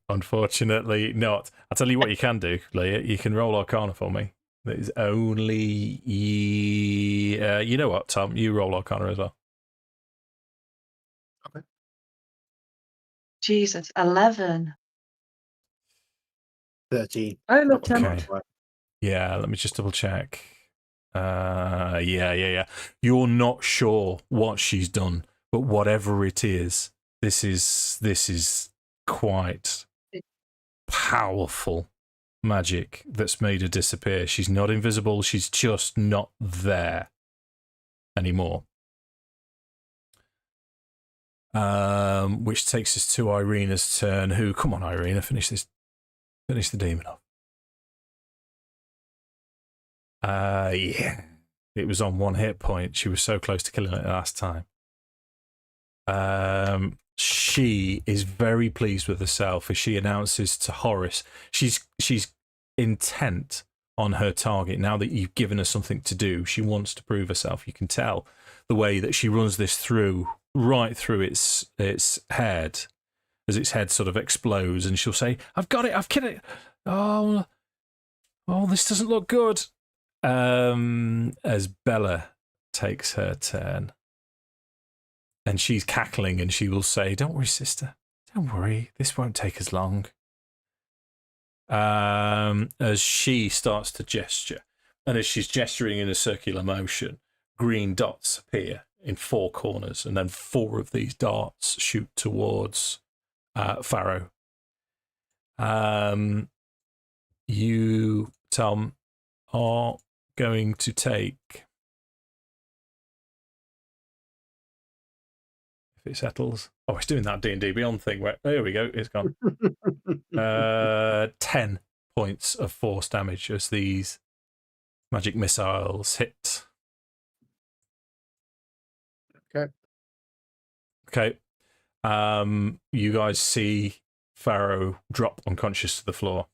Unfortunately not. I'll tell you what you can do, Leah. You can roll Arcana for me. That is only... you know what, Tom? You roll Arcana as well. Okay. Jesus, 11. 13. Oh, look, Okay. Yeah, let me just double check. Yeah. You're not sure what she's done, but whatever it is, this is quite powerful magic that's made her disappear. She's not invisible. She's just not there anymore. Which takes us to Irina's turn. Who? Come on, Irina, finish the demon off. Yeah. It was on 1 hit point. She was so close to killing it last time. She is very pleased with herself as she announces to Horace she's intent on her target. Now that you've given her something to do, she wants to prove herself. You can tell the way that she runs this right through its head, as its head sort of explodes, and she'll say, "I've got it! I've killed it! Oh, this doesn't look good." As Bella takes her turn, and she's cackling, and she will say, "Don't worry, sister. Don't worry. This won't take as long." As she starts to gesture, and as she's gesturing in a circular motion, green dots appear in 4 corners, and then 4 of these darts shoot towards Pharaoh. You, Tom, are going to take, if it settles. Oh, it's doing that D&D Beyond thing. Where, there we go. It's gone. 10 points of force damage as these magic missiles hit. Okay. You guys see Pharaoh drop unconscious to the floor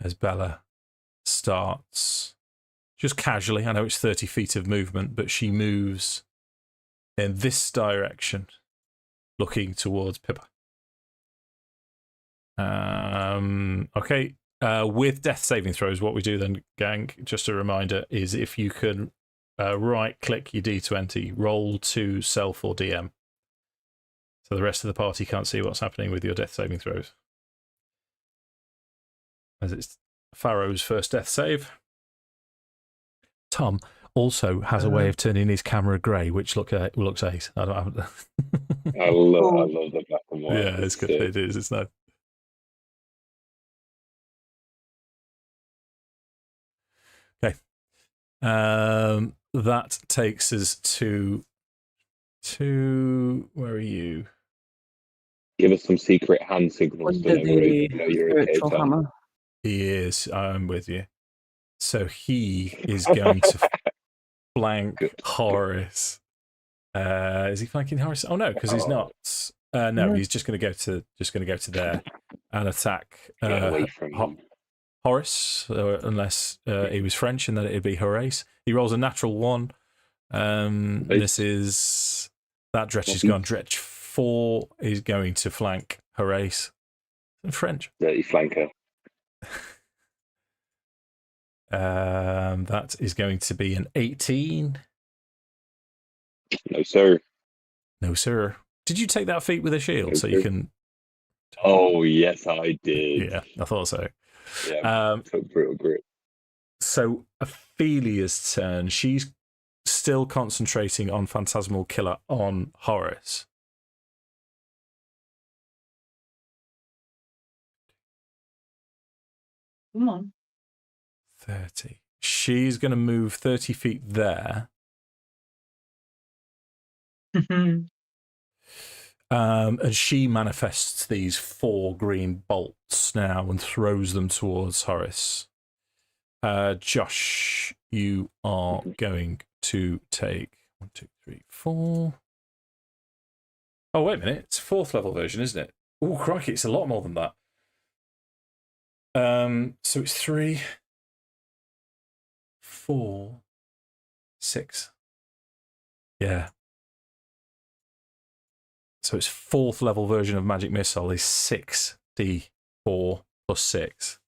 as Bella starts just casually. I know it's 30 feet of movement, but she moves in this direction, looking towards Pippa. Okay. With death saving throws, what we do then, gang, just a reminder, is if you can right-click your D20, roll to self or DM. So the rest of the party can't see what's happening with your death saving throws. As it's Pharaoh's first death save. Tom also has a way of turning his camera grey, which looks ace. I love the black and white. Yeah, it's good. It is. It's nice. Okay. That takes us to where are you? Give us some secret hand signals to know you're okay, Tom. Hammer. He is. I'm with you. So he is going to flank Horace. Is he flanking Horace? Oh no, because he's not. No, he's just going to go to there and attack Get away from him. Horace, unless he was French, and then it'd be Horace. He rolls a natural 1. This is that Dretch is gone. Dretch 4 is going to flank Horace. In French. Dirty flanker. That is going to be an 18. No, sir. No, sir. Did you take that feat with a shield so sir. you can? Oh yes, I did. Yeah, I thought so. Yeah, took brutal grit. So Ophelia's turn. She's still concentrating on Phantasmal Killer on Horace. Come on. 30. She's going to move 30 feet there. And she manifests these 4 green bolts now and throws them towards Horace. Josh, you are going to take 1, 2, 3, 4. Oh, wait a minute. It's a 4th level version, isn't it? Oh, crikey, it's a lot more than that. So it's 3, 4, 6. Yeah. So its 4th level version of Magic Missile is 6d4 plus 6.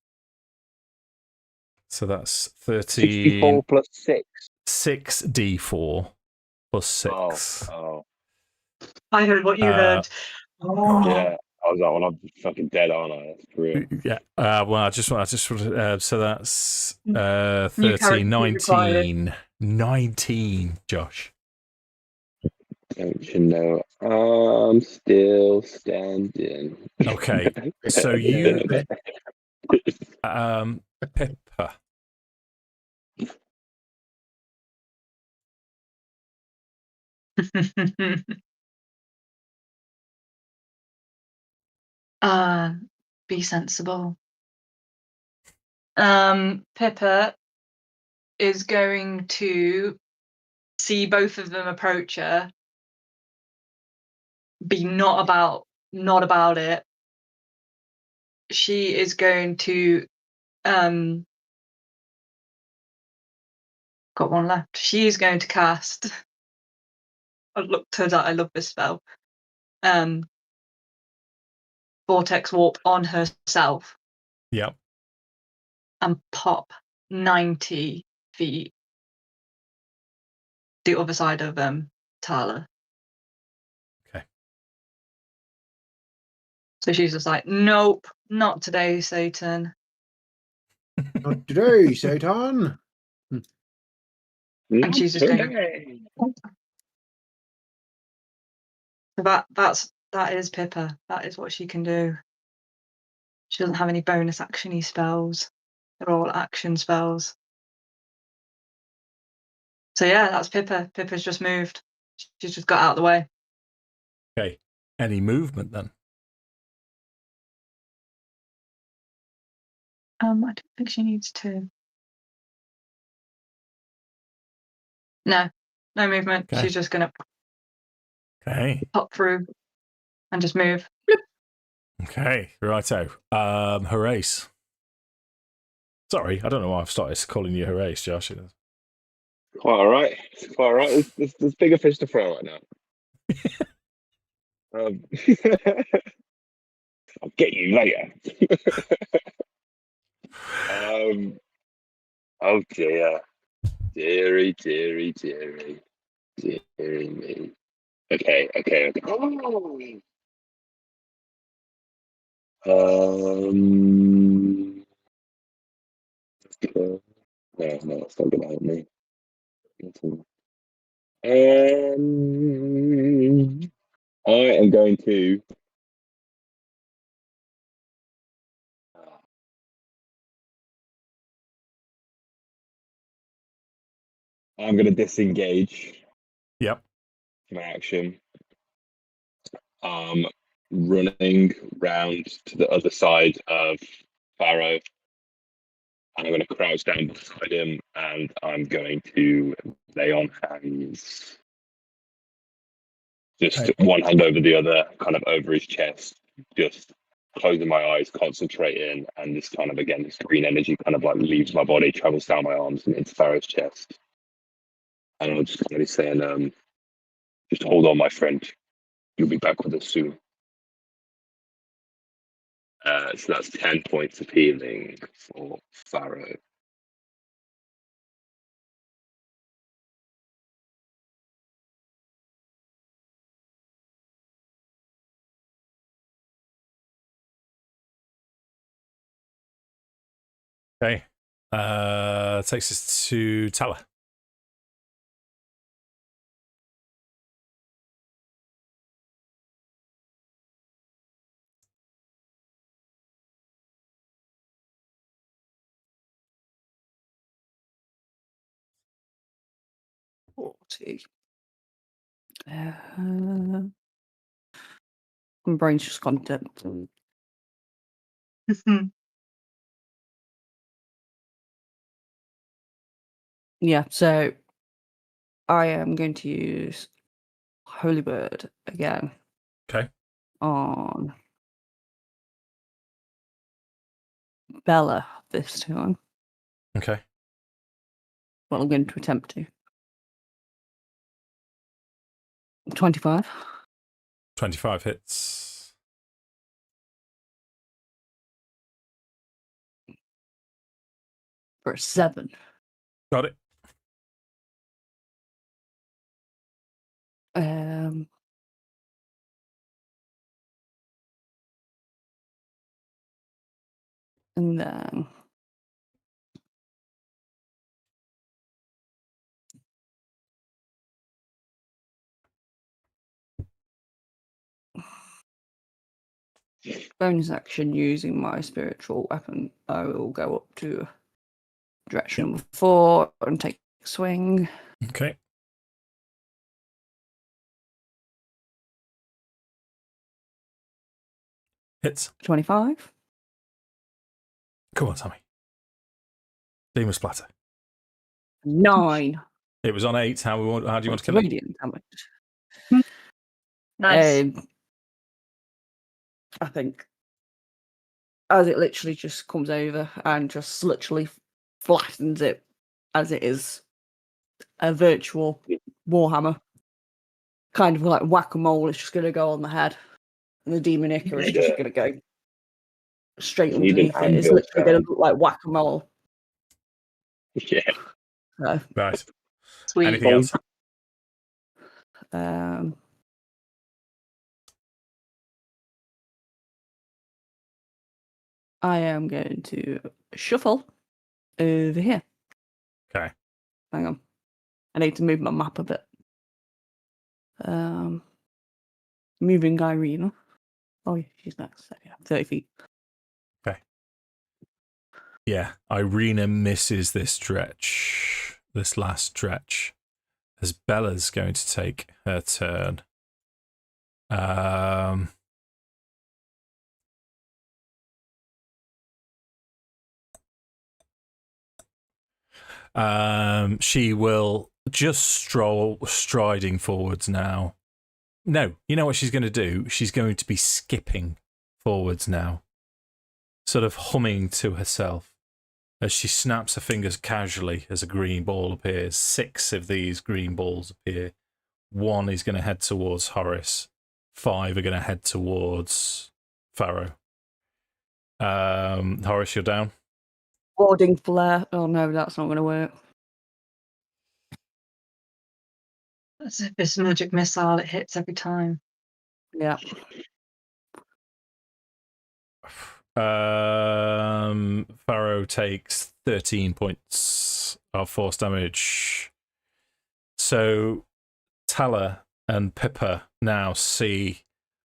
So that's 13. 64 plus 6. 6d4 plus 6. Oh. I heard what you heard. Oh. Yeah. I was like, well, I'm fucking dead, aren't I? That's for real. Yeah. Well, I just want to. So that's New 13, character required. 19, Josh. Don't you know I'm still standing? Okay. So you, Pippa. Be sensible. Pippa is going to see both of them approach her, be not about it. She is going to got one left. She is going to cast. Turns out I love this spell. Vortex Warp on herself. Yep. And pop 90 feet the other side of Tala. Okay. So she's just like, nope, not today, Satan. Not today, Satan. And she's just going. That is Pippa. That is what she can do. She doesn't have any bonus actiony spells. They're all action spells. So yeah, that's Pippa. Pippa's just moved. She's just got out of the way. Okay. Any movement then? I don't think she needs to. No movement. Okay. She's just gonna pop through and just move. Okay. Righto. Horace. Sorry, I don't know why I've started calling you Horace, Josh. Quite all right. It's quite all right. There's bigger fish to fry right now. I'll get you later. Oh dear. Deary me. Okay. No, it's not gonna help me. I am going to disengage. Yep. My action. Running round to the other side of Pharaoh, and I'm going to crouch down beside him, and I'm going to lay on hands. Just one hand over the other, kind of over his chest, just closing my eyes, concentrating, and this kind of, again, this green energy kind of like leaves my body, travels down my arms and into Pharaoh's chest. And I'm just kind of saying, just hold on, my friend. You'll be back with us soon. So that's 10 points of healing for Pharaoh. Okay. Takes us to Tala. My brain's just gone dead. Yeah, so I am going to use Holy Bird again. Okay. On Bella this time. Okay. Well, I'm going to attempt to. 25. 25 hits. For a 7. Got it. then bonus action using my spiritual weapon, I will go up to direction number 4 and take a swing. Okay. Hits. 25. Come on, Sammi. Demon splatter. 9. It was on 8. How do you want to kill it? Radiant damage. Nice. I think as it literally just comes over and just literally flattens it as it is a virtual warhammer. Kind of like whack-a-mole, it's just going to go on the head. And the demon ichor is just going to go straight You need an underneath it. It's anvil literally going to look like whack-a-mole. Yeah. So, Right. Sweet. Anything else? I am going to shuffle over here. Okay. Hang on. I need to move my map a bit. Moving Irina. Oh, yeah, she's next. So, yeah, 30 feet. Okay. Yeah, Irina misses this stretch, this last stretch, as Bella's going to take her turn. She will just striding forwards now. No, you know what she's going to do? She's going to be skipping forwards now, sort of humming to herself as she snaps her fingers casually as a green ball appears. 6 of these green balls appear. 1 is going to head towards Horace. 5 are going to head towards Pharaoh. Horace, you're down. Warding flare. Oh no, that's not going to work. As if it's magic missile, it hits every time. Yeah. Pharaoh takes 13 points of force damage. So Tala and Pippa now see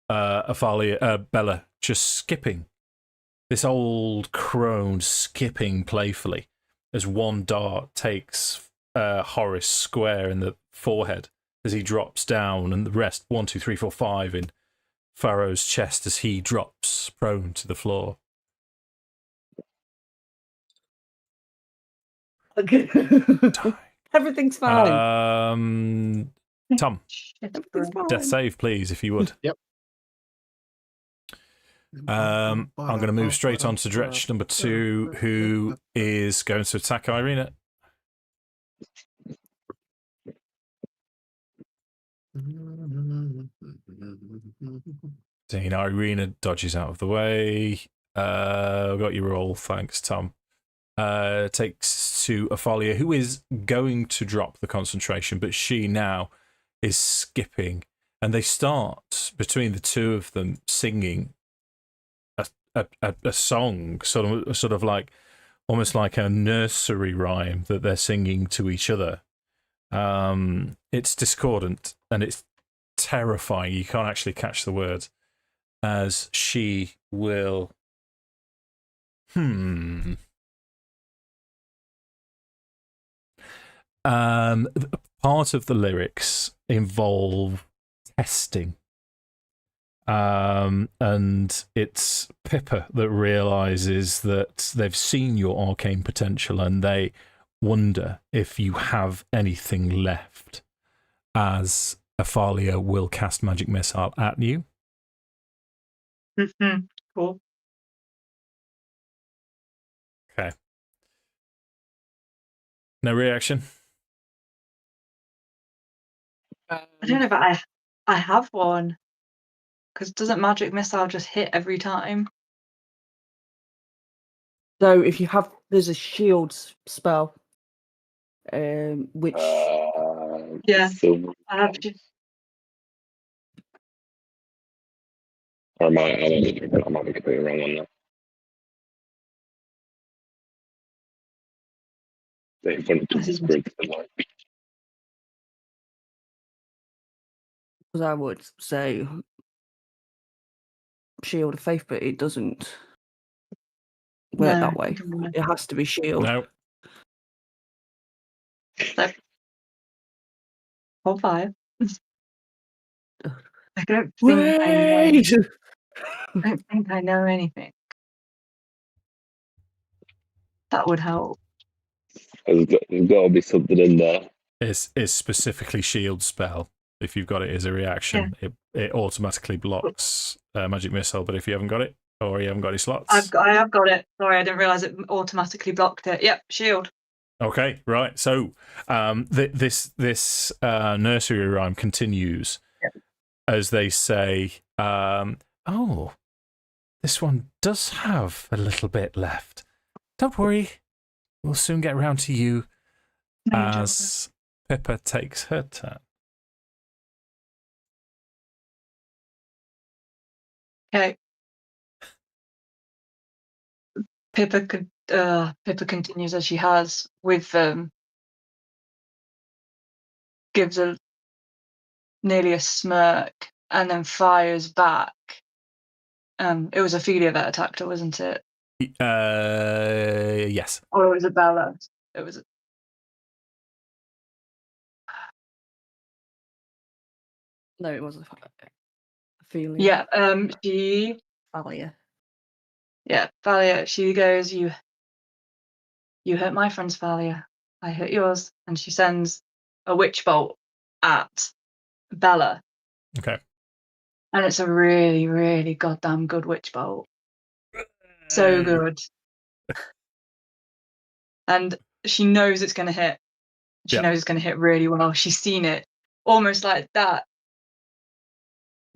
Bella just skipping. This old crone skipping playfully as 1 dart takes Horace square in the forehead as he drops down, and the rest 1, 2, 3, 4, 5 in Pharaoh's chest as he drops prone to the floor. Everything's fine. Tom, Everything's fine. death save, please, if you would. Yep. I'm going to move straight on to Dret number 2, who is going to attack Irina. Irina dodges out of the way. Got your roll, thanks, Tom. Takes to Aalia, who is going to drop the concentration, but she now is skipping, and they start between the two of them singing a song, sort of like almost like a nursery rhyme that they're singing to each other. It's discordant and it's terrifying. You can't actually catch the words, as she will. Part of the lyrics involve testing. And it's Pippa that realizes that they've seen your arcane potential and they wonder if you have anything left, as Aalia will cast magic missile at you. Cool. Okay. No reaction? I don't know, but I have one. Because doesn't magic missile just hit every time? So if you have, there's a shield spell, which Yeah, So, I have just. or I might be completely wrong on that. in front of This is- Grid. Like, Because I would say shield of faith, but it doesn't work that way. No. It has to be shield. No. So, hold fire. I don't think I know. Wait! I don't think I know anything. That would help. there's got to be something in there. Is specifically shield spell. If you've got it as a reaction, it automatically blocks magic missile. But if you haven't got it, or you haven't got any slots, I have got it. Sorry, I didn't realise it automatically blocked it. Yep, shield. okay, right. So this nursery rhyme continues as they say, "Oh, this one does have a little bit left. Don't worry, we'll soon get around to you." As Pippa takes her turn. Okay. Pippa continues as she has with gives nearly a smirk and then fires back. It was Ophelia that attacked her, wasn't it? Yes. Or it was Bella. It was. No, it wasn't a feeling. Yeah. She. Aalia. Yeah, Thalia. She goes, "You hurt my friends, Thalia. I hurt yours." And she sends a witch bolt at Bella. Okay. And it's a really, really goddamn good witch bolt. So good. And she knows it's going to hit. She knows it's going to hit really well. She's seen it almost like that.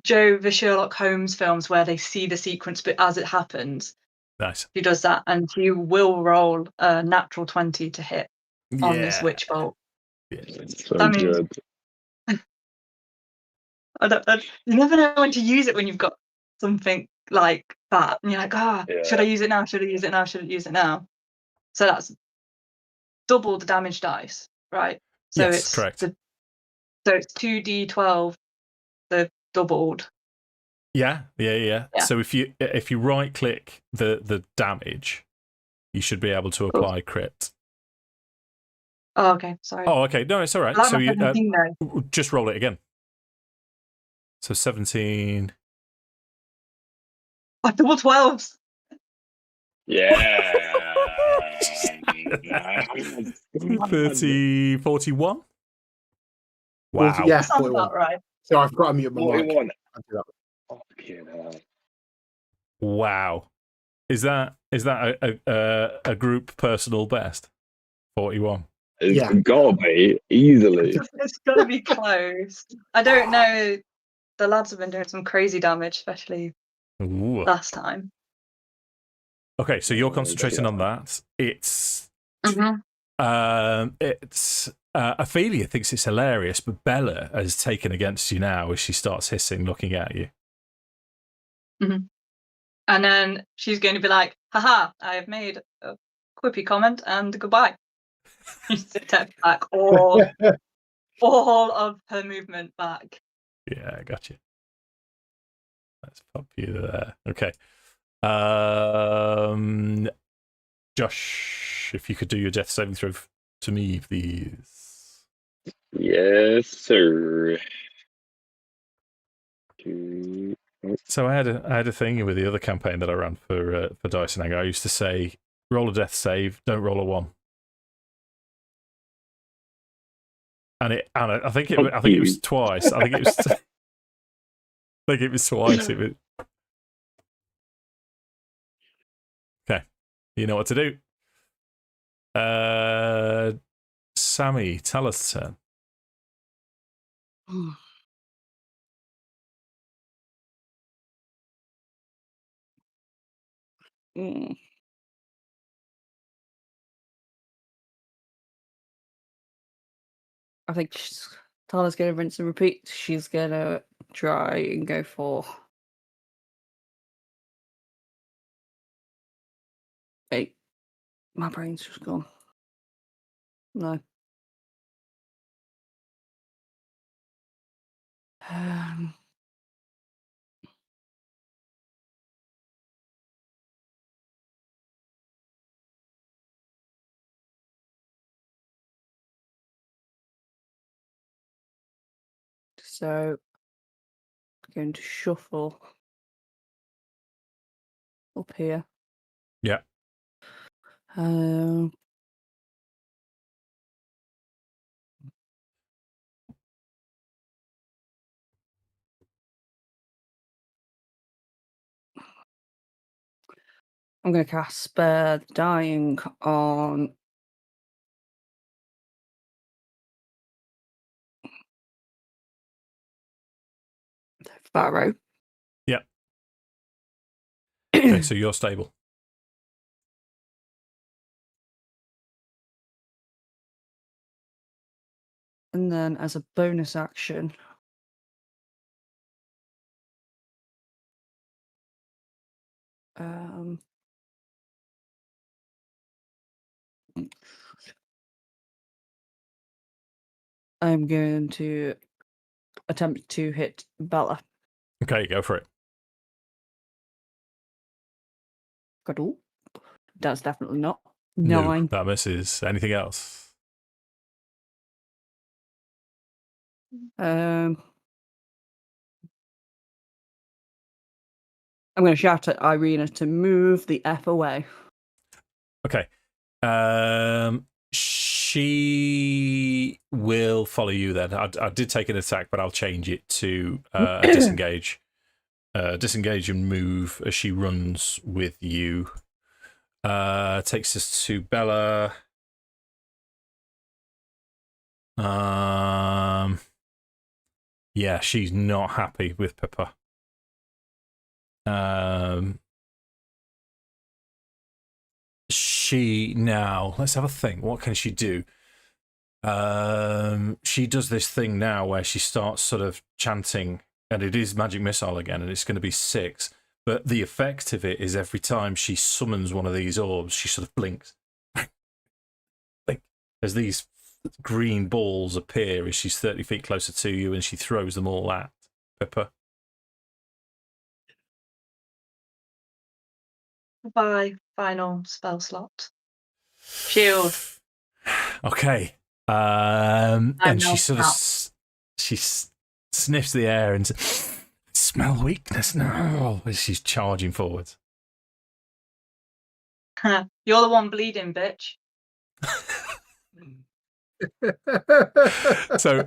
The Sherlock Holmes films where they see the sequence, but as it happens, Nice. she does that, and she will roll a natural 20 to hit on this witch bolt. Yeah. So That means good. you never know when to use it when you've got something like that, and you're like, should I use it now? Should I use it now? Should I use it now? So that's double the damage dice, right? So Yes, it's correct. So it's 2d12, the doubled. Yeah. So if you right click the damage, you should be able to apply crit. Oh, okay. Sorry. Oh, okay. No, it's all right. I like So my you 17 though. just roll it again. So 17. Oh, double 12s. Yeah. 30, 41. Wow. 40, yeah, Sounds 41. about right. So I've got to mute my mic. 41. I'll do that. Fucking hell. Wow. Is that a group personal best? 41. It's gotta be easily. It's got to be close. I don't know. The lads have been doing some crazy damage, especially Ooh. last time. Okay, so you're concentrating on that. It's Ophelia thinks it's hilarious, but Bella has taken against you now as she starts hissing, looking at you. And then she's going to be like, "Haha, I have made a quippy comment and goodbye." She steps back all of her movement back. Yeah, I got you. Let's pop you there. Okay. Josh, if you could do your death saving throw to me, please. Yes, sir. So I had a thing with the other campaign that I ran for Dice and Anger. I used to say, roll a death save, don't roll a 1. And I think it was twice. I think it was twice. Okay, you know what to do. Sammi, tell us turn. I think Tala's going to rinse and repeat. She's going to try and go for 8. My brain's just gone. No. So, I'm going to shuffle up here. Yeah. Um, I'm going to cast Spare the Dying on Pharaoh. Yeah. Okay, so you're stable. And then as a bonus action, I'm going to attempt to hit Bella. Okay, go for it. Got all. That's definitely not. No, 9. that misses. Anything else? I'm going to shout at Irina to move the F away. Okay. She will follow you then. I did take an attack, but I'll change it to a disengage. Disengage and move as she runs with you. Takes us to Bella. Yeah, she's not happy with Pippa. She now, let's have a think. What can she do? She does this thing now where she starts sort of chanting, and it is magic missile again, and it's going to be 6. But the effect of it is every time she summons one of these orbs, she sort of blinks. Like, as these green balls appear as she's 30 feet closer to you, and she throws them all at Pippa. Bye. Final spell slot. Shield. Okay. And she sort of she sniffs the air and smell weakness now as she's charging forward. You're the one bleeding, bitch. So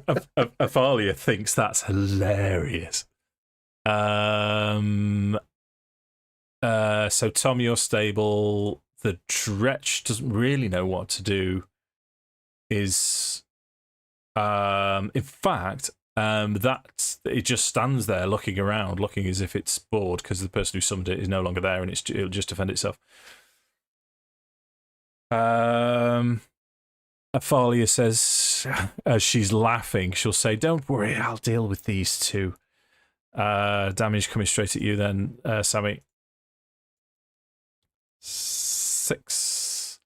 Aalia thinks that's hilarious. So Tom, you're stable. The Dret doesn't really know what to do. Is in fact that it just stands there looking around, looking as if it's bored because the person who summoned it is no longer there, and it'll just defend itself. Aalia says, as she's laughing, she'll say, "Don't worry, I'll deal with these two." Damage coming straight at you then, Sammi. 6.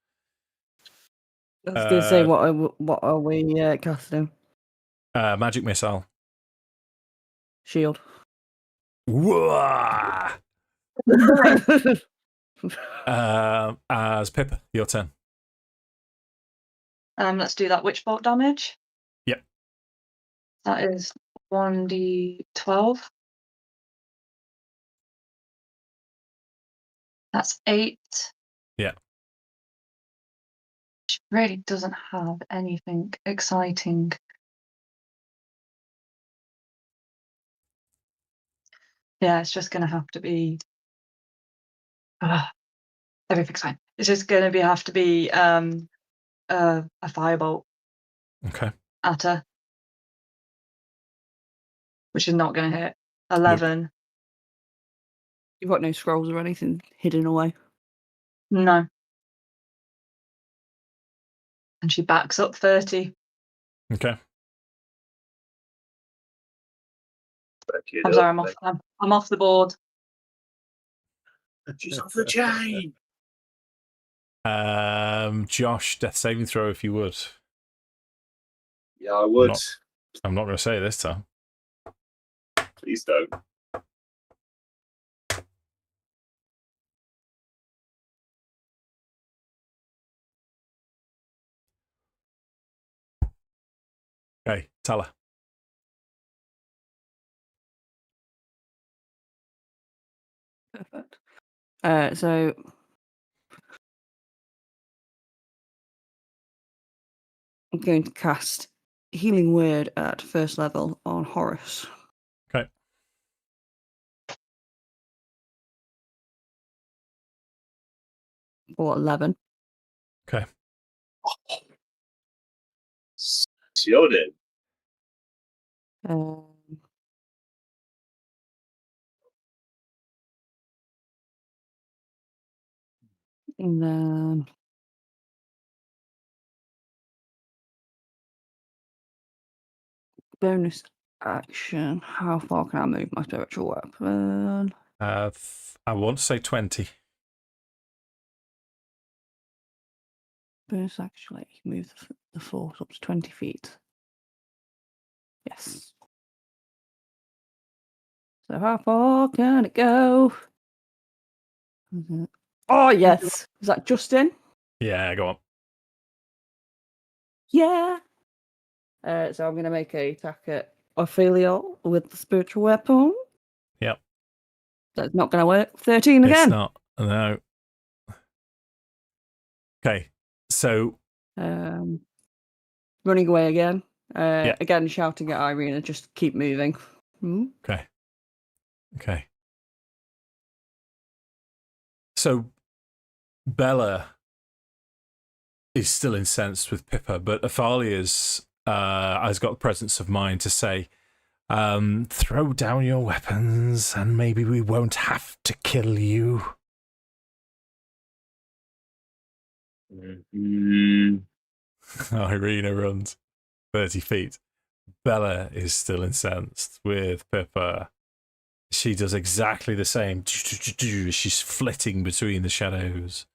I was going to say, what are we casting? Magic missile. Shield. As Pippa, your turn. Let's do that witchbolt damage. Yep. That is 1d12. That's 8. Yeah. Which really doesn't have anything exciting. Yeah, it's just going to have to be. Everything's fine. It's just going to have to be a firebolt. Okay. At her, which is not going to hit. 11. Nope. You've got no scrolls or anything hidden away? No. And she backs up 30. Okay. I'm sorry, I'm off the board. She's off the chain. Josh, death saving throw if you would. Yeah, I would. I'm not going to say it this time. Please don't. Okay, Tala. Perfect. So I'm going to cast Healing Word at first level on Horace. Okay. For 11. Okay. Shielded. And then bonus action. How far can I move my spiritual weapon? I want to say 20. Bonus actually move the force up to 20 feet. Yes. So how far can it go? Oh yes. Is that Justin? Yeah, go on. Yeah. So I'm going to make a attack at Ophelia with the spiritual weapon. Yep. That's not going to work. 13 again. It's not. No. Okay. So. Running away again. Again, shouting at Irina, just keep moving. Okay. Okay. So Bella is still incensed with Pippa, but Athalia's has got the presence of mind to say, throw down your weapons and maybe we won't have to kill you. Irina runs 30 feet. Bella is still incensed with Pippa. She does exactly the same. She's flitting between the shadows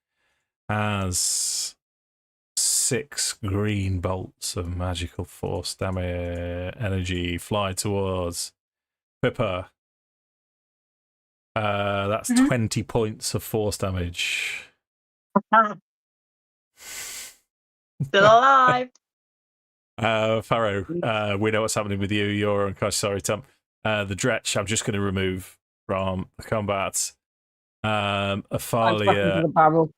as 6 green bolts of magical force damage energy fly towards Pippa. That's 20 points of force damage. Still alive. Pharaoh, we know what's happening with you. You're unconscious. Sorry, Tom. The Dret, I'm just going to remove from the combat. Athaliah. The barrel.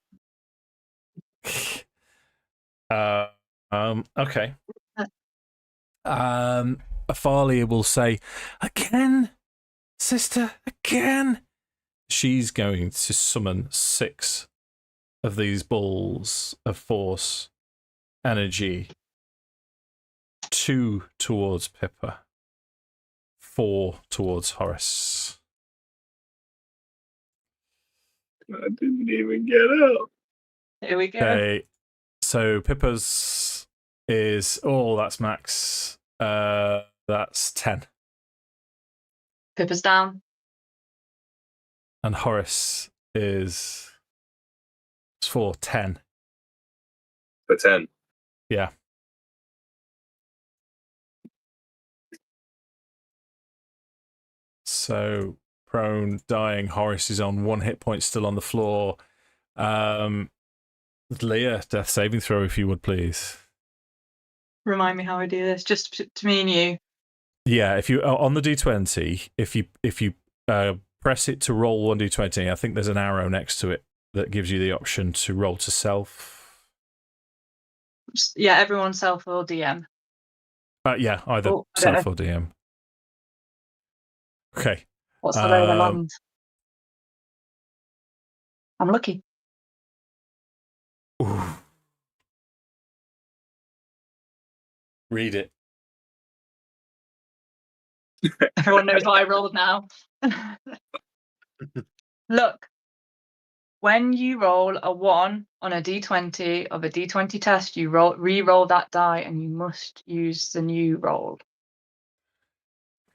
Okay. Athaliah will say, again, sister, again. She's going to summon 6 of these balls of force energy. 2 towards Pippa. 4 towards Horace. I didn't even get up. Here we go. Okay, so Pippa's is that's max. That's 10. Pippa's down. And Horace is for 10. For 10. Yeah. So prone, dying. Horace is on 1 hit point, still on the floor. Leah, death saving throw, if you would, please. Remind me how I do this. Just to me and you. Yeah, if you on the d20, if you press it to roll 1d20, I think there's an arrow next to it that gives you the option to roll to self. Yeah, everyone self or DM. Yeah, either self or DM. Okay. What's the lay of the land? I'm lucky. Ooh. Read it. Everyone knows what I rolled now. Look, when you roll a 1 on a d20 of a d20 test, you re-roll that die and you must use the new roll.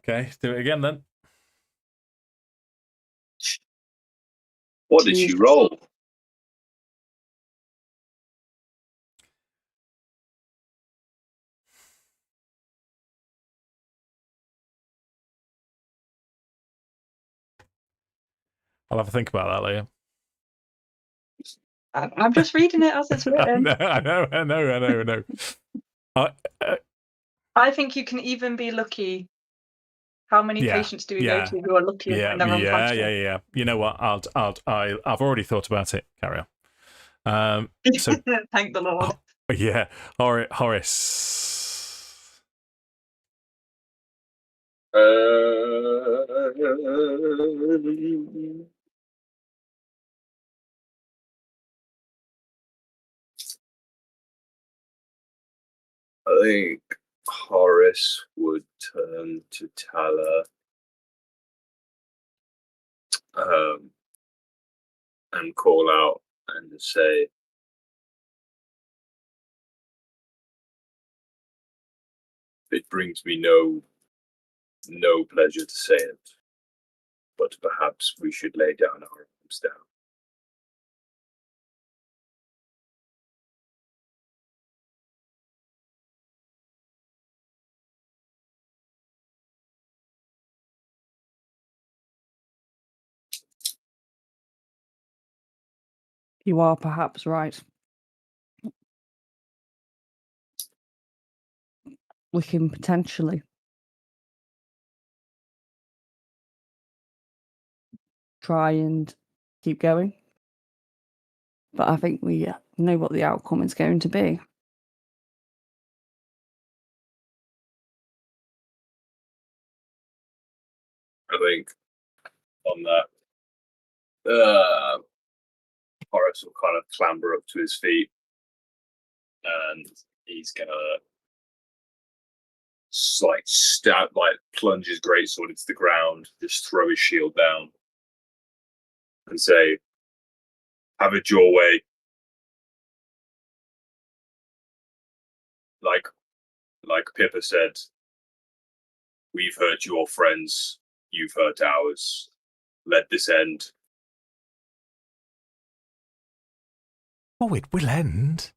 Okay, do it again then. What did you roll? I'll have a think about that, Leah. I'm just reading it as it's written. I know. I think you can even be lucky. How many patients do we go to who are lucky when they're unconscious? Yeah. You know what? I've already thought about it. Carry on. So Thank the Lord. Yeah, Horace. I think Horace would turn to Tala and call out and say, "It brings me no pleasure to say it, but perhaps we should lay down our arms down." You are perhaps right. We can potentially try and keep going. But I think we know what the outcome is going to be. I think on that, Horace will kind of clamber up to his feet, and he's gonna plunge his greatsword into the ground, just throw his shield down, and say, "Have it your way." Like Pippa said, we've hurt your friends, you've hurt ours. Let this end. Oh, it will end.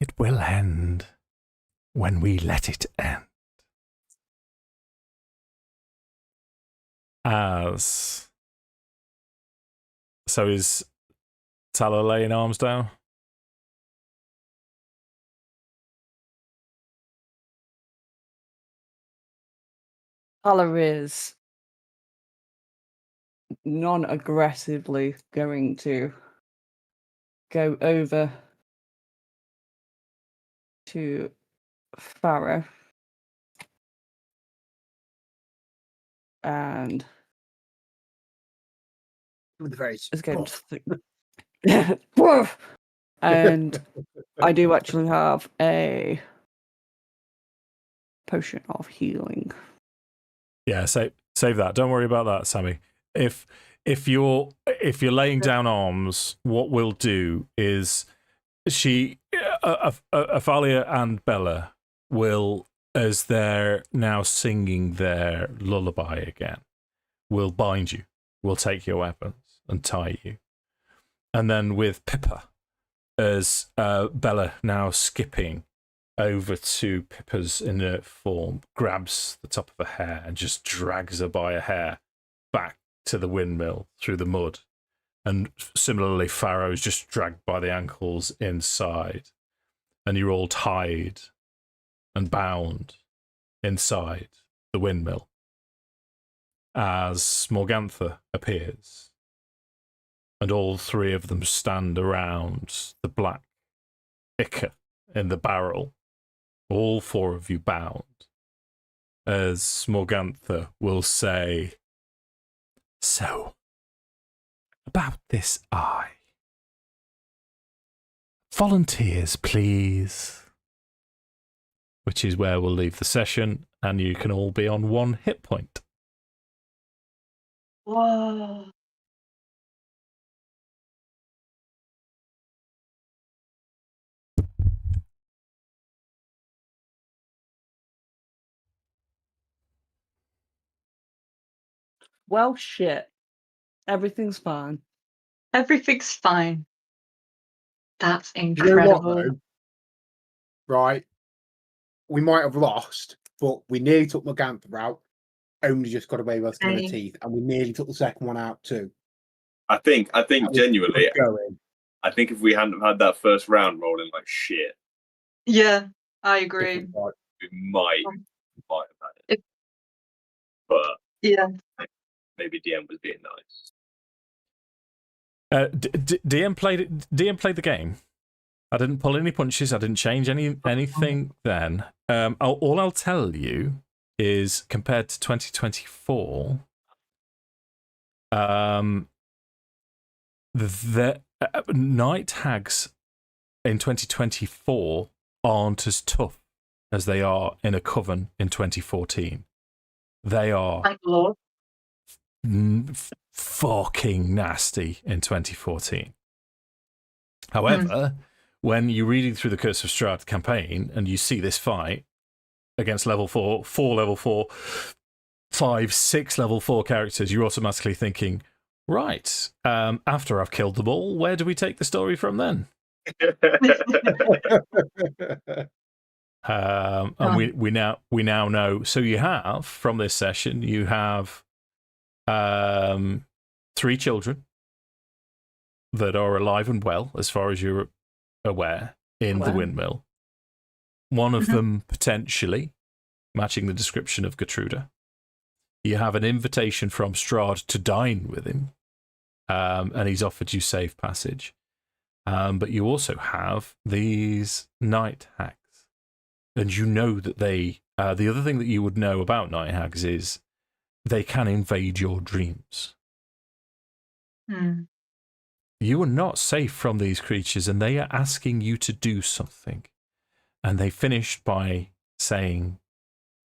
It will end when we let it end. So is Tala laying arms down? Tala is non-aggressively going to go over to Pharaoh and With the face. is going to and I do actually have a potion of healing. Yeah, save that. Don't worry about that, Sammi. If you're laying down arms, what we'll do is Aalia and Bella will, as they're now singing their lullaby again, will bind you. We'll take your weapons and tie you. And then with Pippa, as Bella now skipping over to Pippa's inert form, grabs the top of her hair and just drags her by a hair back to the windmill through the mud. And similarly, Pharaoh's just dragged by the ankles inside. And you're all tied and bound inside the windmill as Morgantha appears. And all three of them stand around the black ichor in the barrel, all four of you bound, as Morgantha will say, "So, about this eye. Volunteers, please." Which is where we'll leave the session, and you can all be on 1 hit point. Whoa. Well, shit. Everything's fine. Everything's fine. That's You know incredible. what, though? Right. We might have lost, but we nearly took Morgantha out. Only just got away with skin of teeth, and we nearly took the second one out too. I think genuinely, Going. I think if we hadn't had that first round rolling like shit, Yeah, I agree. Different vibe. we might have had it. But Yeah. maybe DM was being nice. DM played the game. I didn't pull any punches. I didn't change anything then. All I'll tell you is compared to 2024, the night hags in 2024 aren't as tough as they are in a coven in 2014. They are Thank the Lord. fucking nasty in 2014. However, when you're reading through the Curse of Strahd campaign and you see this fight against level 4, 4 level 4, 5, 6 level 4 characters, you're automatically thinking, right, after I've killed them all, where do we take the story from then? And we now know. So you have, from this session, you have 3 children that are alive and well, as far as you're aware, in the windmill. One of them potentially matching the description of Gertruda. You have an invitation from Strahd to dine with him, and he's offered you safe passage. But you also have these night hags. And you know that they... the other thing that you would know about night hags is they can invade your dreams. You are not safe from these creatures, and they are asking you to do something. And they finished by saying,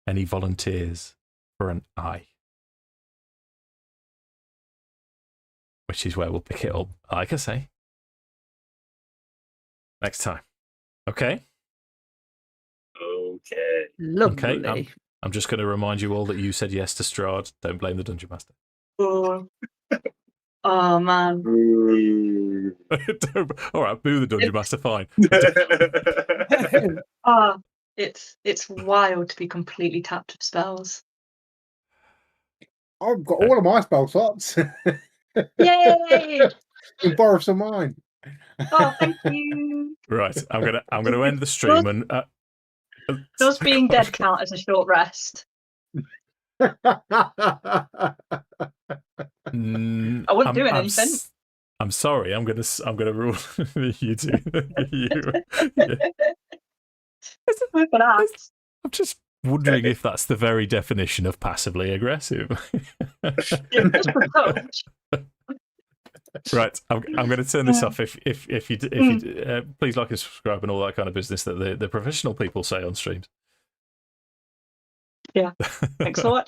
any volunteers for an eye? Which is where we'll pick it up, like I say, next time. Okay? Okay. Lovely. Okay, I'm just going to remind you all that you said yes to Strahd. Don't blame the Dungeon Master. Oh man. All right, boo the Dungeon Master, fine. It's wild to be completely tapped of spells. I've got all of my spell slots. Yay! You borrow some of mine. Oh, thank you. Right, I'm gonna end the stream and. Does being dead count as a short rest? I wouldn't do anything. I'm sorry. I'm gonna rule you two. I'm just wondering if that's the very definition of passively aggressive. Right, I'm going to turn this off. If you please like and subscribe and all that kind of business that the professional people say on streams. Yeah. Thanks for watching.